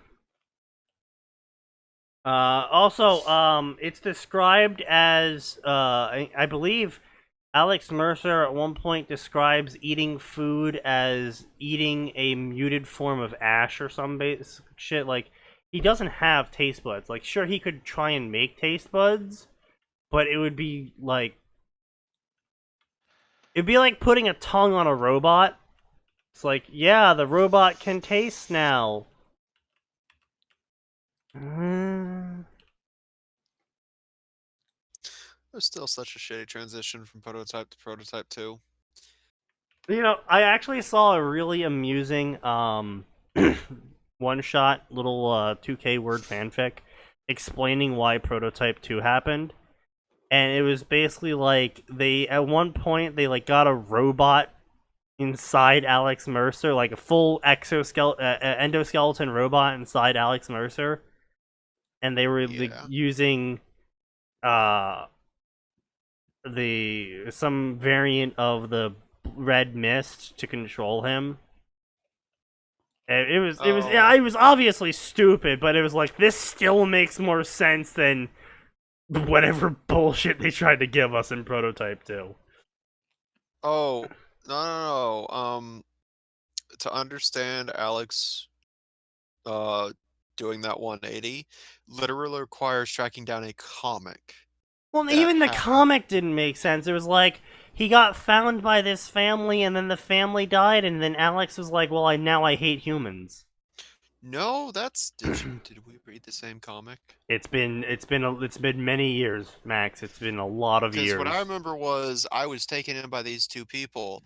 Also, it's described as, I believe Alex Mercer at one point describes eating food as eating a muted form of ash or some shit. Like, he doesn't have taste buds. Like, sure, he could try and make taste buds, but it would be like... It'd be like putting a tongue on a robot. It's like, yeah, the robot can taste now. There's still such a shitty transition from prototype to prototype 2. You know, I actually saw a really amusing one-shot little 2K word fanfic explaining why Prototype 2 happened. And it was basically like they at one point they like got a robot inside Alex Mercer, like a full endoskeleton robot inside Alex Mercer, and they were like, using some variant of the red mist to control him. And it was obviously stupid, but it was like this still makes more sense than whatever bullshit they tried to give us in Prototype 2. Oh, no. To understand Alex doing that 180 literally requires tracking down a comic. Well, even the comic didn't make sense. It was like he got found by this family, and then the family died, and then Alex was like, "Well, now I hate humans." No, that's did we read the same comic? It's been many years, Max. It's been a lot of years. Because what I remember was I was taken in by these two people.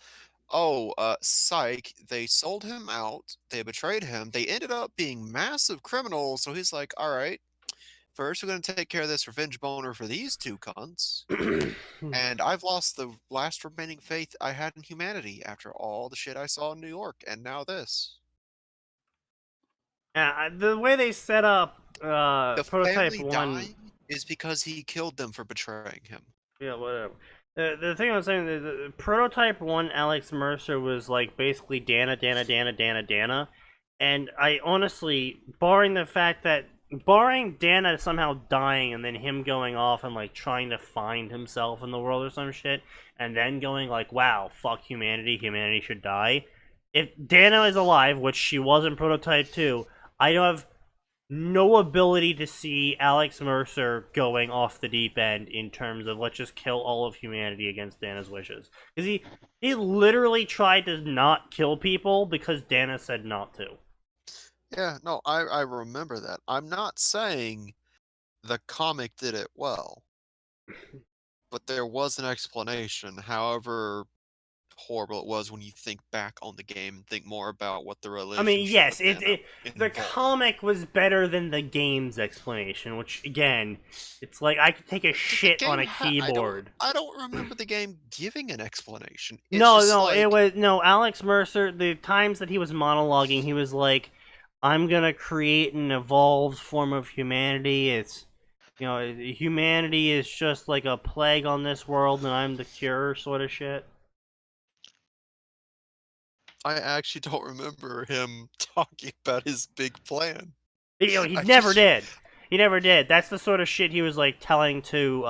Oh, psych! They sold him out. They betrayed him. They ended up being massive criminals. So he's like, "All right, first we're gonna take care of this revenge boner for these two cunts." And I've lost the last remaining faith I had in humanity after all the shit I saw in New York, and now this. The way they set up The Prototype family 1 dying is because he killed them for betraying him. Yeah, whatever. The thing I'm saying, the Prototype 1 Alex Mercer was like basically Dana, and I honestly, barring Dana somehow dying and then him going off and like trying to find himself in the world or some shit, and then going like, wow, fuck humanity should die. If Dana is alive, which she was in Prototype 2, I have no ability to see Alex Mercer going off the deep end in terms of let's just kill all of humanity against Dana's wishes. Because he literally tried to not kill people because Dana said not to. Yeah, no, I remember that. I'm not saying the comic did it well, but there was an explanation. However horrible it was when you think back on the game and think more about what the relationship. I mean, yes, the involved. comic was better than the game's explanation, which again, it's like I could take a shit on a keyboard. I don't remember the game giving an explanation. Alex Mercer, the times that he was monologuing, he was like, I'm gonna create an evolved form of humanity. It's, humanity is just like a plague on this world and I'm the cure sort of shit. I actually don't remember him talking about his big plan. He never did. He never did. That's the sort of shit he was like telling to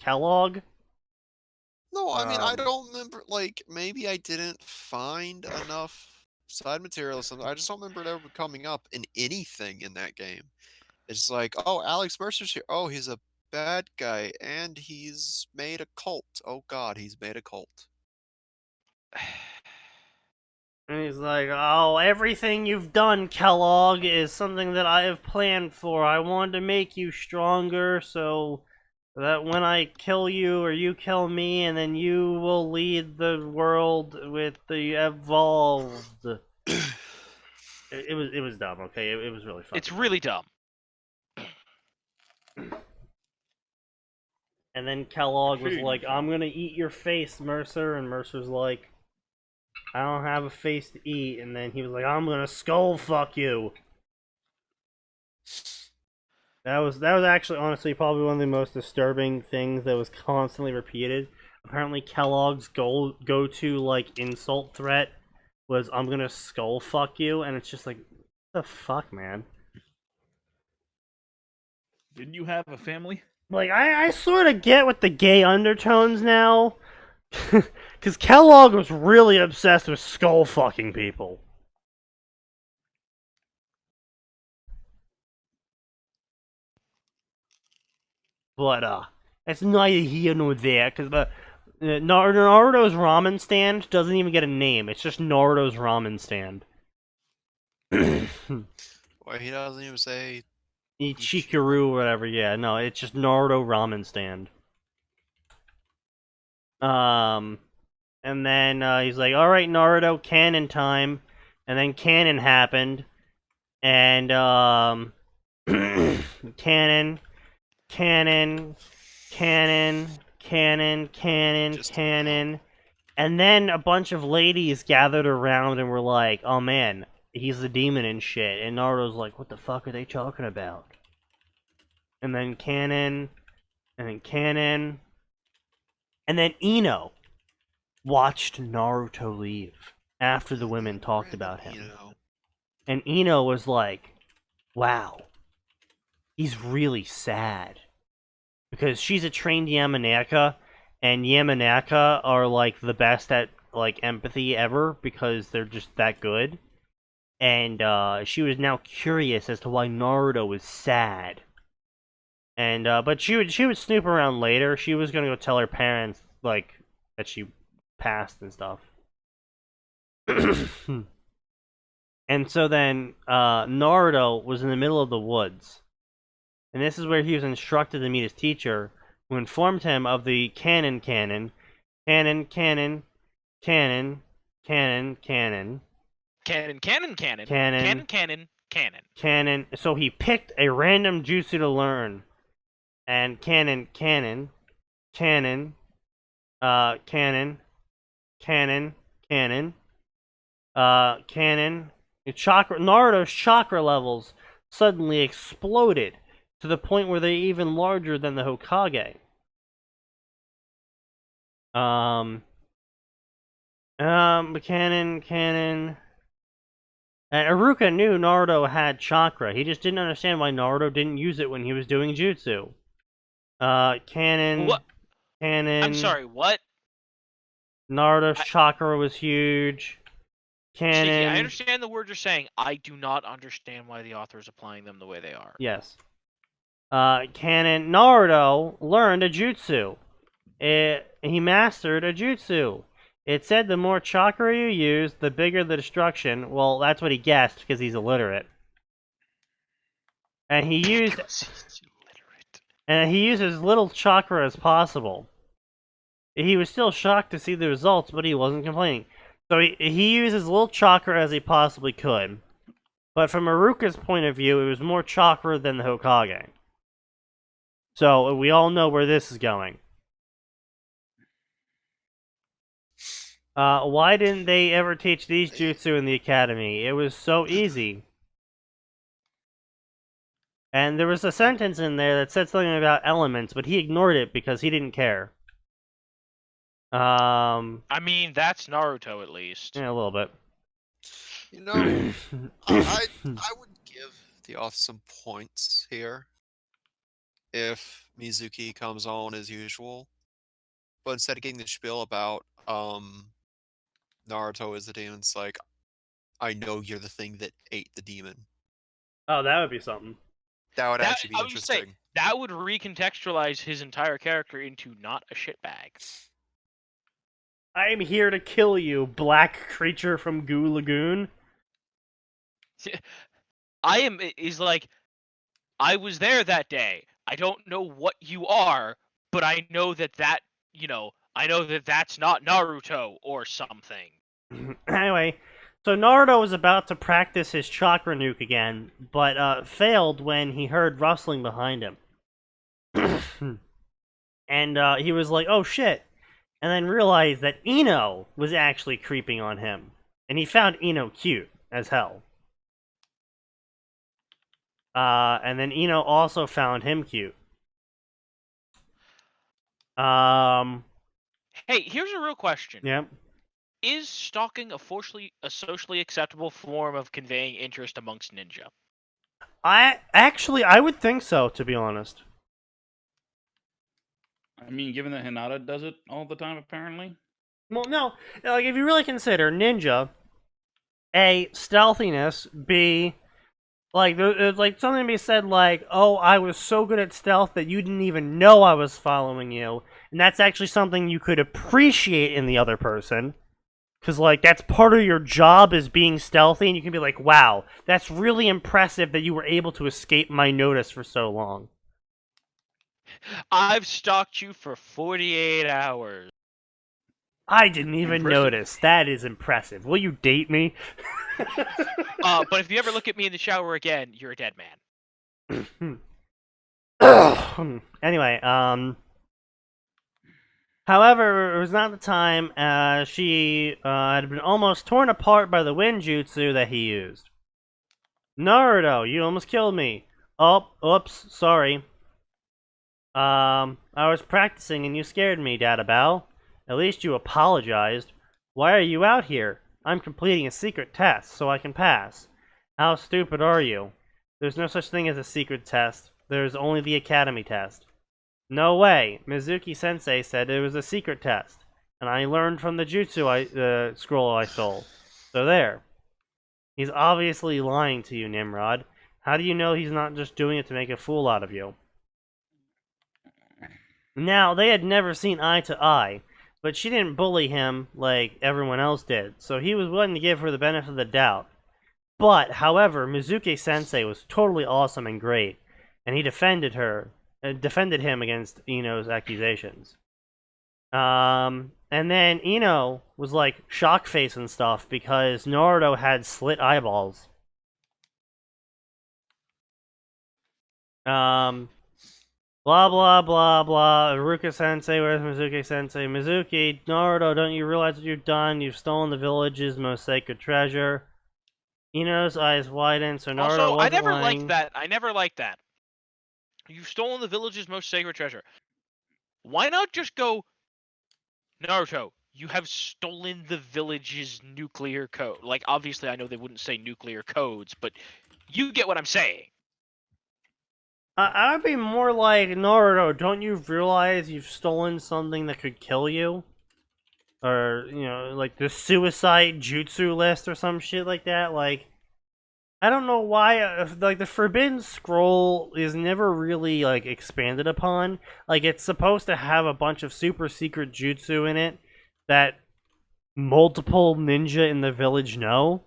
Kellogg. No, I mean I don't remember. Like maybe I didn't find enough side material or something. I just don't remember it ever coming up in anything in that game. It's like, oh, Alex Mercer's here. Oh, he's a bad guy and he's made a cult. Oh God, he's made a cult. And he's like, oh, everything you've done, Kellogg, is something that I have planned for. I wanted to make you stronger so that when I kill you or you kill me, and then you will lead the world with the evolved. It was dumb, okay? It was really fun. It's really dumb. And then Kellogg was like, I'm gonna eat your face, Mercer. And Mercer's like, I don't have a face to eat. And then he was like, I'm gonna skull fuck you. That was actually, honestly, probably one of the most disturbing things that was constantly repeated. Apparently Kellogg's go-to, like, insult threat was, I'm gonna skull fuck you. And it's just like, what the fuck, man? Didn't you have a family? Like, I sort of get with the gay undertones now. Because Kellogg was really obsessed with skull fucking people. But, it's neither here nor there, because Naruto's ramen stand doesn't even get a name. It's just Naruto's ramen stand. Why he doesn't even say Ichikaru or whatever. Yeah, no, it's just Naruto ramen stand. And then he's like, "All right, Naruto, canon time." And then canon happened, and canon, canon, canon, canon, canon, Just canon. And then a bunch of ladies gathered around and were like, "Oh man, he's the demon and shit." And Naruto's like, "What the fuck are they talking about?" And then canon, and then canon, and then Ino watched Naruto leave after the women talked about him. And Ino was like, "Wow, he's really sad." Because she's a trained Yamanaka, and Yamanaka are like the best at like empathy ever because they're just that good. And she was now curious as to why Naruto was sad. And but she would snoop around later. She was gonna go tell her parents like that she passed and stuff. And so then Naruto was in the middle of the woods. And this is where he was instructed to meet his teacher, who informed him of the canon, canon. So he picked a random jutsu to learn. And canon. Naruto's chakra levels suddenly exploded to the point where they're even larger than the Hokage. Canon. And Iruka knew Naruto had chakra. He just didn't understand why Naruto didn't use it when he was doing jutsu. Canon. What? Canon. I'm sorry, what? Naruto's chakra was huge. Canon. Sneaky, I understand the words you're saying. I do not understand why the author is applying them the way they are. Yes. Canon. Naruto learned a jutsu. He mastered a jutsu. It said the more chakra you use, the bigger the destruction. Well, that's what he guessed because he's illiterate. And he used as little chakra as possible. He was still shocked to see the results, but he wasn't complaining. So he used as little chakra as he possibly could. But from Iruka's point of view, it was more chakra than the Hokage. So we all know where this is going. Why didn't they ever teach these jutsu in the academy? It was so easy. And there was a sentence in there that said something about elements, but he ignored it because he didn't care. I mean, that's Naruto at least. Yeah, a little bit. You know, I would give the author some points here if Mizuki comes on as usual, but instead of getting the spiel about Naruto is the demon, it's like, I know you're the thing that ate the demon. Oh, that would be something. That would actually be interesting. Say, that would recontextualize his entire character into not a shitbag. I am here to kill you, black creature from Goo Lagoon. I was there that day. I don't know what you are, but I know that I know that that's not Naruto or something. Anyway, so Naruto was about to practice his chakra nuke again, but failed when he heard rustling behind him. And he was like, "Oh shit." And then realized that Ino was actually creeping on him. And he found Ino cute as hell. And then Ino also found him cute. Hey, here's a real question. Yeah. Is stalking a socially acceptable form of conveying interest amongst ninja? I would think so, to be honest. I mean, given that Hinata does it all the time, apparently. Well, no. Like, if you really consider ninja, A, stealthiness, B, like, there's like something to be said like, "Oh, I was so good at stealth that you didn't even know I was following you." And that's actually something you could appreciate in the other person. Because, like, that's part of your job is being stealthy, and you can be like, wow, that's really impressive that you were able to escape my notice for so long. I've stalked you for 48 hours. I didn't even Impressive. notice. That is impressive. Will you date me? But if you ever look at me in the shower again, you're a dead man. Anyway, however, it was not the time. She had been almost torn apart by the wind jutsu that he used. Naruto, you almost killed me. Oh, oops, sorry. I was practicing and you scared me, Dadabao. At least you apologized. Why are you out here? I'm completing a secret test so I can pass. How stupid are you? There's no such thing as a secret test. There's only the academy test. No way. Mizuki-sensei said it was a secret test. And I learned from the jutsu scroll I stole. So there. He's obviously lying to you, Nimrod. How do you know he's not just doing it to make a fool out of you? Now, they had never seen eye to eye, but she didn't bully him like everyone else did, so he was willing to give her the benefit of the doubt. But, however, Mizuki-sensei was totally awesome and great, and he defended him against Ino's accusations. And then Ino was like shock face and stuff because Naruto had slit eyeballs. Blah blah blah blah. Iruka sensei, where's Mizuki sensei? Mizuki, Naruto, don't you realize what you've done? You've stolen the village's most sacred treasure. Ino's eyes widen, so Naruto Also, wasn't I never lying. liked that. I never liked that. You've stolen the village's most sacred treasure. Why not just go, Naruto, you have stolen the village's nuclear code. Like, obviously, I know they wouldn't say nuclear codes, but you get what I'm saying. I would be more like, Naruto, don't you realize you've stolen something that could kill you? Or, like the suicide jutsu list or some shit like that. Like, I don't know why, like, the Forbidden Scroll is never really, like, expanded upon. Like, it's supposed to have a bunch of super secret jutsu in it that multiple ninja in the village know.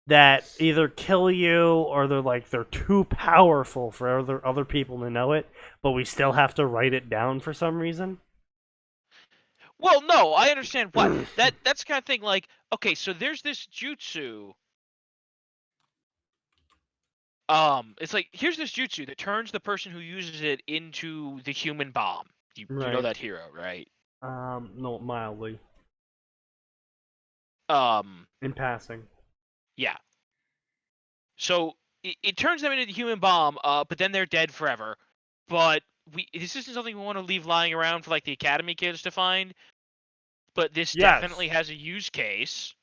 That either kill you or they're too powerful for other people to know it, but we still have to write it down for some reason. Well, no, I understand why. That's the kind of thing like, okay, so there's this jutsu. It's like, here's this jutsu that turns the person who uses it into the human bomb. You know Right. that hero, right? No, mildly. In passing. Yeah. So it turns them into the human bomb, but then they're dead forever. But this isn't something we want to leave lying around for like the academy kids to find. But this definitely has a use case.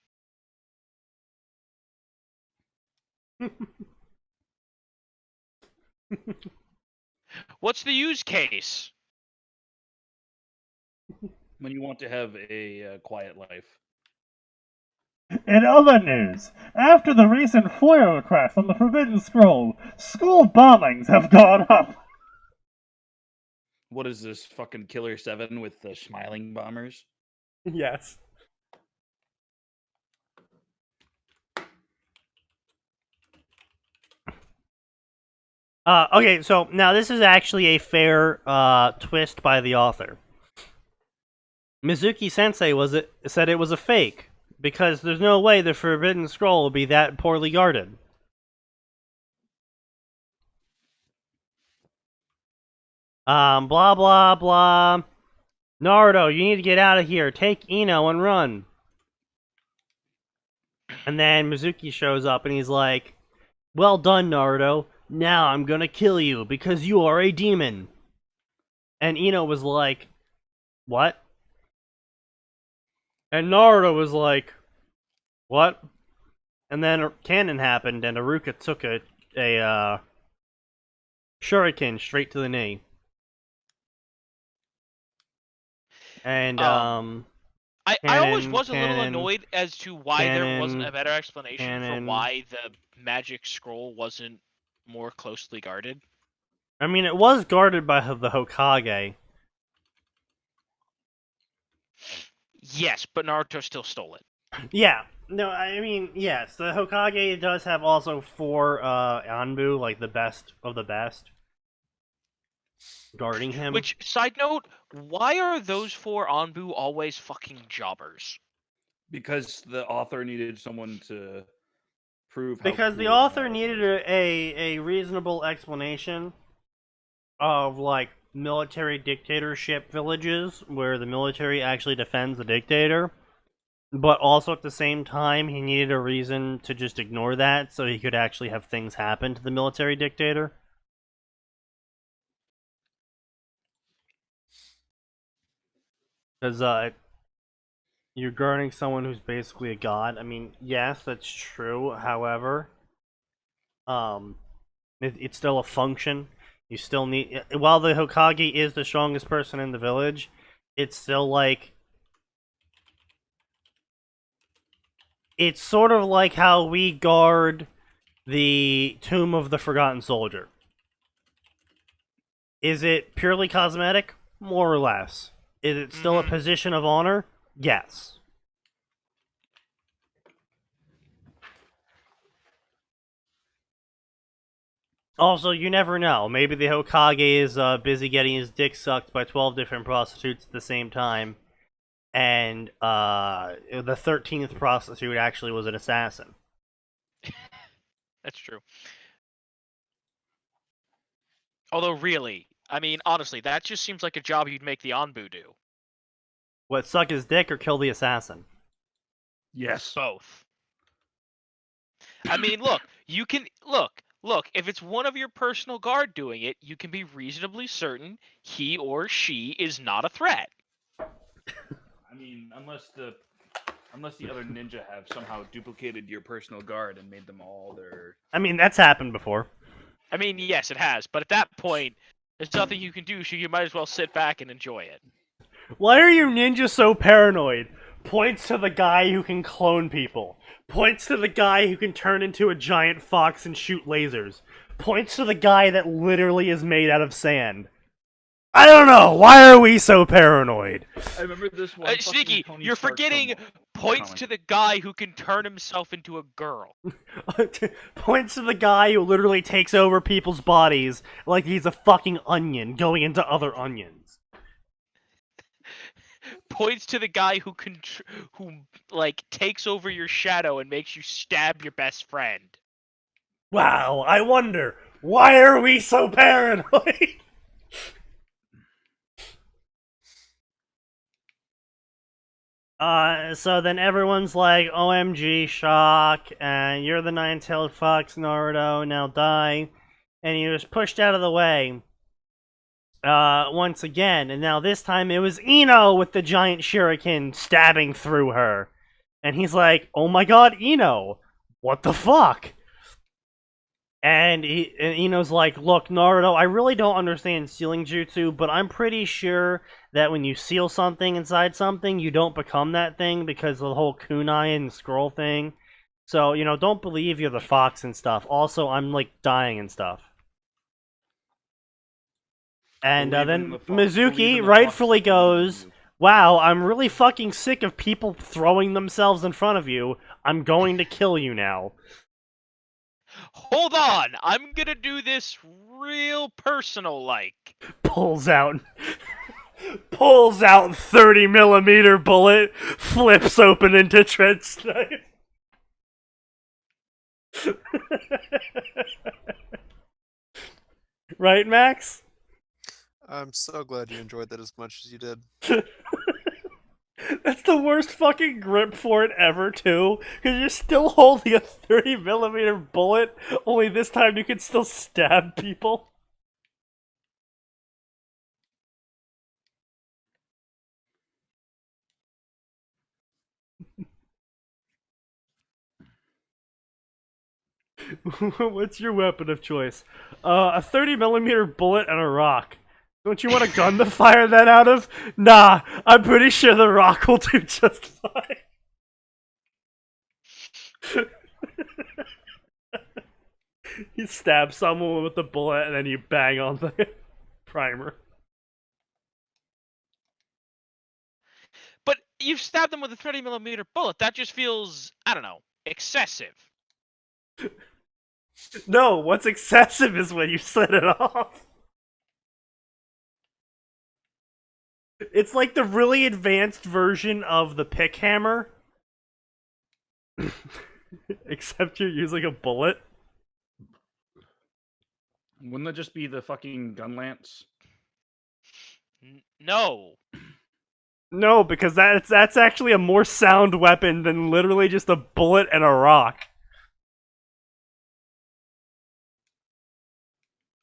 What's the use case? When you want to have a quiet life. In other news, after the recent FOIA request on the Forbidden Scroll, school bombings have gone up. What is this, fucking Killer 7 with the smiling bombers? Yes. Okay, so now this is actually a fair twist by the author. Mizuki-sensei said it was a fake, because there's no way the Forbidden Scroll will be that poorly guarded. Blah blah blah. Naruto, you need to get out of here. Take Ino and run. And then Mizuki shows up and he's like, well done, Naruto. Now I'm gonna kill you because you are a demon. And Ino was like, what? And Naruto was like, what? And then Cannon happened and Iruka took a shuriken straight to the knee. And I always was a little annoyed as to why there wasn't a better explanation for why the magic scroll wasn't more closely guarded. I mean, it was guarded by the Hokage. Yes, but Naruto still stole it. Yeah. No, I mean, yes, the Hokage does have also 4 Anbu, like the best of the best, guarding him. Which, side note, why are those 4 Anbu always fucking jobbers? Because the author needed someone to prove how Because the cool author Naruto needed is. a reasonable explanation of, like, military dictatorship villages where the military actually defends the dictator. But also at the same time, he needed a reason to just ignore that so he could actually have things happen to the military dictator. Because you're guarding someone who's basically a god. I mean, yes, that's true. However, it's still a function. You still need. While the Hokage is the strongest person in the village, it's still like. It's sort of like how we guard the Tomb of the Forgotten Soldier. Is it purely cosmetic? More or less. Is it still a position of honor? Yes. Also, you never know. Maybe the Hokage is busy getting his dick sucked by 12 different prostitutes at the same time, and the 13th prostitute actually was an assassin. That's true. Although, really, I mean, honestly, that just seems like a job you'd make the Anbu do. What, suck his dick or kill the assassin? Yes. Both. I mean, look, you can look, if it's one of your personal guard doing it, you can be reasonably certain he or she is not a threat. I mean, unless the other ninja have somehow duplicated your personal guard and made them all their. I mean, that's happened before. I mean, yes, it has, but at that point, there's nothing you can do, so you might as well sit back and enjoy it. Why are you ninjas so paranoid? Points to the guy who can clone people. Points to the guy who can turn into a giant fox and shoot lasers. Points to the guy that literally is made out of sand. I don't know. Why are we so paranoid? I remember this one. Sneaky, you're forgetting points to the guy who can turn himself into a girl. Points to the guy who literally takes over people's bodies like he's a fucking onion going into other onions. Points to the guy who like takes over your shadow and makes you stab your best friend. Wow, I wonder, why are we so paranoid? So then everyone's like, OMG, shock, and you're the nine-tailed fox, Naruto, now die. And he was pushed out of the way. Once again, and now this time it was Ino with the giant shuriken stabbing through her. And he's like, oh my god, Ino, what the fuck? And Ino's like, look, Naruto, I really don't understand sealing jutsu, but I'm pretty sure that when you seal something inside something, you don't become that thing because of the whole kunai and scroll thing. So, don't believe you're the fox and stuff. Also, I'm, like, dying and stuff. And then Mizuki rightfully goes, wow, I'm really fucking sick of people throwing themselves in front of you. I'm going to kill you now. Hold on, I'm gonna do this real personal-like. Pulls out 30mm bullet, flips open into trench knife. Right, Max? I'm so glad you enjoyed that as much as you did. That's the worst fucking grip for it ever, too. Because you're still holding a 30mm bullet, only this time you can still stab people. What's your weapon of choice? A 30mm bullet and a rock. Don't you want a gun to fire that out of? Nah, I'm pretty sure the rock will do just fine. You stab someone with the bullet and then you bang on the primer. But you've stabbed them with a 30mm bullet. That just feels, I don't know, excessive. No, what's excessive is when you set it off. It's like the really advanced version of the pick hammer. Except you're using a bullet. Wouldn't that just be the fucking gun lance? No. No, because that's actually a more sound weapon than literally just a bullet and a rock.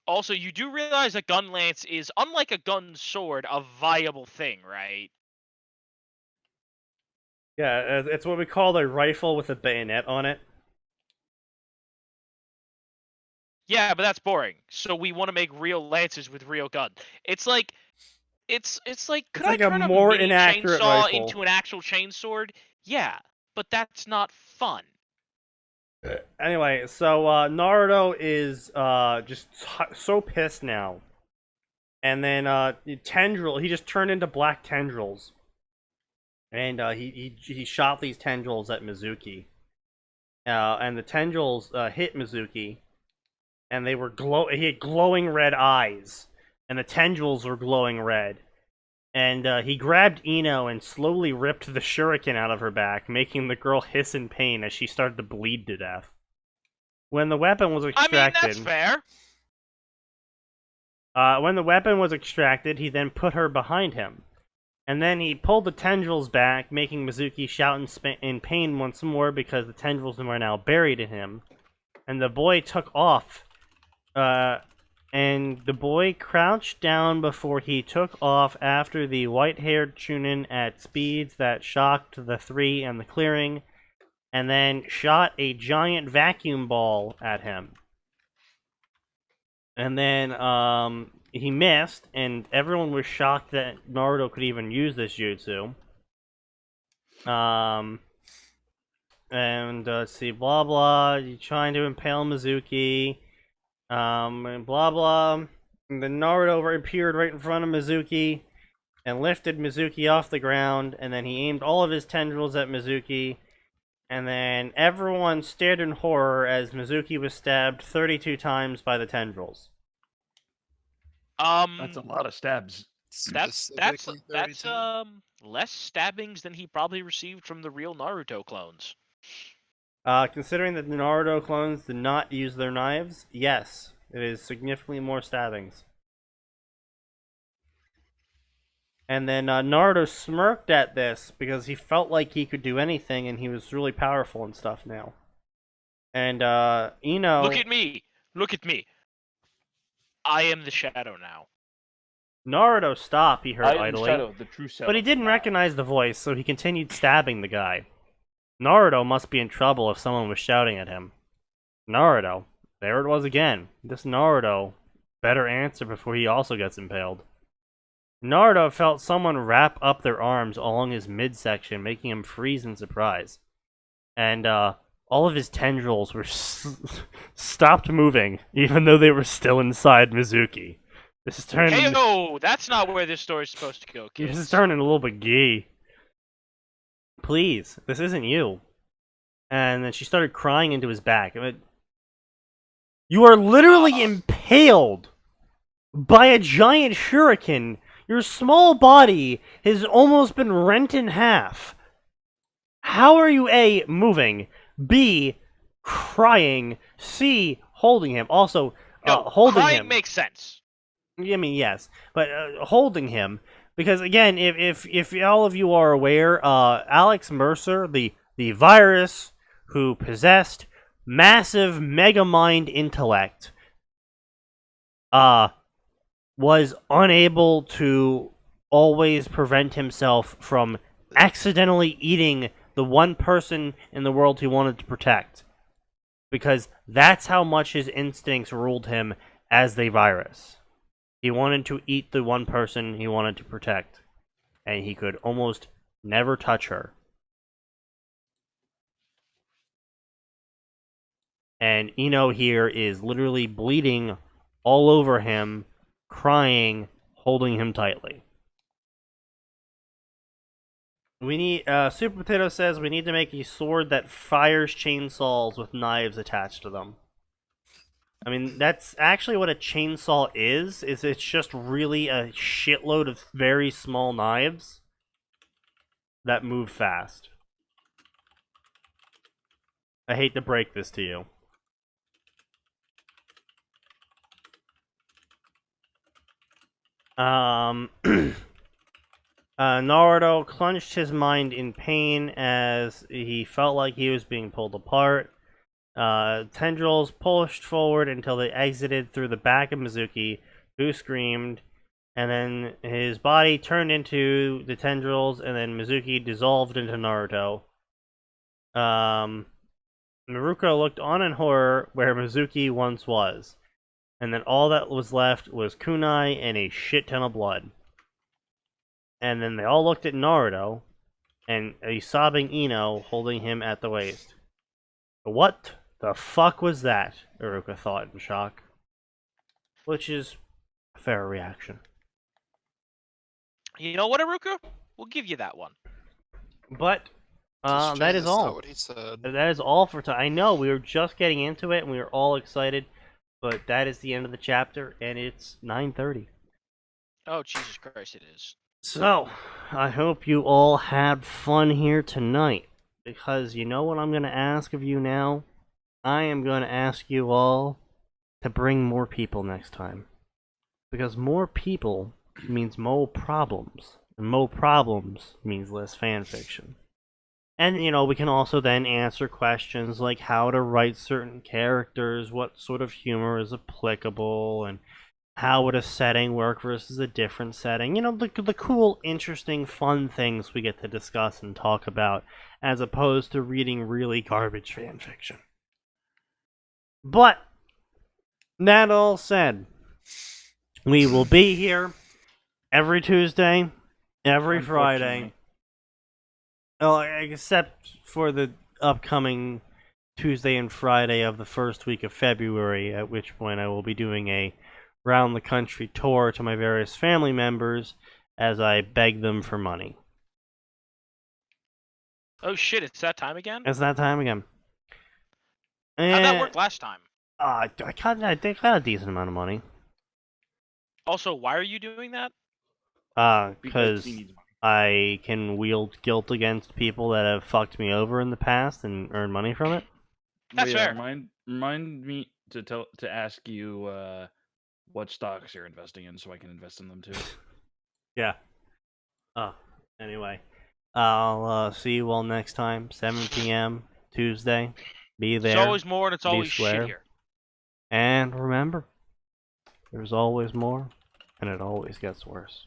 Also, you do realize a gun lance is, unlike a gun sword, a viable thing, right? Yeah, it's what we call a rifle with a bayonet on it. Yeah, but that's boring. So we want to make real lances with real guns. It's like, it's like, could It's like I a turn more mini inaccurate chainsaw rifle. into an actual chainsword? Yeah, but that's not fun. Anyway, so Naruto is just so pissed now. And then he just turned into black tendrils. And he shot these tendrils at Mizuki. And the tendrils hit Mizuki. And they were he had glowing red eyes. And the tendrils were glowing red. And he grabbed Ino and slowly ripped the shuriken out of her back, making the girl hiss in pain as she started to bleed to death. When the weapon was extracted... I mean, that's fair. When the weapon was extracted, he then put her behind him. And then he pulled the tendrils back, making Mizuki shout in pain once more because the tendrils were now buried in him. And the boy took off. And the boy crouched down before he took off after the white-haired Chunin at speeds that shocked the three in the clearing, and then shot a giant vacuum ball at him. And then he missed, and everyone was shocked that Naruto could even use this jutsu. And let's see, blah blah, you're trying to impale Mizuki, and blah blah. And then Naruto appeared right in front of Mizuki and lifted Mizuki off the ground, and then he aimed all of his tendrils at Mizuki, and then everyone stared in horror as Mizuki was stabbed 32 times by the tendrils. That's a lot of stabs. That's Specifically 32? less stabbings than he probably received from the real Naruto clones. Considering that the Naruto clones did not use their knives, yes, it is significantly more stabbings. And then Naruto smirked at this because he felt like he could do anything and he was really powerful and stuff now. And Ino... Look at me! Look at me! I am the shadow now. Naruto, stop, he heard I am the idly. shadow, the true self. But he didn't recognize the voice, so he continued stabbing the guy. Naruto must be in trouble if someone was shouting at him. Naruto. There it was again. This Naruto better answer before he also gets impaled. Naruto felt someone wrap up their arms along his midsection, making him freeze in surprise. And all of his tendrils were stopped moving, even though they were still inside Mizuki. This is turning... Hey, no! That's not where this story's supposed to go, kids. This is turning a little bit gay. Please, this isn't you. And then she started crying into his back. You are literally impaled by a giant shuriken. Your small body has almost been rent in half. How are you A, moving, B, crying, C, holding him? Also, No, holding crying him makes sense. I mean, yes, but holding him, because again, if all of you are aware, Alex Mercer, the virus who possessed massive mega mind intellect, was unable to always prevent himself from accidentally eating the one person in the world he wanted to protect, because that's how much his instincts ruled him as the virus. He wanted to eat the one person he wanted to protect, and he could almost never touch her. And Ino here is literally bleeding all over him, crying, holding him tightly. We need, Super Potato says we need to make a sword that fires chainsaws with knives attached to them. I mean, that's actually what a chainsaw is it's just really a shitload of very small knives that move fast. I hate to break this to you. Naruto clenched his mind in pain as he felt like he was being pulled apart. Tendrils pushed forward until they exited through the back of Mizuki, who screamed, and then his body turned into the tendrils, and then Mizuki dissolved into Naruto. Naruto looked on in horror where Mizuki once was, and then all that was left was kunai and a shit ton of blood. And then they all looked at Naruto, and a sobbing Ino holding him at the waist. What the fuck was that? Iruka thought in shock. Which is a fair reaction. You know what, Iruka? We'll give you that one. But that is That's all. not what he said. That is all for time. I know we were just getting into it and we were all excited, but that is the end of the chapter, and it's 9:30. Oh, Jesus Christ, it is. So, I hope you all had fun here tonight, because you know what I'm going to ask of you now? I am going to ask you all to bring more people next time. Because more people means more problems, and more problems means less fanfiction. And, you know, we can also then answer questions like how to write certain characters, what sort of humor is applicable, and how would a setting work versus a different setting. You know, the cool, interesting, fun things we get to discuss and talk about, as opposed to reading really garbage fanfiction. But, that all said, we will be here every Tuesday, every Friday. Oh, except for the upcoming Tuesday and Friday of the first week of February, at which point I will be doing a round the country tour to my various family members as I beg them for money. Oh shit, it's that time again? It's that time again. How'd that work last time? I got a decent amount of money. Also, why are you doing that? Because he needs money. I can wield guilt against people that have fucked me over in the past and earn money from it. That's But yeah, fair. Remind me to ask you what stocks you're investing in, so I can invest in them too. Yeah. Oh, anyway. I'll see you all next time, 7 p.m. Tuesday. Be there. It's always more and it's be always square. shittier. And remember, there's always more, and it always gets worse.